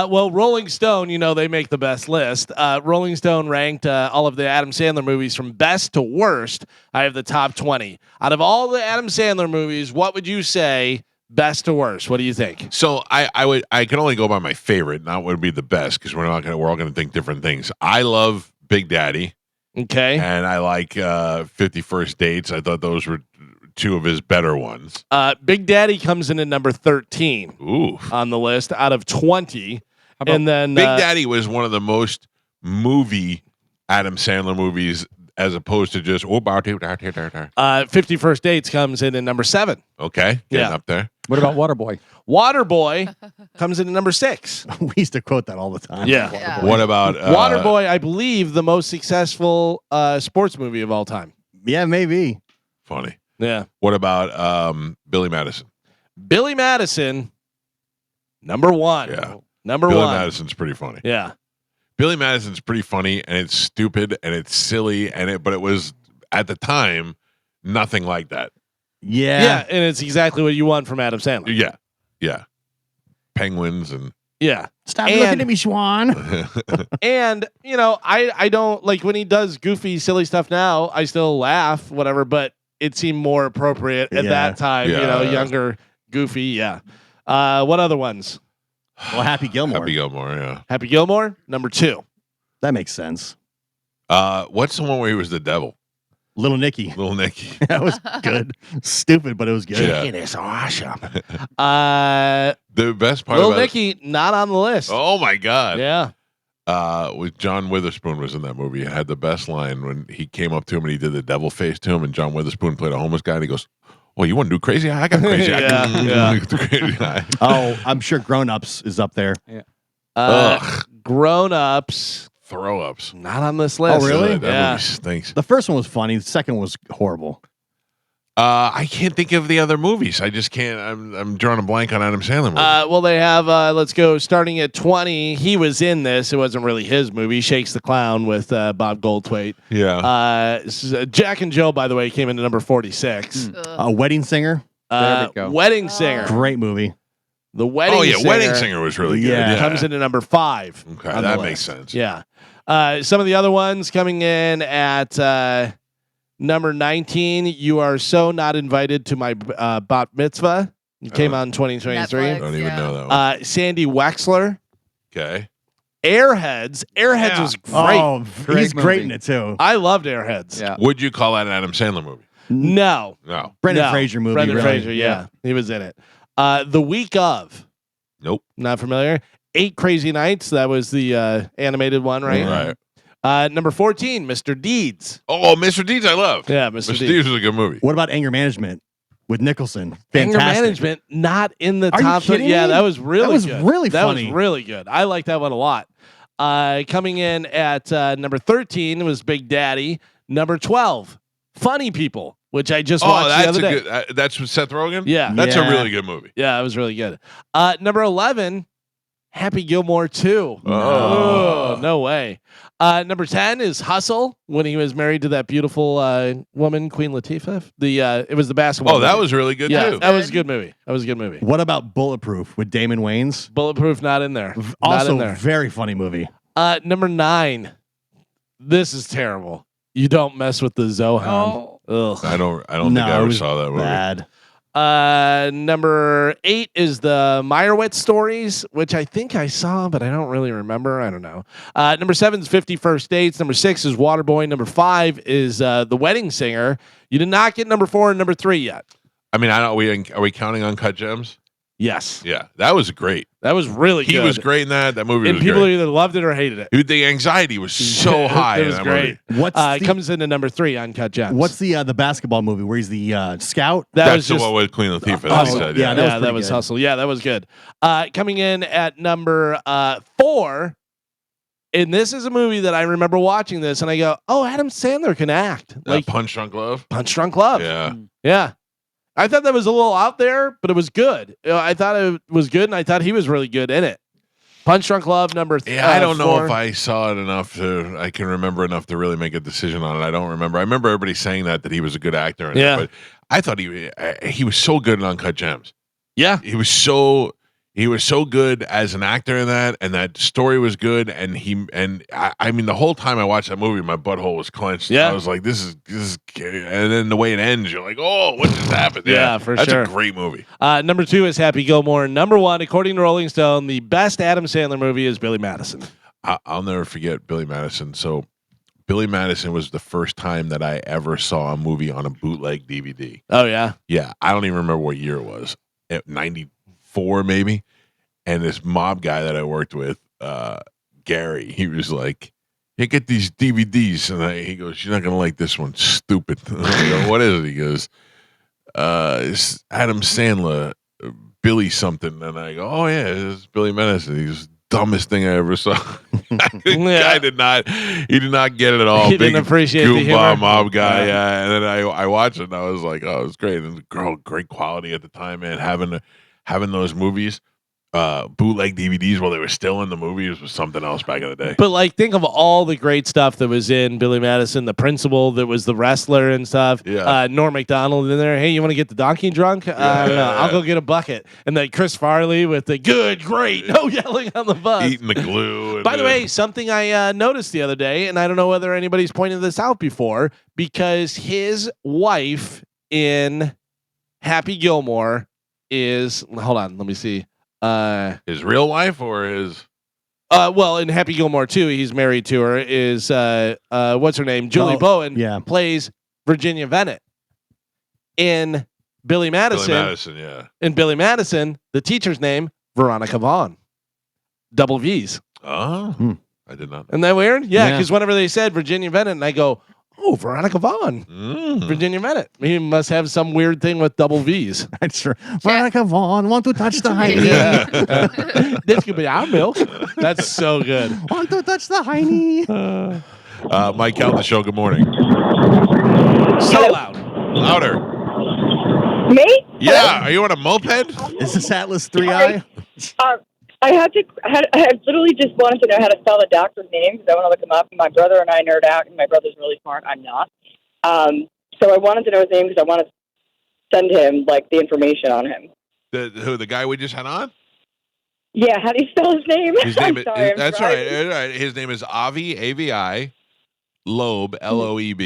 Well, Rolling Stone, they make the best list. Rolling Stone ranked all of the Adam Sandler movies from best to worst. I have the top 20. Out of all the Adam Sandler movies, what would you say best to worst? What do you think? So I can only go by my favorite, not what would be the best, because we're all gonna think different things. I love Big Daddy. Okay. And I like 50 First Dates. I thought those were 2 of his better ones. Big Daddy comes in at number 13 on the list out of 20. And then Big Daddy was one of the most movie Adam Sandler movies as opposed to just 50 First Dates comes in at number 7. Okay, getting Yeah. up there. What about Waterboy? Waterboy comes in at number 6. We used to quote that all the time. Yeah. Yeah. What about Waterboy, I believe, the most successful sports movie of all time. Yeah, maybe. Funny. Yeah. What about Billy Madison? Billy Madison, number 1. Yeah. Number Billy 1. Madison's pretty funny. Yeah. Billy Madison's pretty funny, and it's stupid and it's silly, but it was at the time nothing like that. Yeah, and it's exactly what you want from Adam Sandler. Yeah. Penguins and Yeah. Stop looking at me, Schwan. And, I don't like when he does goofy, silly stuff now, I still laugh, whatever, but it seemed more appropriate at that time, younger, goofy. Yeah. What other ones? Well, Happy Gilmore. Happy Gilmore, yeah. Happy Gilmore, number 2. That makes sense. What's the one where he was the devil? Little Nicky. Little Nicky. That was good. Stupid, but it was good. Yeah. It is awesome. The best part Little about Nicky, not on the list. Oh my God. Yeah. With John Witherspoon was in that movie. It had the best line when he came up to him and he did the devil face to him, and John Witherspoon played a homeless guy, and he goes, "Well, you want to do crazy eye? I got crazy eye." Yeah. Crazy eye. Oh, I'm sure Grown Ups is up there. Ugh. Grown Ups, Throw ups. not on this list. Oh, really? That Yeah. movie stinks. The first one was funny. The second was horrible. I can't think of the other movies. I just can't. I'm drawing a blank on Adam Sandler movies. Well, they have, let's go, starting at 20. He was in this. It wasn't really his movie, Shakes the Clown with Bob Goldthwait. yeah. Jack and Jill, by the way, came into number 46. A Wedding Singer. There we go. Wedding Singer. Great movie. The Wedding Oh yeah, Singer. Wedding Singer was really good. Yeah. Yeah. Comes into number 5. Okay, on the that list. makes sense. Yeah. Some of the other ones coming in at number 19. You Are So Not Invited to My Bat Mitzvah. It came out in 2023. Netflix. Don't even Yeah. know that one. Sandy Wexler. Okay. Airheads. Airheads was great. Oh, Great he's great in movie. it too. I loved Airheads. Yeah. Would you call that an Adam Sandler movie? No. No. Brendan No. Fraser movie. Brendan really. Fraser, yeah. He was in it. The Week Of. Nope. Not familiar. 8 Crazy Nights. That was the animated one, right? Right. Number 14, Mr. Deeds. Oh, Mr. Deeds, I love. Yeah, Mr. Mr. Deeds. Deeds was a good movie. What about Anger Management with Nicholson? Anger Fantastic. Management, not in the Are you top. kidding Yeah, me? that was really That was good. really That funny. was really good. I like that one a lot. Coming in at number 13 was Big Daddy. Number 12, Funny People, which I just watched the that's other a day. good. That's with Seth Rogen. Yeah. That's Yeah. a really good movie. Yeah, it was really good. Number 11, Happy Gilmore 2. Oh. No way. Number 10 is Hustle, when he was married to that beautiful woman, Queen Latifah. It was the basketball. Oh, that movie. was really good yeah, too. that was a good movie. That was a good movie. What about Bulletproof with Damon Wayans? Bulletproof, not in there. Not in Also, there. very funny movie. Number 9. This is terrible. You Don't Mess with the Zohan. Oh. Ugh. I don't think I it ever was saw that movie. Bad. Number 8 is the Meyerowitz stories, which I think I saw, but I don't really remember. I don't know. Number 7 is 50 First Dates. Number 6 is Waterboy. Number 5 is The Wedding Singer. You did not get number 4 and number 3 yet. I mean, are we counting Uncut Gems? Yes. Yeah, that was great. That was really good. He was great in that. That movie And was people great. either loved it or hated it. Dude, the anxiety was so high. It in was that great. movie. What's It the, comes into number 3, Uncut Gems. what's the basketball movie where he's the scout? That was That's the just one with Queen Latifah. That Oh, he said, yeah, yeah. that was that pretty was good. Hustle. Yeah, that was good. Coming in at number 4, and this is a movie that I remember watching this, and I go, "Oh, Adam Sandler can act." Like Punch Drunk Love. Punch Drunk Love. Yeah. Yeah. I thought that was a little out there, but it was good. I thought it was good, and I thought he was really good in it. Punch Drunk Love, number 3. Yeah, I don't know if I saw it enough I can remember enough to really make a decision on it. I don't remember. I remember everybody saying that he was a good actor in Yeah. it, but I thought he was so good in Uncut Gems. Yeah. He was so good as an actor in that, and that story was good. And I mean, the whole time I watched that movie, my butthole was clenched. Yeah. I was like, this is, and then the way it ends, you're like, oh, what just happened? Yeah, for that's sure. a great movie. Number 2 is Happy Gilmore. Number 1, according to Rolling Stone, the best Adam Sandler movie is Billy Madison. I'll never forget Billy Madison. So, Billy Madison was the first time that I ever saw a movie on a bootleg DVD. Oh, yeah? Yeah, I don't even remember what year it was. 94 maybe. And this mob guy that I worked with, Gary, he was like, "You get these DVDs," and he goes, "You're not gonna like this one, stupid." I go, "What is it?" He goes, "It's Adam Sandler, Billy something," and I go, "Oh yeah, it's Billy Madison." He goes, "Dumbest thing I ever saw." Guy did not get it at all. He didn't appreciate the humor. Goomba mob guy, yeah. And then I watched it and I was like, "Oh, it's great." And great quality at the time, man. Having those movies, bootleg DVDs while they were still in the movies was something else back in the day. But like, think of all the great stuff that was in Billy Madison, the principal that was the wrestler and stuff. Yeah. Norm Macdonald in there. Hey, you want to get the donkey drunk? No, I'll go get a bucket. And then Chris Farley with the good, great, no yelling on the bus. Eating the glue. By the way, something I noticed the other day, and I don't know whether anybody's pointed this out before, because his wife in Happy Gilmore is, hold on, let me see. His real wife or his? Well, in Happy Gilmore 2, he's married to her. Is what's her name? Julie Bowen plays Virginia Bennett. In Billy Madison, yeah. In Billy Madison, the teacher's name Veronica Vaughn. Double V's. Oh, I did not. Isn't that weird? Yeah, because whenever they said Virginia Bennett, and I go, "Oh, Veronica Vaughn, Virginia Bennett." He must have some weird thing with double V's. That's true. Veronica Vaughn, want to touch the hiney? This could be our milk. That's so good. Want to touch the hiney? Mike Calta show. Good morning. So loud, louder. Me? Yeah. Are you on a moped? Is this Atlas 3i? I had literally just wanted to know how to spell the doctor's name because I want to look him up. And my brother and I nerd out, and my brother's really smart. I'm not. So I wanted to know his name because I want to send him like the information on him. The guy we just had on? Yeah. How do you spell his name? His name I'm that's sorry. right. His name is Avi Avi Loeb Loeb.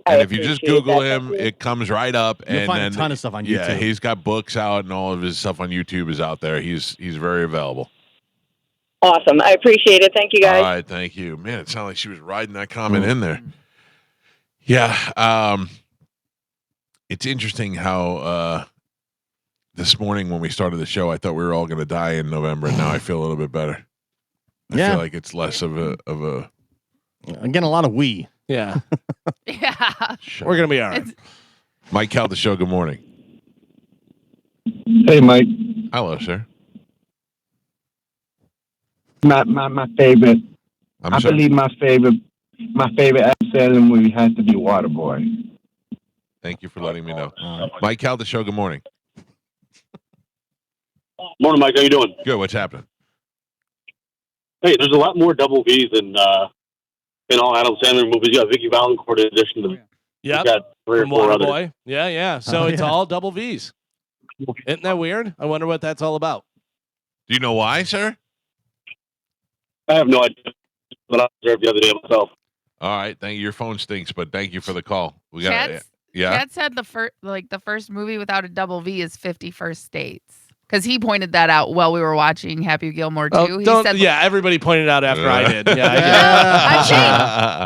And if you just Google him, it comes right up. You'll and find then, a ton of stuff on YouTube. Yeah, he's got books out, and all of his stuff on YouTube is out there. He's very available. Awesome. I appreciate it. Thank you, guys. All right, thank you. Man, it sounded like she was riding that comment in there. Yeah. It's interesting how this morning when we started the show, I thought we were all going to die in November, and now I feel a little bit better. I feel like it's less of a. I'm getting a lot of we. Yeah. Yeah. We're going to be all right. Mike Calta show. Good morning. Hey, Mike. Hello, sir. My favorite. I'm sorry. Believe my favorite Adam Sandler movie has to be Waterboy. Thank you for letting me know. Mike Calta show. Good morning. Morning, Mike. How you doing? Good. What's happening? Hey, there's a lot more double V's in all Adam Sandler movies. You got Vicky Valancourt in addition to Yeah, got 3 or 4 others. Waterboy. Yeah. So it's all double V's. Isn't that weird? I wonder what that's all about. Do you know why, sir? I have no idea. But I observed the other day myself. All right, thank you. Your phone stinks, but thank you for the call. We got Chad said the first movie without a double V is 50 First Dates. Because he pointed that out while we were watching Happy Gilmore 2. Everybody pointed out after I did. I'm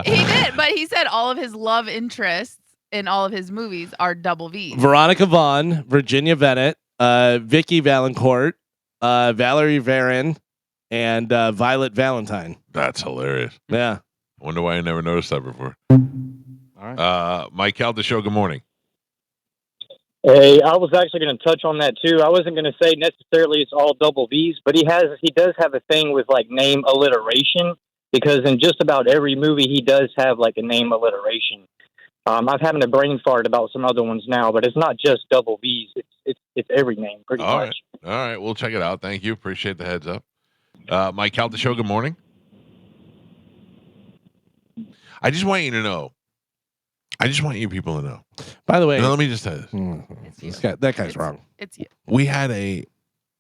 saying he did, but he said all of his love interests in all of his movies are double V's. Veronica Vaughn, Virginia Bennett, Vicky Valancourt, Valerie Varin, and Violet Valentine. That's hilarious. Yeah. I wonder why I never noticed that before. All right. Mike Calta show. Good morning. Hey, I was actually going to touch on that too. I wasn't going to say necessarily it's all double V's, but he does have a thing with like name alliteration, because in just about every movie he does have like a name alliteration. I'm having a brain fart about some other ones now, but it's not just double V's. It's every name pretty much. All right, we'll check it out. Thank you. Appreciate the heads up. Mike Calta show. Good morning. I just want you to know. I just want you people to know. By the way, let me just tell you this. That guy's wrong. It's you. We had a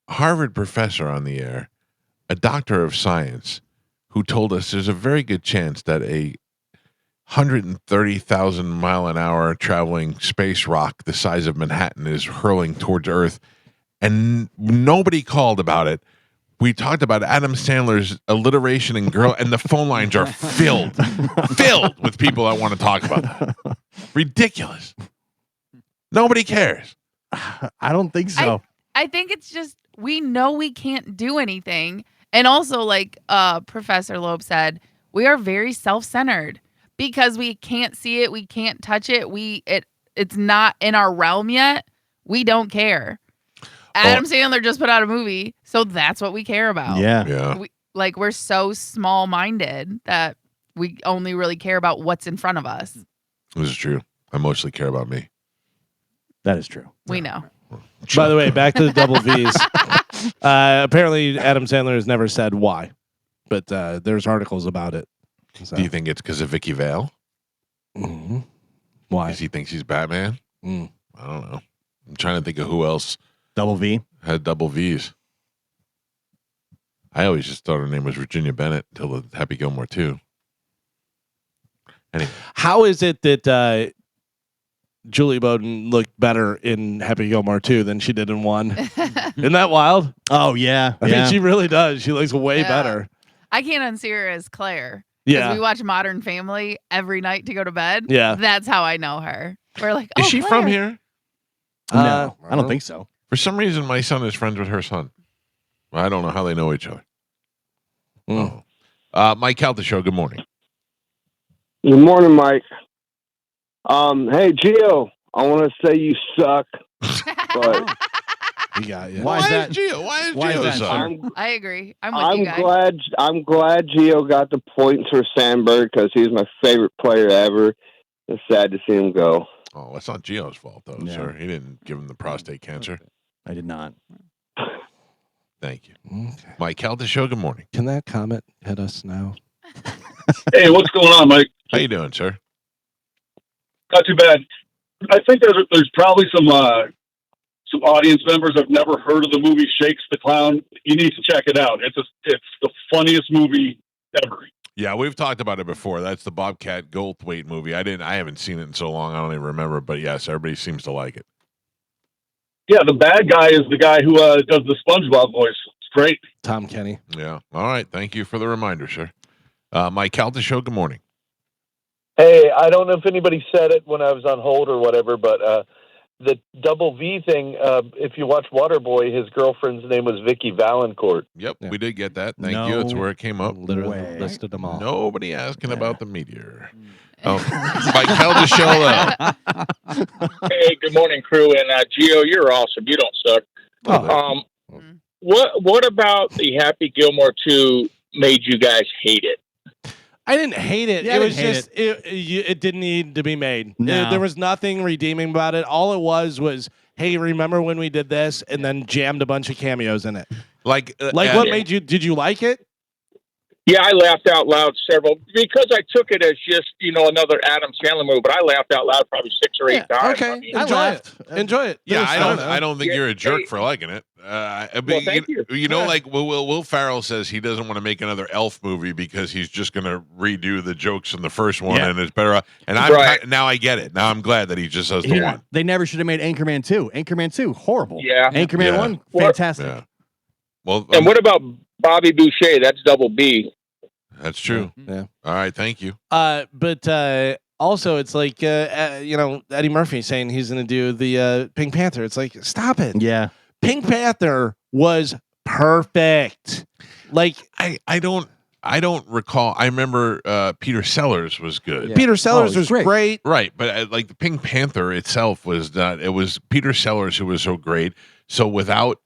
Harvard professor on the air, a doctor of science, who told us there's a very good chance that a 130,000 mile an hour traveling space rock the size of Manhattan is hurling towards Earth, and nobody called about it. We talked about Adam Sandler's alliteration and girl, and the phone lines are filled with people that want to talk about that. Ridiculous. Nobody cares. I don't think so. I think it's just we know we can't do anything, And also, like Professor Loeb said, we are very self-centered because we can't see it, we can't touch it, it's not in our realm yet. We don't care. Adam Sandler just put out a movie, so that's what we care about. Yeah. We're so small-minded that we only really care about what's in front of us. This is true. I mostly care about me. That is true. We know. By the way, back to the double V's. Apparently, Adam Sandler has never said why, but there's articles about it. So. Do you think it's because of Vicky Vale? Mm-hmm. Why? Because he thinks he's Batman? I don't know. I'm trying to think of who else. Double V? Had double V's. I always just thought her name was Virginia Bennett until the Happy Gilmore 2. Anyway. How is it that Julie Bowden looked better in Happy Gilmore 2 than she did in 1? Isn't that wild? Oh, yeah. I mean, she really does. She looks way better. I can't unsee her as Claire. Yeah. Because we watch Modern Family every night to go to bed. Yeah. That's how I know her. We're like, Is she Claire. from here? No, I don't think so. For some reason, my son is friends with her son. I don't know how they know each other. Mike Calta Show, good morning. Good morning, Mike. Hey, Gio, I want to say you suck, but you got you. Why is Gio? Why is Gio suck? I agree. I'm with you guys. I'm glad Gio got the points for Sandberg because he's my favorite player ever. It's sad to see him go. Oh, it's not Gio's fault, though, sir. He didn't give him the prostate cancer. I did not. Thank you. Okay. Mike Calta Show, good morning. Can that comment hit us now? Hey, what's going on, Mike? How you doing, sir? Not too bad. I think there's probably some audience members that have never heard of the movie Shakes the Clown. You need to check it out. It's the funniest movie ever. Yeah, we've talked about it before. That's the Bobcat Goldthwait movie. I haven't seen it in so long. I don't even remember. But yes, everybody seems to like it. Yeah, the bad guy is the guy who does the SpongeBob voice. It's great. Tom Kenny. Yeah. All right. Thank you for the reminder, sir. Mike Calta Show, good morning. Hey, I don't know if anybody said it when I was on hold or whatever, but the double V thing, if you watch Waterboy, his girlfriend's name was Vicky Valancourt. Yep, we did get that. Thank you. That's where it came up. Literally listed them all. Nobody asking about the meteor. Mike Calta Show. Hey, good morning, crew. And Gio, you're awesome. You don't suck. What about the Happy Gilmore 2 made you guys hate it? I didn't hate it. Yeah, It was just it didn't need to be made. No. There was nothing redeeming about it. All it was, hey, remember when we did this, and then jammed a bunch of cameos in it. Like what made you? Did you like it? Yeah, I laughed out loud several because I took it as just another Adam Sandler movie, but I laughed out loud probably 6 or 8 times. Okay, I mean, enjoy it. Yeah, I don't think you're a jerk for liking it. thank you. You know, like Will Ferrell says he doesn't want to make another Elf movie because he's just going to redo the jokes in the first one, and it's better. And now I get it. Now I'm glad that he just does the one. They never should have made Anchorman 2. Anchorman 2, horrible. Yeah. Anchorman 1, fantastic. Yeah. Well, and what about Bobby Boucher? That's double B. That's true. Yeah. All right. Thank you. But also, it's like Eddie Murphy saying he's going to do the Pink Panther. It's like, stop it. Yeah. Pink Panther was perfect. Like I don't recall. I remember Peter Sellers was good. Yeah. Peter Sellers was great. Right, but like the Pink Panther itself was not. It was Peter Sellers who was so great. So without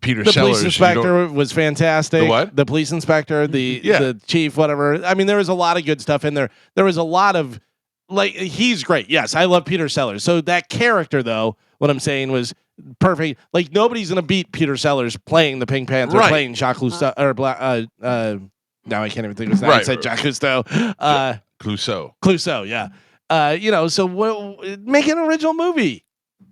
Peter the Sellers, police inspector was fantastic. The what? The police inspector, the chief, whatever. I mean, there was a lot of good stuff in there. There was a lot of he's great. Yes, I love Peter Sellers. So that character, though, what I'm saying was perfect. Like nobody's gonna beat Peter Sellers playing the Pink Panther, playing Jacques Cousteau now I can't even think of his name. I said Jacques Cousteau. Clouseau, yeah. So make an original movie.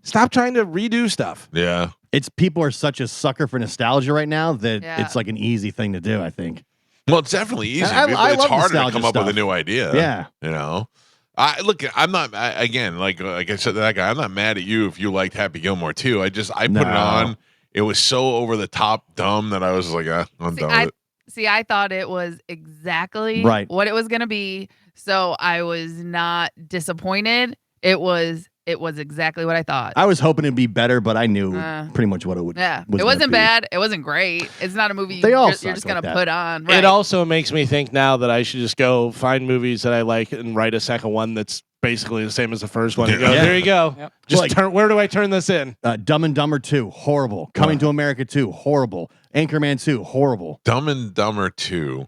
Stop trying to redo stuff. Yeah. It's people are such a sucker for nostalgia right now that it's like an easy thing to do, I think. Well, it's definitely easy. I it's love harder to nostalgia come up with a stuff. new idea. Yeah. You know? I'm not again, like I said to that guy, I'm not mad at you if you liked Happy Gilmore too. I put it on. It was so over the top dumb that I was like, I'm done with it. See, I thought it was exactly what it was going to be. So I was not disappointed. It was it was exactly what I thought. I was hoping it'd be better, but I knew pretty much what it would. Yeah, was it gonna wasn't be. bad. It wasn't great. It's not a movie They all you're suck just like gonna that. put on. Right. It also makes me think now that I should just go find movies that I like and write a second one that's basically the same as the first one. And go, there you go. Yep. Just Like- turn. Where do I turn this in? Dumb and Dumber 2, horrible. Coming to America 2, horrible. Anchorman 2, horrible. Dumb and Dumber 2,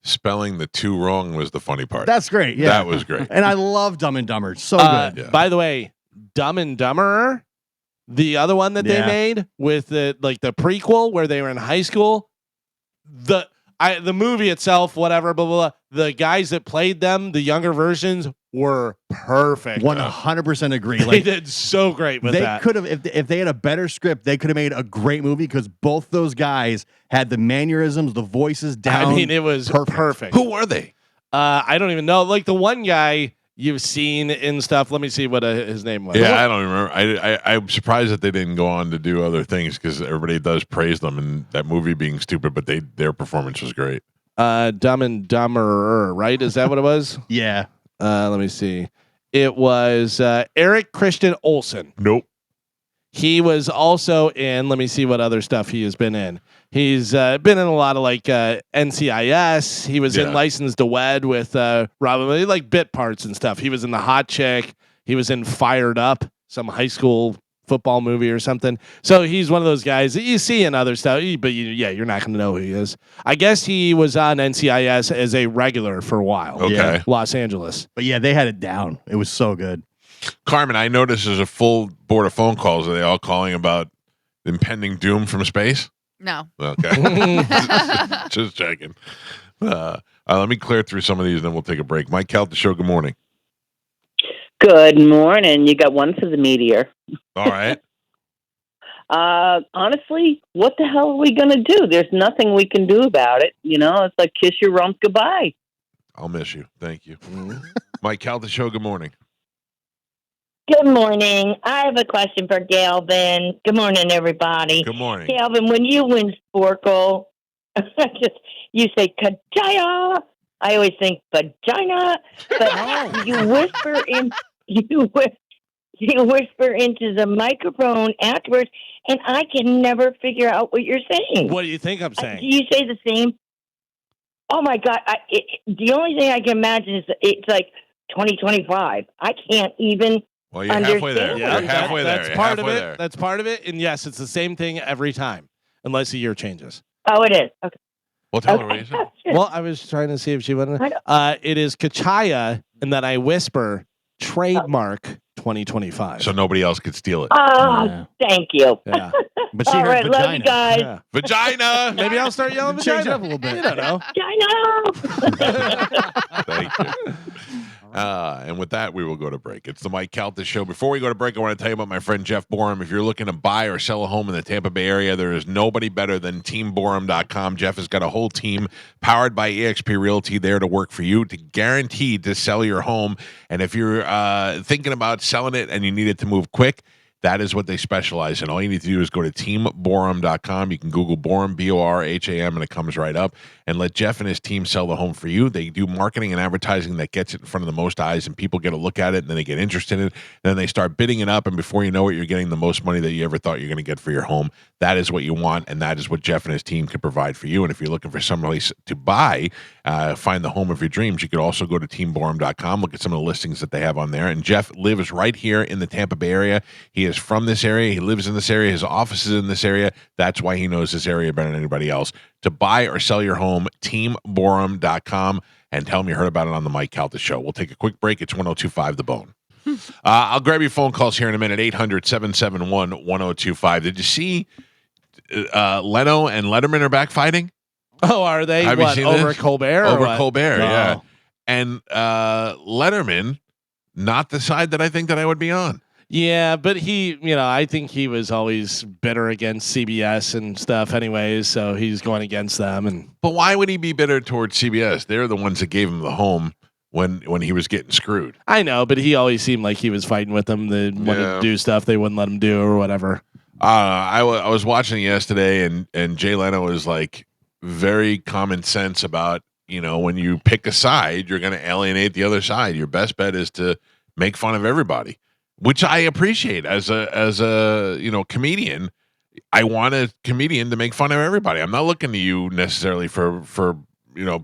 spelling the 2 wrong was the funny part. That's great. Yeah, That was great. And I love Dumb and Dumber. So good. Yeah. By the way, Dumb and Dumberer, the other one that they Yeah. made with the prequel where they were in high school, the movie itself, whatever, blah, blah, blah. The guys that played them, the younger versions, were perfect. 100% agree. They Like did so great with they that. could have, if they had a better script, they could have made a great movie because both those guys had the mannerisms, the voices down. I mean, it was perfect. Who were they? I don't even know. Like the one guy you've seen in stuff. Let me see what his name was. Yeah, I don't remember. I'm surprised that they didn't go on to do other things because everybody does praise them and that movie being stupid, but their performance was great. Dumb and Dumberer, right? Is that what it was? Yeah. Let me see. It was Eric Christian Olsen. Nope. He was also in. Let me see what other stuff he has been in. He's been in a lot of like NCIS. He was in Licensed to Wed with Robin, like bit parts and stuff. He was in The Hot Chick. He was in Fired Up, some high school football movie or something. So he's one of those guys that you see in other stuff, but you're not going to know who he is. I guess he was on NCIS as a regular for a while. Okay. Yeah. Los Angeles. But yeah, they had it down. It was so good. Carmen, I noticed there's a full board of phone calls. Are they all calling about impending doom from space? No. Okay. Just checking. Let me clear through some of these, and then we'll take a break. Mike Calta Show, good morning. Good morning. You got one for the meteor. All right. Honestly, what the hell are we going to do? There's nothing we can do about it. You know, it's like kiss your rump goodbye. I'll miss you. Thank you. Mike Calta Show, good morning. Good morning. I have a question for Galvin. Good morning, everybody. Good morning. Galvin, when you win Sporkle, you say Kachaya. I always think vagina, but you whisper into the microphone afterwards, and I can never figure out what you're saying. What do you think I'm saying? Do you say the same? Oh my God! The only thing I can imagine is it's like 2025. I can't even. Well, you're halfway there. Yeah, You're halfway there. That's You're part of halfway it. there. That's part of it. And yes, it's the same thing every time, unless the year changes. Oh, it is. Okay. Well, tell her what you said. Well, I was trying to see if she wanted. It is Kachaya, and then I whisper trademark 2025. So nobody else could steal it. Oh, thank you. Yeah. But she All heard right, love vagina. you guys. Yeah. Vagina. Maybe I'll start yelling Change vagina. it up a little bit. You don't know. Thank you. And with that, we will go to break. It's the Mike Calta Show. Before we go to break, I want to tell you about my friend Jeff Borum. If you're looking to buy or sell a home in the Tampa Bay area, there is nobody better than TeamBorum.com. Jeff has got a whole team powered by eXp Realty there to work for you, to guaranteed to sell your home. And if you're thinking about selling it and you need it to move quick, that is what they specialize in. All you need to do is go to teamborum.com. You can Google Borum, B-O-R-H-A-M, and it comes right up. And let Jeff and his team sell the home for you. They do marketing and advertising that gets it in front of the most eyes, and people get a look at it, and then they get interested in it. Then they start bidding it up, and before you know it, you're getting the most money that you ever thought you're going to get for your home. That is what you want, and that is what Jeff and his team can provide for you. And if you're looking for some place to buy, find the home of your dreams, you could also go to teamborum.com, look at some of the listings that they have on there. And Jeff lives right here in the Tampa Bay area. He is from this area. He lives in this area. His office is in this area. That's why he knows this area better than anybody else. To buy or sell your home, teamborum.com, and tell him you heard about it on the Mike Calta Show. We'll take a quick break. It's 102.5 The Bone. I'll grab your phone calls here in a minute. 800-771-1025. Did you see Leno and Letterman are back fighting? Oh, are they? Have you What, seen over this? Colbert? or Over what? Colbert, No. yeah. And Letterman, not the side that I think that I would be on. Yeah, but I think he was always bitter against CBS and stuff anyways, so he's going against them. But why would he be bitter towards CBS? They're the ones that gave him the home when he was getting screwed. I know, but he always seemed like he was fighting with them. They wanted to do stuff they wouldn't let him do or whatever. I was watching it yesterday, and Jay Leno is like very common sense about, when you pick a side, you're going to alienate the other side. Your best bet is to make fun of everybody. which I appreciate as a comedian. I want a comedian to make fun of everybody. I'm not looking to you necessarily for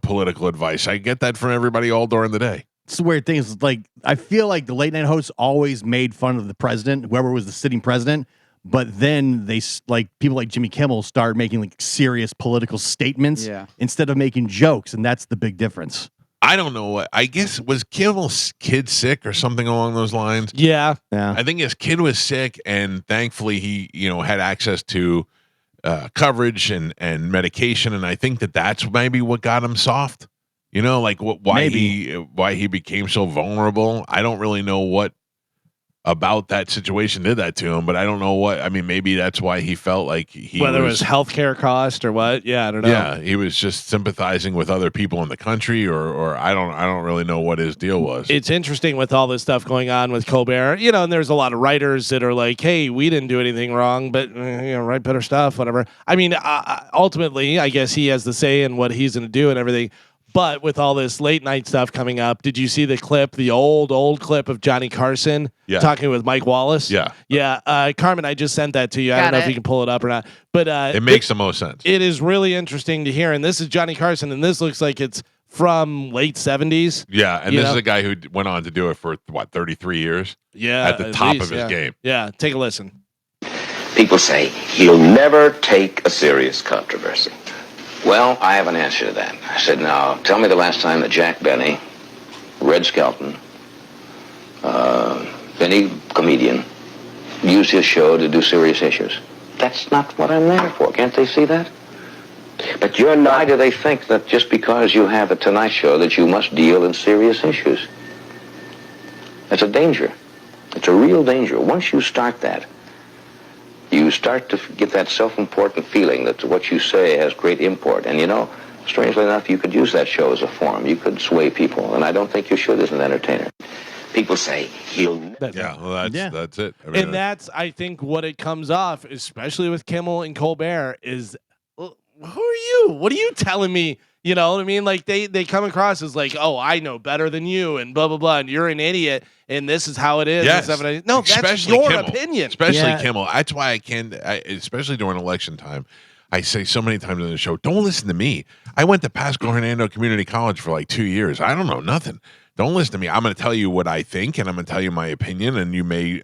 political advice. I get that from everybody all during the day. It's the weird thing is like I feel like the late night hosts always made fun of the president, whoever was the sitting president. But then they like people like Jimmy Kimmel started making like serious political statements instead of making jokes, and that's the big difference. I don't know what. I guess was Kimmel's kid sick or something along those lines. Yeah. I think his kid was sick, and thankfully he had access to coverage and medication, and I think that's maybe what got him soft. Why he became so vulnerable. I don't really know what about that situation did that to him, but I don't know what. I mean, maybe that's why he felt like whether it was healthcare cost or what. Yeah, I don't know. Yeah, he was just sympathizing with other people in the country, or I don't really know what his deal was. It's interesting with all this stuff going on with Colbert, and there's a lot of writers that are like, "Hey, we didn't do anything wrong, but write better stuff, whatever." I mean, ultimately, I guess he has the say in what he's going to do and everything. But with all this late night stuff coming up, did you see the clip, the old clip of Johnny Carson talking with Mike Wallace? Yeah. Carmen, I just sent that to you. I don't know if you can pull it up or not. But it makes the most sense. It is really interesting to hear. And this is Johnny Carson, and this looks like it's from late 70s. Yeah, and this is a guy who went on to do it for, 33 years? Yeah. At the top of his game. Yeah, take a listen. People say he'll never take a serious controversy. Well, I have an answer to that. I said, now, tell me the last time that Jack Benny, Red Skelton, any comedian, used his show to do serious issues. That's not what I'm there for. Can't they see that? But you're not. Why do they think that just because you have a Tonight Show that you must deal in serious issues? That's a danger. It's a real danger. Once you start that, you start to get that self-important feeling that what you say has great import. And strangely enough, you could use that show as a forum. You could sway people, and I don't think you should as an entertainer. People say he'll... That's it. I mean, and that's, I think, what it comes off, especially with Kimmel and Colbert, is, who are you? What are you telling me? You know what I mean? Like, they come across as like, oh, I know better than you, and blah, blah, blah, and you're an idiot, and this is how it is. Yes. No, that's your opinion. Especially Kimmel. That's why especially during election time, I say so many times on the show, don't listen to me. I went to Pasco Hernando Community College for like 2 years. I don't know nothing. Don't listen to me. I'm going to tell you what I think, and I'm going to tell you my opinion, and you may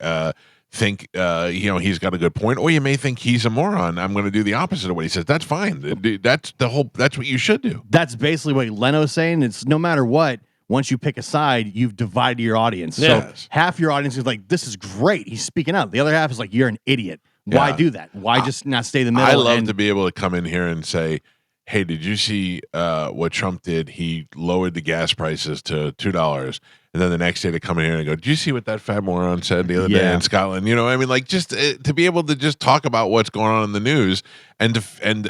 think he's got a good point, or you may think he's a moron. I'm going to do the opposite of what he says. That's fine. That's what you should do. That's basically what Leno's saying. It's no matter what, once you pick a side, you've divided your audience. Yes. So half your audience is like, this is great, he's speaking out. The other half is like, you're an idiot. Why do that? Why just not stay in the middle? I love to be able to come in here and say, hey, did you see what Trump did? He lowered the gas prices to $2. And then the next day to come in here and go, did you see what that fat moron said the other day in Scotland? I mean, like, just to be able to just talk about what's going on in the news and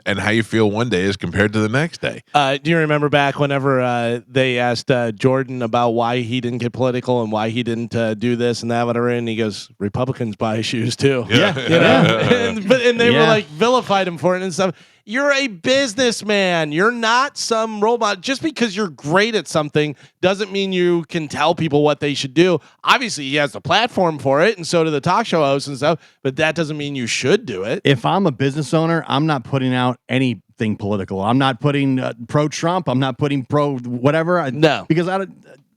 how you feel one day as compared to the next day. Do you remember back whenever they asked Jordan about why he didn't get political and why he didn't do this and that, whatever, and he goes, Republicans buy shoes too. Yeah. And they were like vilified him for it and stuff. You're a businessman. You're not some role model. Just because you're great at something doesn't mean you can tell people what they should do. Obviously, he has the platform for it, and so do the talk show hosts and stuff, but that doesn't mean you should do it. If I'm a business owner, I'm not putting out anything political. I'm not putting pro-Trump. I'm not putting pro-whatever. No. Because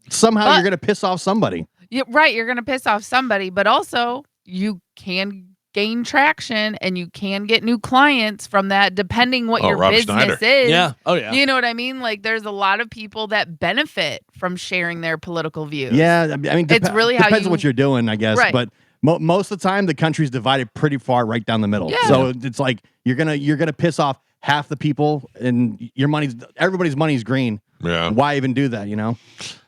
somehow you're going to piss off somebody. Right, you're going to piss off somebody, but also you can gain traction and you can get new clients from that depending what your Rob business Schneider. is. Yeah. Oh, yeah. You know what I mean? Like there's a lot of people that benefit from sharing their political views. Yeah. I mean, it's really how depends on what you're doing, I guess. Right. But most of the time, the country's divided pretty far right down the middle. Yeah. So it's like you're gonna piss off half the people, and everybody's money's green. Yeah. Why even do that?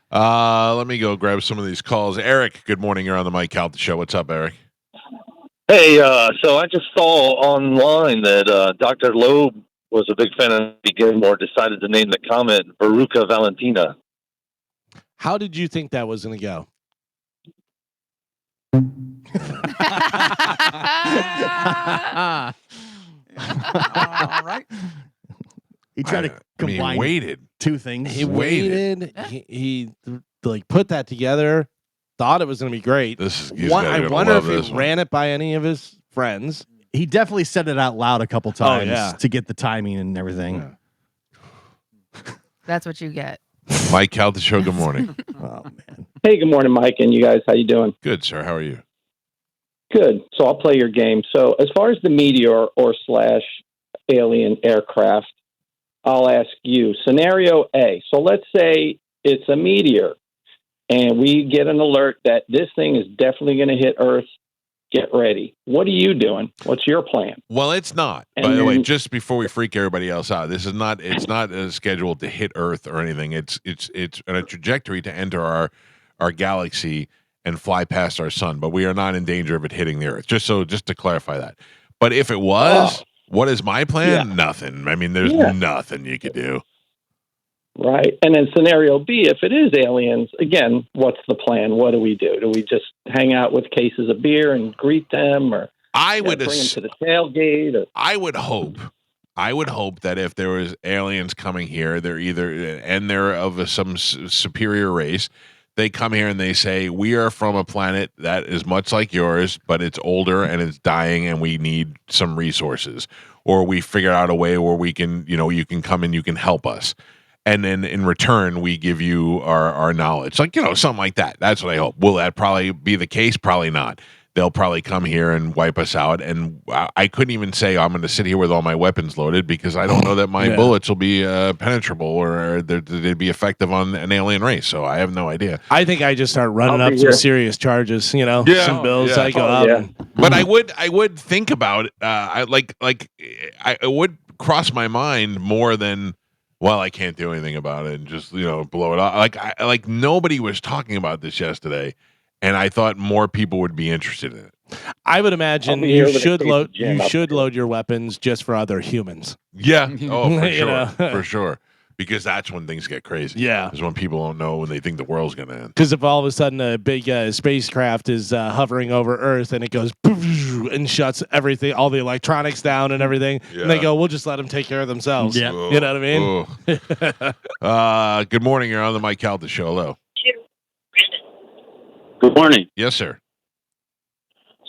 Let me go grab some of these calls. Eric, good morning. You're on the Mike Calta show. What's up, Eric? Hey, so I just saw online that Dr. Loeb was a big fan of Gilmore, decided to name the comet Veruca Valentina. How did you think that was going to go? All right. He tried to combine waited. two things. He waited. He like put that together. thought it was going to be great. I wonder if he ran it by any of his friends. He definitely said it out loud a couple times yeah. to get the timing and everything. That's what you get. Mike Calta Show, good morning. Oh, man. Hey, good morning, Mike, and you guys. How you doing? Good, sir. How are you? Good. So I'll play your game. So as far as the meteor or / alien aircraft, I'll ask you. Scenario A. So let's say it's a meteor, and we get an alert that this thing is definitely going to hit Earth. Get ready. What are you doing? What's your plan? Well, it's not. By the way, just before we freak everybody else out, this is not. It's not scheduled to hit Earth or anything. It's on a trajectory to enter our galaxy and fly past our sun. But we are not in danger of it hitting the Earth. Just to clarify that. But if it was, what is my plan? Yeah. Nothing. I mean, there's nothing you could do. Right. And then scenario B, if it is aliens, again, what's the plan? What do we do? Do we just hang out with cases of beer and greet them, or I would bring them to the tailgate? Or? I would hope that if there was aliens coming here, they're of some superior race. They come here and they say, we are from a planet that is much like yours, but it's older and it's dying and we need some resources. Or we figure out a way where we can, you can come and you can help us. And then in return, we give you our knowledge. Like, something like that. That's what I hope. Will that probably be the case? Probably not. They'll probably come here and wipe us out. And I couldn't even say I'm going to sit here with all my weapons loaded because I don't know that my bullets will be penetrable or they'd be effective on an alien race. So I have no idea. I think I just start running up some serious charges, some bills. Yeah. I go out. But I would think about it. I would cross my mind more than, well, I can't do anything about it and just, blow it off. Like nobody was talking about this yesterday. And I thought more people would be interested in it. I would imagine you should load your weapons just for other humans. Yeah. Oh, for sure. For sure. Because that's when things get crazy. Yeah. Is when people don't know when they think the world's going to end. Because if all of a sudden a big spacecraft is hovering over Earth and it goes and shuts everything, all the electronics down and everything, and they go, we'll just let them take care of themselves. Yeah. You know what I mean? Good morning. You're on the Mike Calta Show. Hello. Good morning. Yes, sir.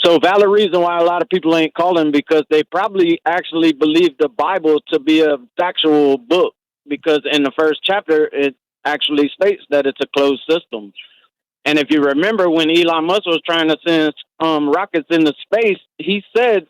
So valid reason why a lot of people ain't calling because they probably actually believe the Bible to be a factual book because in the first chapter it actually states that it's a closed system. And if you remember when Elon Musk was trying to send rockets into space, he said,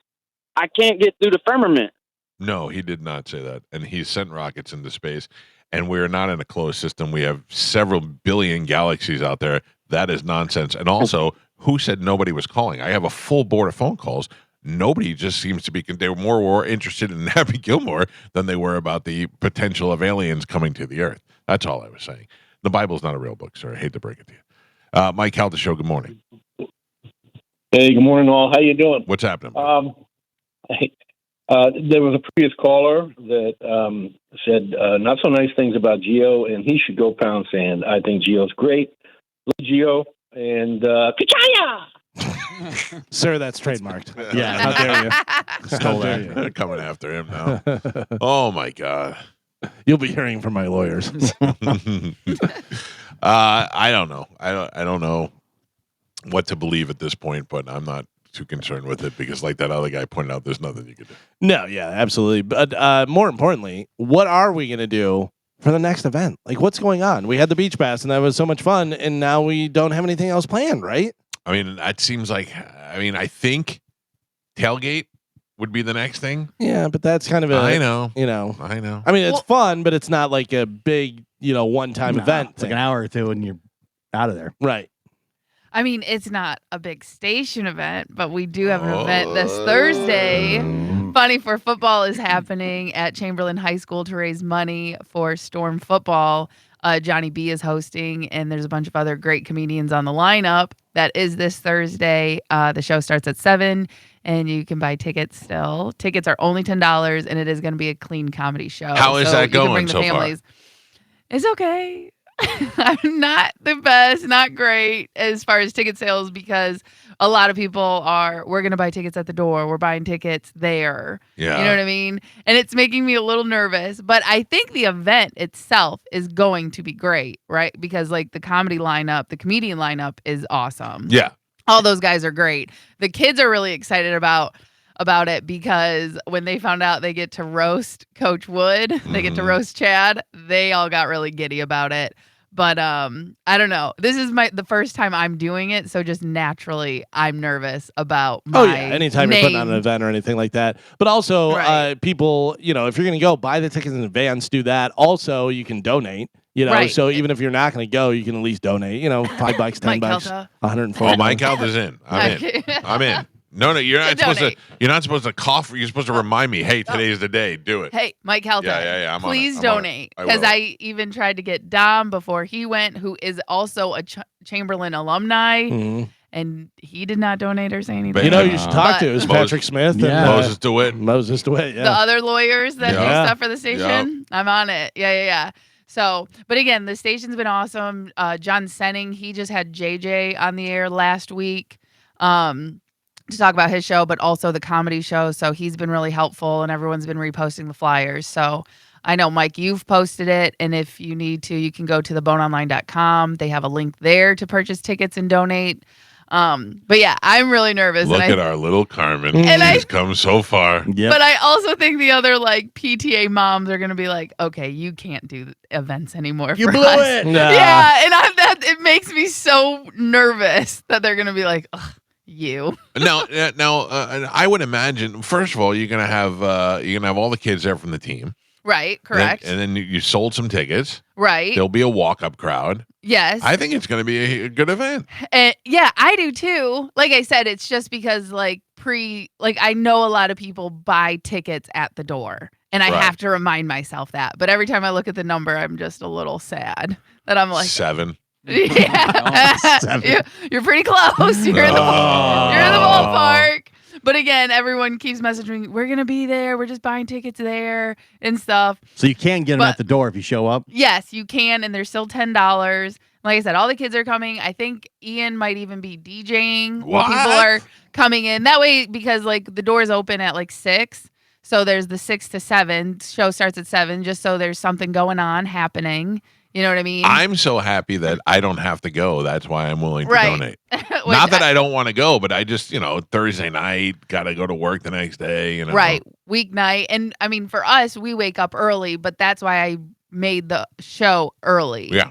I can't get through the firmament. No, he did not say that. And he sent rockets into space. And we're not in a closed system. We have several billion galaxies out there. That is nonsense. And also, who said nobody was calling? I have a full board of phone calls. Nobody just seems to be. They were more interested in Happy Gilmore than they were about the potential of aliens coming to the Earth. That's all I was saying. The Bible's not a real book, sir. I hate to break it to you. Mike Calta Show, good morning. Hey, good morning, all. How you doing? What's happening? There was a previous caller that said not so nice things about Gio, and he should go pound sand. I think Gio's great. Love Gio, and Kachaya! Sir, that's trademarked. Yeah. How dare you? Stole that. They're coming after him now. Oh, my God. You'll be hearing from my lawyers. I don't know. I don't know what to believe at this point, but I'm not too concerned with it because like that other guy pointed out, there's nothing you can do. No, yeah, absolutely. But more importantly, what are we going to do for the next event? Like, what's going on? We had the beach pass, and that was so much fun, and now we don't have anything else planned, right? I mean, that seems like, I think tailgate would be the next thing. Yeah, but that's kind of I know. I mean, it's fun, but it's not like a big, one-time event. It's like an hour or two, and you're out of there. Right. I mean, it's not a big station event, but we do have an event this Thursday. Funny for Football is happening at Chamberlain High School to raise money for Storm Football. Johnny B is hosting, and there's a bunch of other great comedians on the lineup. That is this Thursday. The show starts at 7, and you can buy tickets still. Tickets are only $10, and it is going to be a clean comedy show. How is that going so far? It's okay. I'm not the best, not great as far as ticket sales because a lot of people we're going to buy tickets at the door. We're buying tickets there. Yeah. You know what I mean? And it's making me a little nervous, but I think the event itself is going to be great, right? Because like the comedian lineup is awesome. Yeah. All those guys are great. The kids are really excited about it because when they found out they get to roast Coach Wood, they get to roast Chad, they all got really giddy about it. But I don't know. This is the first time I'm doing it, so just naturally I'm nervous about my anytime name. you're putting on an event or anything like that. But also people, if you're going to go buy the tickets in advance, do that. Also, you can donate. So even if you're not going to go, you can at least donate. $5, $10, Calta. $140. Oh, Mike Calta's in. I'm in. No, you're not supposed to. You're not supposed to cough. You're supposed to remind me. Hey, today's the day. Do it. Hey, Mike Calta. Yeah. I'm please on it. donate because I even tried to get Dom before he went, who is also a Chamberlain alumni, and he did not donate or say anything. You should talk to is Patrick Smith and Moses DeWitt. Yeah. The other lawyers that do stuff for the station. I'm on it. Yeah. So, but again, the station's been awesome. John Senning, he just had JJ on the air last week. To talk about his show, but also the comedy show. So he's been really helpful and everyone's been reposting the flyers. So I know, Mike, you've posted it. And if you need to, you can go to theboneonline.com. They have a link there to purchase tickets and donate. But yeah, I'm really nervous. Look at our little Carmen. And She's come so far. But I also think the other PTA moms are going to be like, okay, you can't do events anymore. You for blew us. it. Yeah. And it makes me so nervous that they're going to be like, ugh. Now, I would imagine. First of all, you're gonna have all the kids there from the team, right? Correct. And then you sold some tickets, right? There'll be a walk-up crowd. Yes, I think it's gonna be a good event. Yeah, I do too. Like I said, it's just because I know a lot of people buy tickets at the door, and I have to remind myself that. But every time I look at the number, I'm just a little sad that I'm like 7. Yeah, you're pretty close. You're in the ballpark. But again, everyone keeps messaging me. We're gonna be there. We're just buying tickets there and stuff. So you can get them at the door if you show up. Yes, you can, and they're still $10. Like I said, all the kids are coming. I think Ian might even be DJing while people are coming in. That way, because the doors open at 6. So there's the 6 to 7. Show starts at 7, just so there's something going on happening. You know what I mean? I'm so happy that I don't have to go. That's why I'm willing to donate. Not that I don't want to go, but I just, Thursday night, got to go to work the next day. Right. Weeknight. And I mean, for us, we wake up early, but that's why I made the show early. Yeah.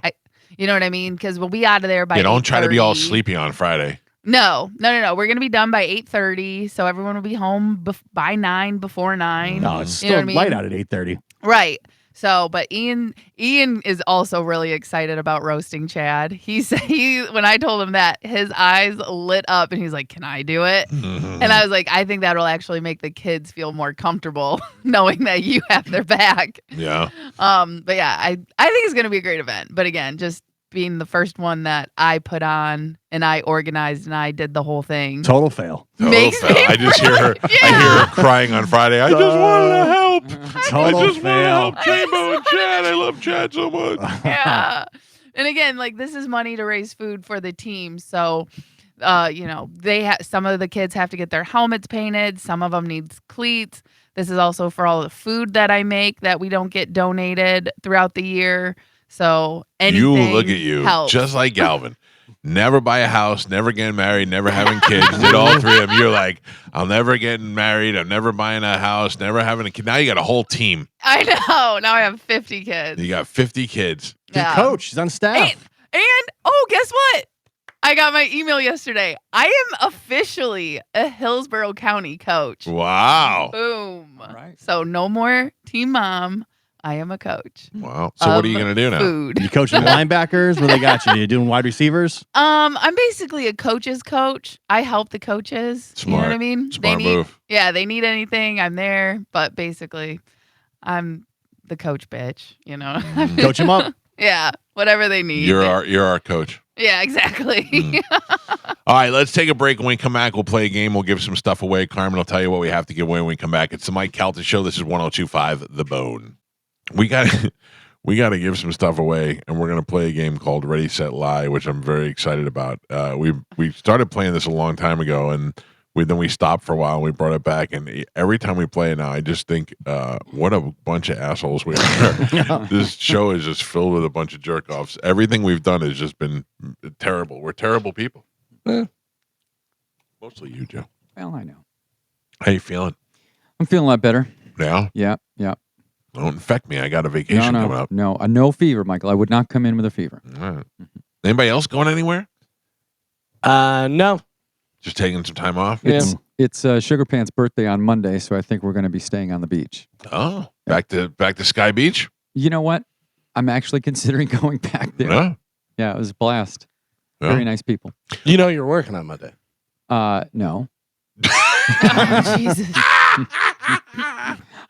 You know what I mean? Because we'll be out of there by 8:30. Don't try to be all sleepy on Friday. No. We're going to be done by 8:30. So everyone will be home by 9, before 9. No, it's still light out at 8:30. Right. So, but Ian is also really excited about roasting Chad. When I told him that, his eyes lit up and he's like, "Can I do it?" And I was like, "I think that'll actually make the kids feel more comfortable knowing that you have their back." Yeah. But yeah, I think it's going to be a great event. But again, just being the first one that I put on and I organized and I did the whole thing. Total fail. I just hear her. Yeah. I hear her crying on Friday. I just wanted to help. Total I just fail. want to help Jambo and Chad. I love Chad so much. Yeah. And again, this is money to raise food for the team. So, some of the kids have to get their helmets painted. Some of them needs cleats. This is also for all the food that I make that we don't get donated throughout the year. So anything look at you, helps. just like Galvin. Never buy a house, never getting married, never having kids. Did all 3 of them. You're like, I'll never get married. I'm never buying a house, never having a kid. Now you got a whole team. I know. Now I have 50 kids. You got 50 kids. Yeah. Coach, she's on staff. And guess what? I got my email yesterday. I am officially a Hillsborough County coach. Wow. Boom. All right. So no more team mom. I am a coach. Wow. So what are you going to do now? Food. You coaching linebackers? Where they got you? You doing wide receivers? I'm basically a coach's coach. I help the coaches. Smart. You know what I mean? Smart move. Yeah, they need anything, I'm there. But basically, I'm the coach bitch, Coach them up. Yeah, whatever they need. You're our coach. Yeah, exactly. All right, let's take a break. When we come back, we'll play a game. We'll give some stuff away. Carmen will tell you what we have to give away when we come back. It's the Mike Calta Show. This is 102.5 The Bone. We got we got to give some stuff away, and we're going to play a game called Ready, Set, Lie, which I'm very excited about. We started playing this a long time ago, and then we stopped for a while, and we brought it back. And every time we play it now, I just think, what a bunch of assholes we are. This show is just filled with a bunch of jerk-offs. Everything we've done has just been terrible. We're terrible people. Mostly you, Joe. Well, I know. How you feeling? I'm feeling a lot better. Yeah? Yeah. Don't infect me. I got a vacation coming up. No fever, Michael. I would not come in with a fever. All right. Anybody else going anywhere? No. Just taking some time off? It's Sugar Pants' birthday on Monday, so I think we're going to be staying on the beach. Oh, back to Sky Beach? You know what? I'm actually considering going back there. Yeah? Yeah, it was a blast. Yeah. Very nice people. You know you're working on Monday. No. Oh, Jesus.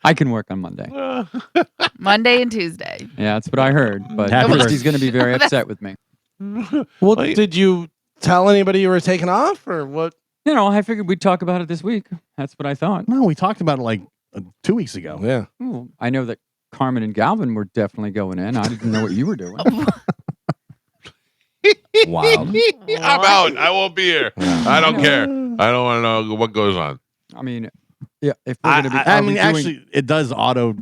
I can work on Monday. Monday and Tuesday. Yeah, that's what I heard. But Christy's going to be very upset with me. Well, did you tell anybody you were taking off, or what? I figured we'd talk about it this week. That's what I thought. No, we talked about it like 2 weeks ago. Yeah. Ooh, I know that Carmen and Galvin were definitely going in. I didn't know what you were doing. Wow. I'm out. I won't be here. I don't care. I don't want to know what goes on. I mean, yeah, if we're going to be... actually, it does auto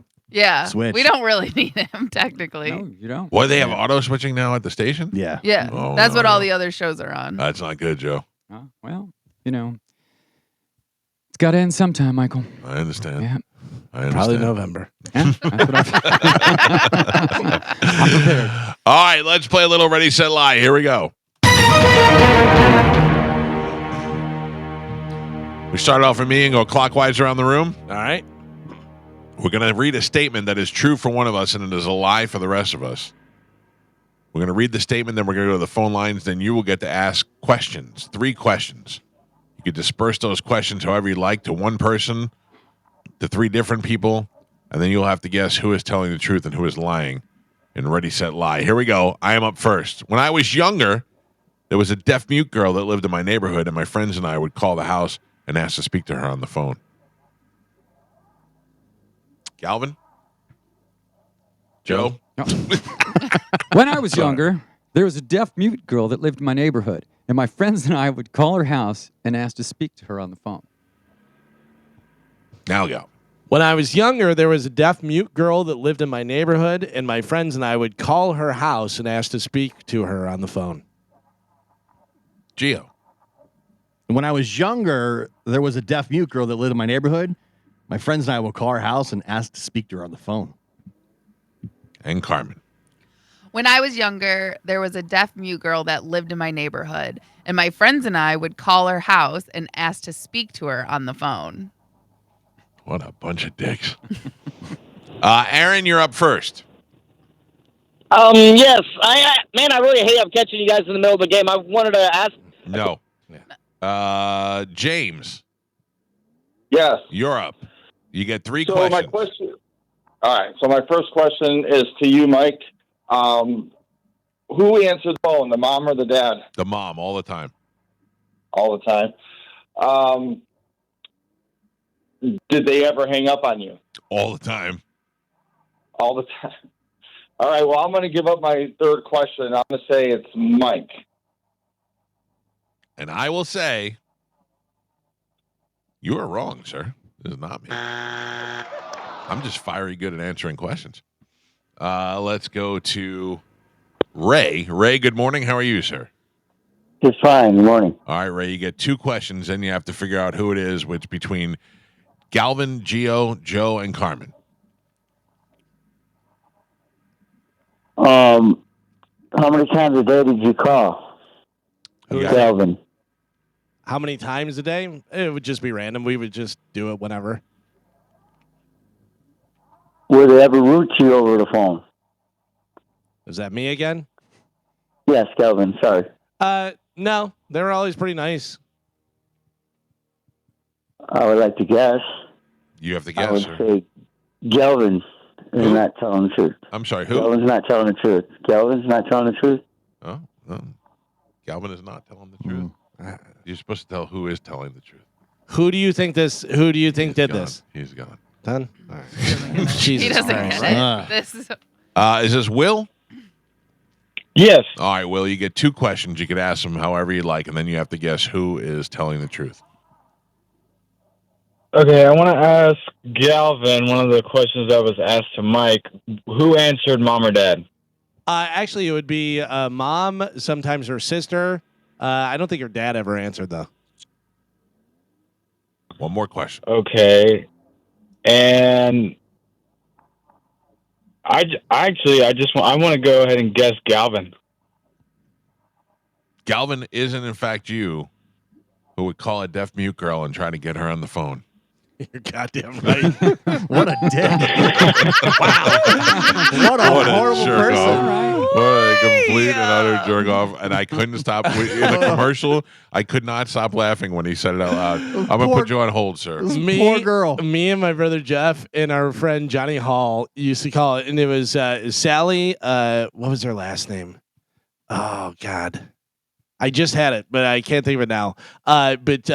switch. We don't really need him, technically. No, you don't. What, they have auto switching now at the station? Yeah. Yeah, Oh, that's no, what all no. the other shows are on. That's not good, Joe. Well, it's got to end sometime, Michael. I understand. Yeah. I understand. Probably November. Yeah, that's what I'm prepared. All right, let's play a little Ready, Set, Lie. Here we go. We start off with me and go clockwise around the room. All right. We're going to read a statement that is true for one of us and it is a lie for the rest of us. We're going to read the statement, then we're going to go to the phone lines. Then you will get to ask questions, 3 questions. You can disperse those questions however you like, to one person, to 3 different people, and then you'll have to guess who is telling the truth and who is lying. And Ready, Set, Lie. Here we go. I am up first. When I was younger, there was a deaf-mute girl that lived in my neighborhood, and my friends and I would call the house and ask to speak to her on the phone. Galvin? Joe? No. When I was younger, there was a deaf-mute girl that lived in my neighborhood, and my friends and I would call her house and ask to speak to her on the phone. Now go. When I was younger, there was a deaf-mute girl that lived in my neighborhood, and my friends and I would call her house and ask to speak to her on the phone. Gio. When I was younger, there was a deaf-mute girl that lived in my neighborhood. My friends and I would call her house and ask to speak to her on the phone. And Carmen. When I was younger, there was a deaf-mute girl that lived in my neighborhood, and my friends and I would call her house and ask to speak to her on the phone. What a bunch of dicks. Aaron, you're up first. Yes. I really hate I'm catching you guys in the middle of the game. I wanted to ask. No. James. Yes. You're up. You get 3 So questions. my question. All right. So my first question is to you, Mike. Who answered the phone, the mom or the dad? The mom, all the time. All the time. Did they ever hang up on you? All the time. All the time. All right. Well, I'm going to give up my third question. I'm going to say it's Mike. And I will say, you are wrong, sir. This is not me. I'm just fiery good at answering questions. Let's go to Ray. Ray, good morning. How are you, sir? Just fine. Good morning. All right, Ray, you get 2 questions, then you have to figure out who it is, which between Galvin, Gio, Joe, and Carmen. How many times a day did you call? Calvin. How many times a day? It would just be random. We would just do it whenever. Would they ever root you over the phone? Is that me again? Yes, Calvin. Sorry. No. They were always pretty nice. I would like to guess. You have to I guess, would sir. say Galvin is not telling the truth. I'm sorry, who? Galvin's not telling the truth. Galvin's not telling the truth. Oh, Galvin is not telling the truth. You're supposed to tell who is telling the truth. Who do you think did He's this? He's gone. Done? All right. He Jesus doesn't Christ. get it. This is... Is this Will? Yes. All right, Will, you get 2 questions. You could ask them however you like, and then you have to guess who is telling the truth. Okay, I want to ask Galvin one of the questions that was asked to Mike. Who answered, mom or dad? Actually, it would be mom, sometimes her sister. I don't think her dad ever answered, though. One more question. Okay. And I want to go ahead and guess Galvin. Galvin isn't, in fact, you who would call a deaf mute girl and try to get her on the phone. You're goddamn right. What a dick. Wow. What a horrible jerk person. off. What a complete and utter jerk off. And I couldn't stop. In the commercial, I could not stop laughing when he said it out loud. I'm going to put you on hold, sir. Poor girl. Me and my brother Jeff and our friend Johnny Hall used to call it, and it was Sally. What was her last name? Oh, God. I just had it, but I can't think of it now. But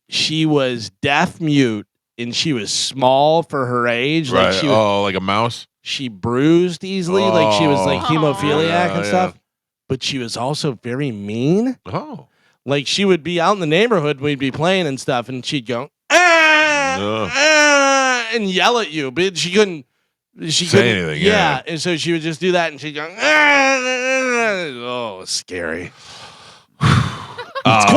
she was deaf mute. And she was small for her age. Right. Like she like a mouse? She bruised easily. Like she was like hemophiliac and stuff. Yeah. But she was also very mean. Oh. Like she would be out in the neighborhood. We'd be playing and stuff. And she'd go, and yell at you. But she couldn't say anything. Yeah. And so she would just do that. And she'd go, oh, scary. It's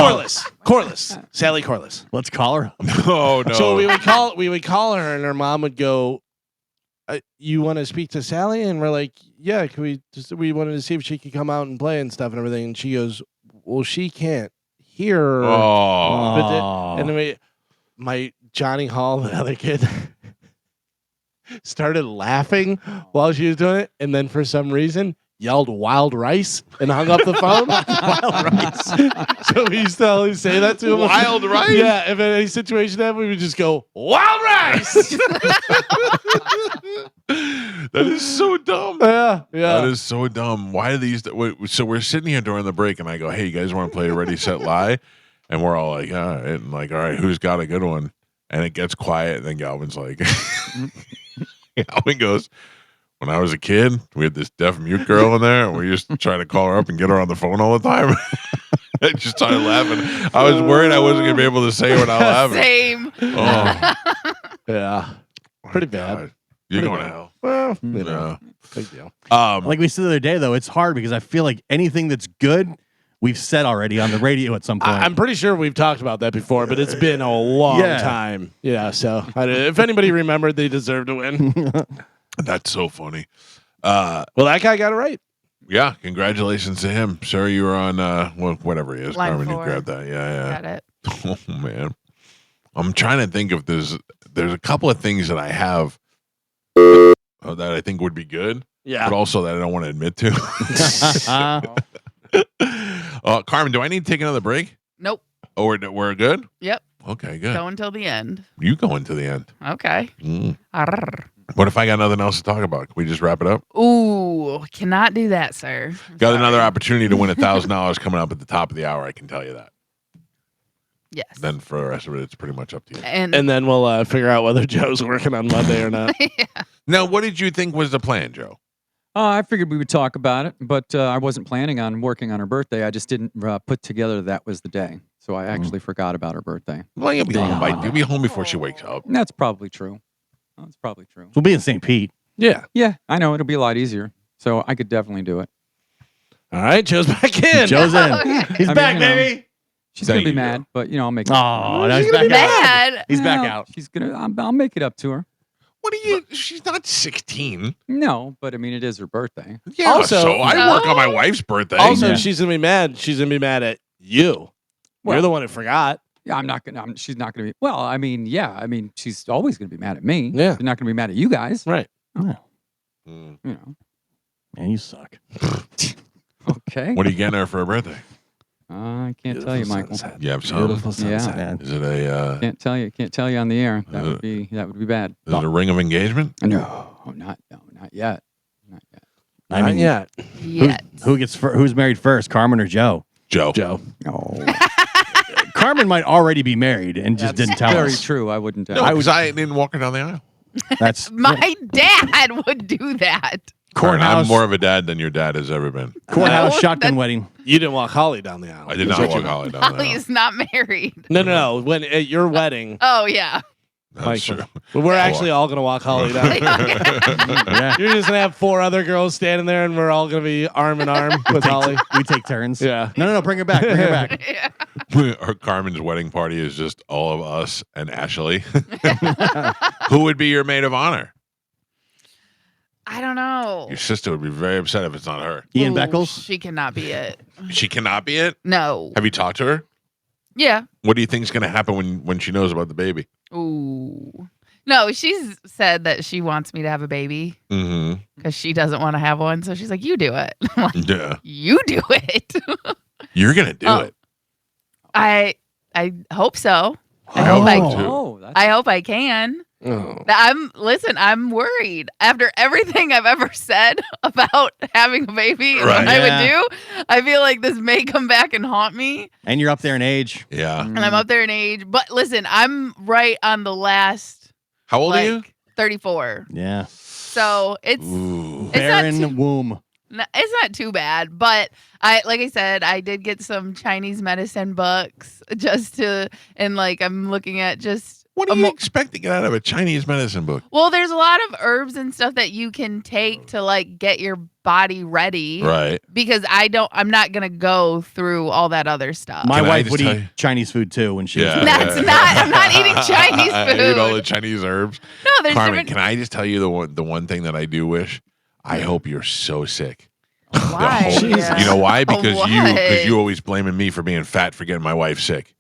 Corliss. Sally Corliss. Let's call her. Oh no. So we would call her, and her mom would go, "You want to speak to Sally?" And we're like, "Yeah, we wanted to see if she could come out and play and stuff and everything." And she goes, "Well, she can't hear." And then my Johnny Hall, the other kid, started laughing while she was doing it, and then for some reason yelled "Wild Rice" and hung up the phone. Wild Rice. So we used to always say that to him. Wild Rice? Yeah, if any situation happened, we would just go, "Wild Rice!" That is so dumb. Yeah. That is so dumb. Why do these? So we're sitting here during the break, and I go, "Hey, you guys want to play Ready, Set, Lie?" And we're all like, "All right," and like, "All right, who's got a good one?" And it gets quiet, and then Galvin's like, Galvin goes, "When I was a kid, we had this deaf mute girl in there, and we used to try to call her up and get her on the phone all the time." I just started laughing. I was worried I wasn't going to be able to say it without laughing. Same. Oh. Yeah. Pretty bad. You're going to hell. Well, you know, big deal. Like we said the other day, though, it's hard because I feel like anything that's good, we've said already on the radio at some point. I'm pretty sure we've talked about that before, but it's been a long time. Yeah, so if anybody remembered, they deserve to win. That's so funny. Well, that guy got it right. Yeah, congratulations to him. Sir, you were on whatever he is. Line Carmen, 4. you grabbed that. Yeah. Got it. Oh man. I'm trying to think if there's a couple of things that I have that I think would be good. Yeah. But also that I don't want to admit to. Carmen, do I need to take another break? Nope. Oh, we're good? Yep. Okay, good. Go until the end. You go into the end. Okay. Arrr. What if I got nothing else to talk about? Can we just wrap it up? Ooh, cannot do that, sir. Got another opportunity to win $1,000 coming up at the top of the hour. I can tell you that. Yes. Then for the rest of it, it's pretty much up to you. And then we'll figure out whether Joe's working on Monday or not. Now, what did you think was the plan, Joe? I figured we would talk about it, but I wasn't planning on working on her birthday. I just didn't put together that was the day. So I actually forgot about her birthday. Well, you'll be home before she wakes up. That's probably true. That's probably true. We'll be in St. Pete. Yeah. Yeah, I know. It'll be a lot easier. So I could definitely do it. All right, Joe's back in. Joe's in. He's I mean, back, you know, baby. She's going to be mad, but, I'll make it. Oh, no, he's She's back gonna be out. mad. He's back out. She's going to, I'll make it up to her. What are you? She's not 16. No, but I mean, it is her birthday. Yeah, Also- so I work on my wife's birthday. Also, she's gonna be mad. She's gonna be mad at you. You're the one who forgot. Yeah, I'm not going to, she's not going to be, well, I mean, yeah, I mean, she's always going to be mad at me. Yeah. She's not going to be mad at you guys. Right. Oh, You know. man, you suck. Okay. What are you getting her for her birthday? I can't tell you, Michael. You have some? Beautiful sunset. Yeah. Is it a Can't tell you on the air. That would be bad. is it a ring of engagement? No, not yet. Not yet. I mean, yet. Yet. Who's married first, Carmen or Joe? Joe. No. Carmen might already be married and just didn't tell Very us. true. I wouldn't tell. No, because I didn't walk her down the aisle. That's My dad would do that. Courthouse. I'm more of a dad than your dad has ever been. Courthouse No, shotgun wedding. You didn't walk Holly down the aisle. I did not walk Holly down the Holly aisle. is not married. No. When at your wedding, Oh yeah. That's true. but we're actually all gonna walk Holly down. You're just gonna have 4 other girls standing there, and we're all gonna be arm in arm with Holly. We take turns. Yeah. No. Bring her back. Bring her back. Our Carmen's wedding party is just all of us and Ashley. Who would be your maid of honor? I don't know. Your sister would be very upset if it's not her. Ian Ooh, Beckles. She cannot be it. She cannot be it? No. Have you talked to her? Yeah. What do you think is going to happen when she knows about the baby? Ooh. No, she's said that she wants me to have a baby Mm-hmm. because she doesn't want to have one. So she's like, "You do it." I'm like, Yeah. you do it. You're going to do it. I hope so. I hope hope I so, can. too. I hope I can. Oh. I'm worried after everything I've ever said about having a baby and Right. what I Yeah. would do. I feel like this may come back and haunt me. And you're up there in age. Yeah. And I'm up there in age. But listen, I'm right on the last. How old are you? 34. Yeah. So it's Barren womb. it's not too bad. But like I said, I did get some Chinese medicine books I'm looking at just. What do you expect to get out of a Chinese medicine book? Well, there's a lot of herbs and stuff that you can take to like get your body ready. Right. Because I'm not going to go through all that other stuff. My Can I wife just would tell eat you- Chinese food too when she Yeah. was I'm not eating Chinese food. Eat all the Chinese herbs. No, there's Carmen, different. can I just tell you the one thing that I do wish? I hope you're so sick. Why? You know why? Because What? you always blaming me for being fat for getting my wife sick.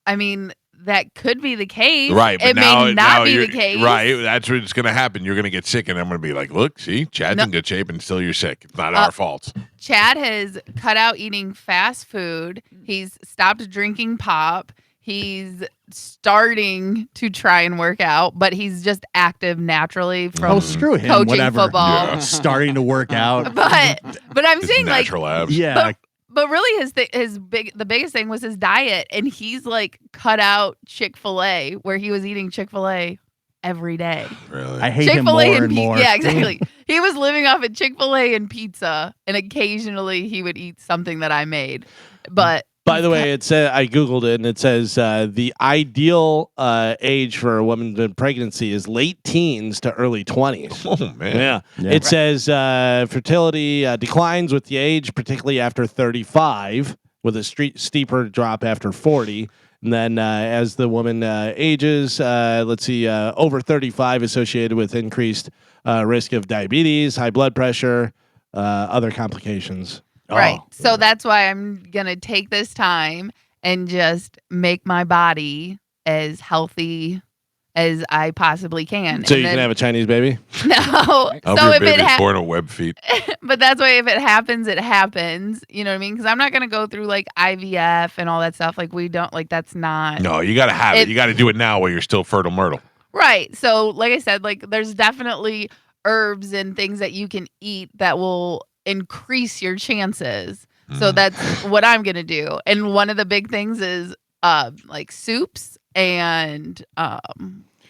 I mean, that could be the case. Right, but it now may not be you're- the case. Right, that's what's going to happen. You're going to get sick, and I'm going to be like, "Look, see, Chad's in good shape, and still you're sick. It's not our fault." Chad has cut out eating fast food. He's stopped drinking pop. He's starting to try and work out, but he's just active naturally from screw him. coaching Whatever. football. Yeah. Starting to work out. But I'm saying like Natural abs. Yeah. But really, the biggest thing was his diet, and he's like cut out Chick-fil-A, where he was eating Chick-fil-A every day. Really? I hate him more and more. Yeah, exactly. He was living off of Chick-fil-A and pizza, and occasionally he would eat something that I made. But By the way, it said I googled it, and it says the ideal age for a woman in pregnancy is late teens to early 20s. Oh man! Yeah. It says fertility declines with the age, particularly after 35, with a steeper drop after 40. And then as the woman ages, over 35 associated with increased risk of diabetes, high blood pressure, other complications. right. So that's why I'm going to take this time and just make my body as healthy as I possibly can. So And you can then- have a Chinese baby? No. I hope So your if it baby's born of web feet. but that's why if it happens, it happens. You know what I mean? Because I'm not going to go through like IVF and all that stuff. Like we don't, like that's not. No, you got to have it. You got to do it now while you're still fertile myrtle. Right. So like I said, like there's definitely herbs and things that you can eat that will increase your chances. So that's what I'm going to do. And one of the big things is like soups and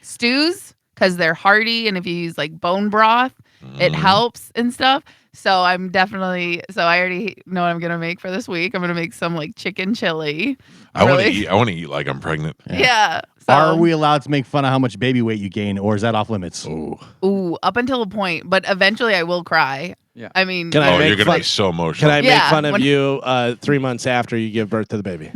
stews because they're hearty. And if you use like bone broth, it helps and stuff. So I already know what I'm going to make for this week. I'm going to make some like chicken chili. I want to Really? eat. I want to eat like I'm pregnant. Yeah. Are we allowed to make fun of how much baby weight you gain, or is that off limits? Ooh, up until a point, but eventually I will cry. Yeah. I mean, Can I make you're gonna fun- be so emotional. Can I make Yeah, fun of when- you 3 months after you give birth to the baby?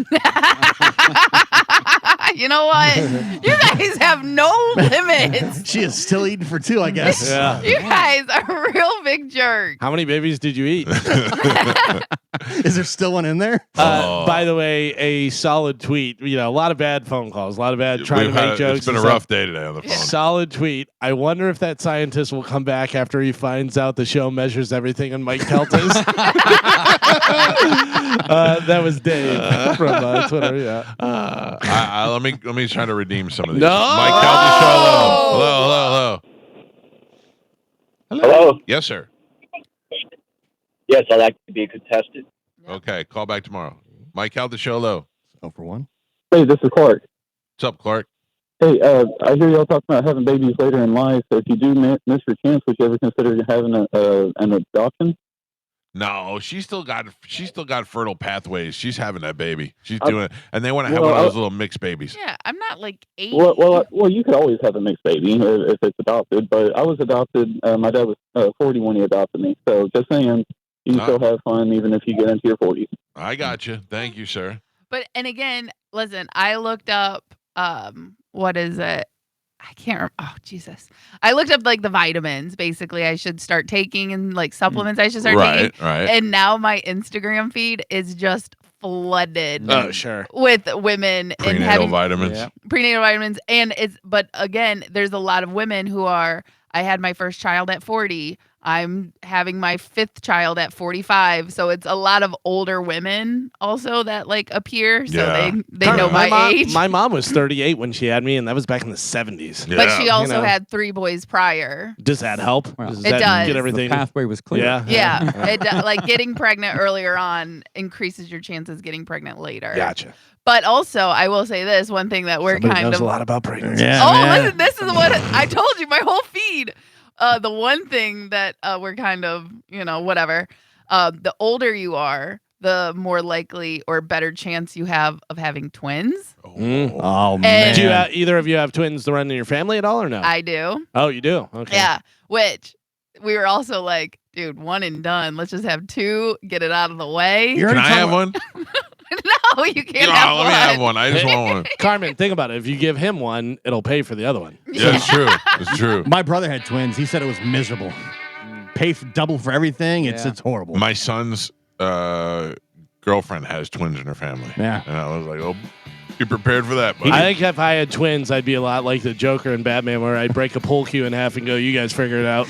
you know what? You guys have no limits. She is still eating for two, I guess. Yeah. You guys are a real big jerk. How many babies did you eat? Is there still one in there? By the way, a solid tweet. You know, a lot of bad phone calls, a lot of bad trying to make jokes. It's been a and stuff. rough day today on the phone. Solid tweet. I wonder if that scientist will come back after he finds out the show measures everything in Mike Calta's. That was Dave from Twitter. Yeah. Let me try to redeem some of these. No! Mike Calta show. Hello. Hello. Yes, sir. Yes, I'd like to be a contestant. Okay, call back tomorrow. Mike Calta show. Hello. Oh, for one. Hey, this is Clark. What's up, Clark? Hey, I hear y'all talking about having babies later in life. So if you do miss your chance, would you ever consider having an adoption? No, she's still got fertile pathways. She's having that baby. She's I- doing it, and they want to have well, one of I- those little mixed babies. Yeah, I'm not like 80. Well, you could always have a mixed baby if it's adopted. But I was adopted. My dad was 40 when he adopted me. So just saying, you can still have fun even if you get into your 40s. I got you. Thank you, sir. But and again, listen, I looked up what is it? I can't remember. Oh, Jesus. I looked up like the vitamins basically I should start taking and like supplements I should start taking. Right. And now my Instagram feed is just flooded Oh, sure. with women and Prenatal having vitamins. prenatal vitamins. And but again, there's a lot of women who are, I had my first child at 40. I'm having my 5th child at 45. So it's a lot of older women also that like appear. So they know my age. My mom was 38 when she had me, and that was back in the 70s. But she also had 3 boys prior. Does that help? Does It that does. Get everything? The pathway was clear. Yeah. It like getting pregnant earlier on increases your chances getting pregnant later. Gotcha. But also, I will say this one thing that we're Somebody kind knows of a lot about pregnancy. listen, this is what I told you. My whole feed. The one thing that we're kind of, whatever. The older you are, the more likely or better chance you have of having twins. Oh man! Do either of you have twins to run in your family at all, or no? I do. Oh, you do? Okay. Yeah. Which we were also like, dude, one and done. Let's just have 2, get it out of the way. Can I have one? No, you can't have let one. me have one. I just want one. Carmen, think about it. If you give him one, it'll pay for the other one. Yeah, it's true. It's true. My brother had twins. He said it was miserable. Pay double for everything. It's horrible. My son's girlfriend has twins in her family. Yeah. And I was like, oh, be prepared for that, buddy. I think if I had twins, I'd be a lot like the Joker in Batman, where I'd break a pool cue in half and go, "You guys figure it out."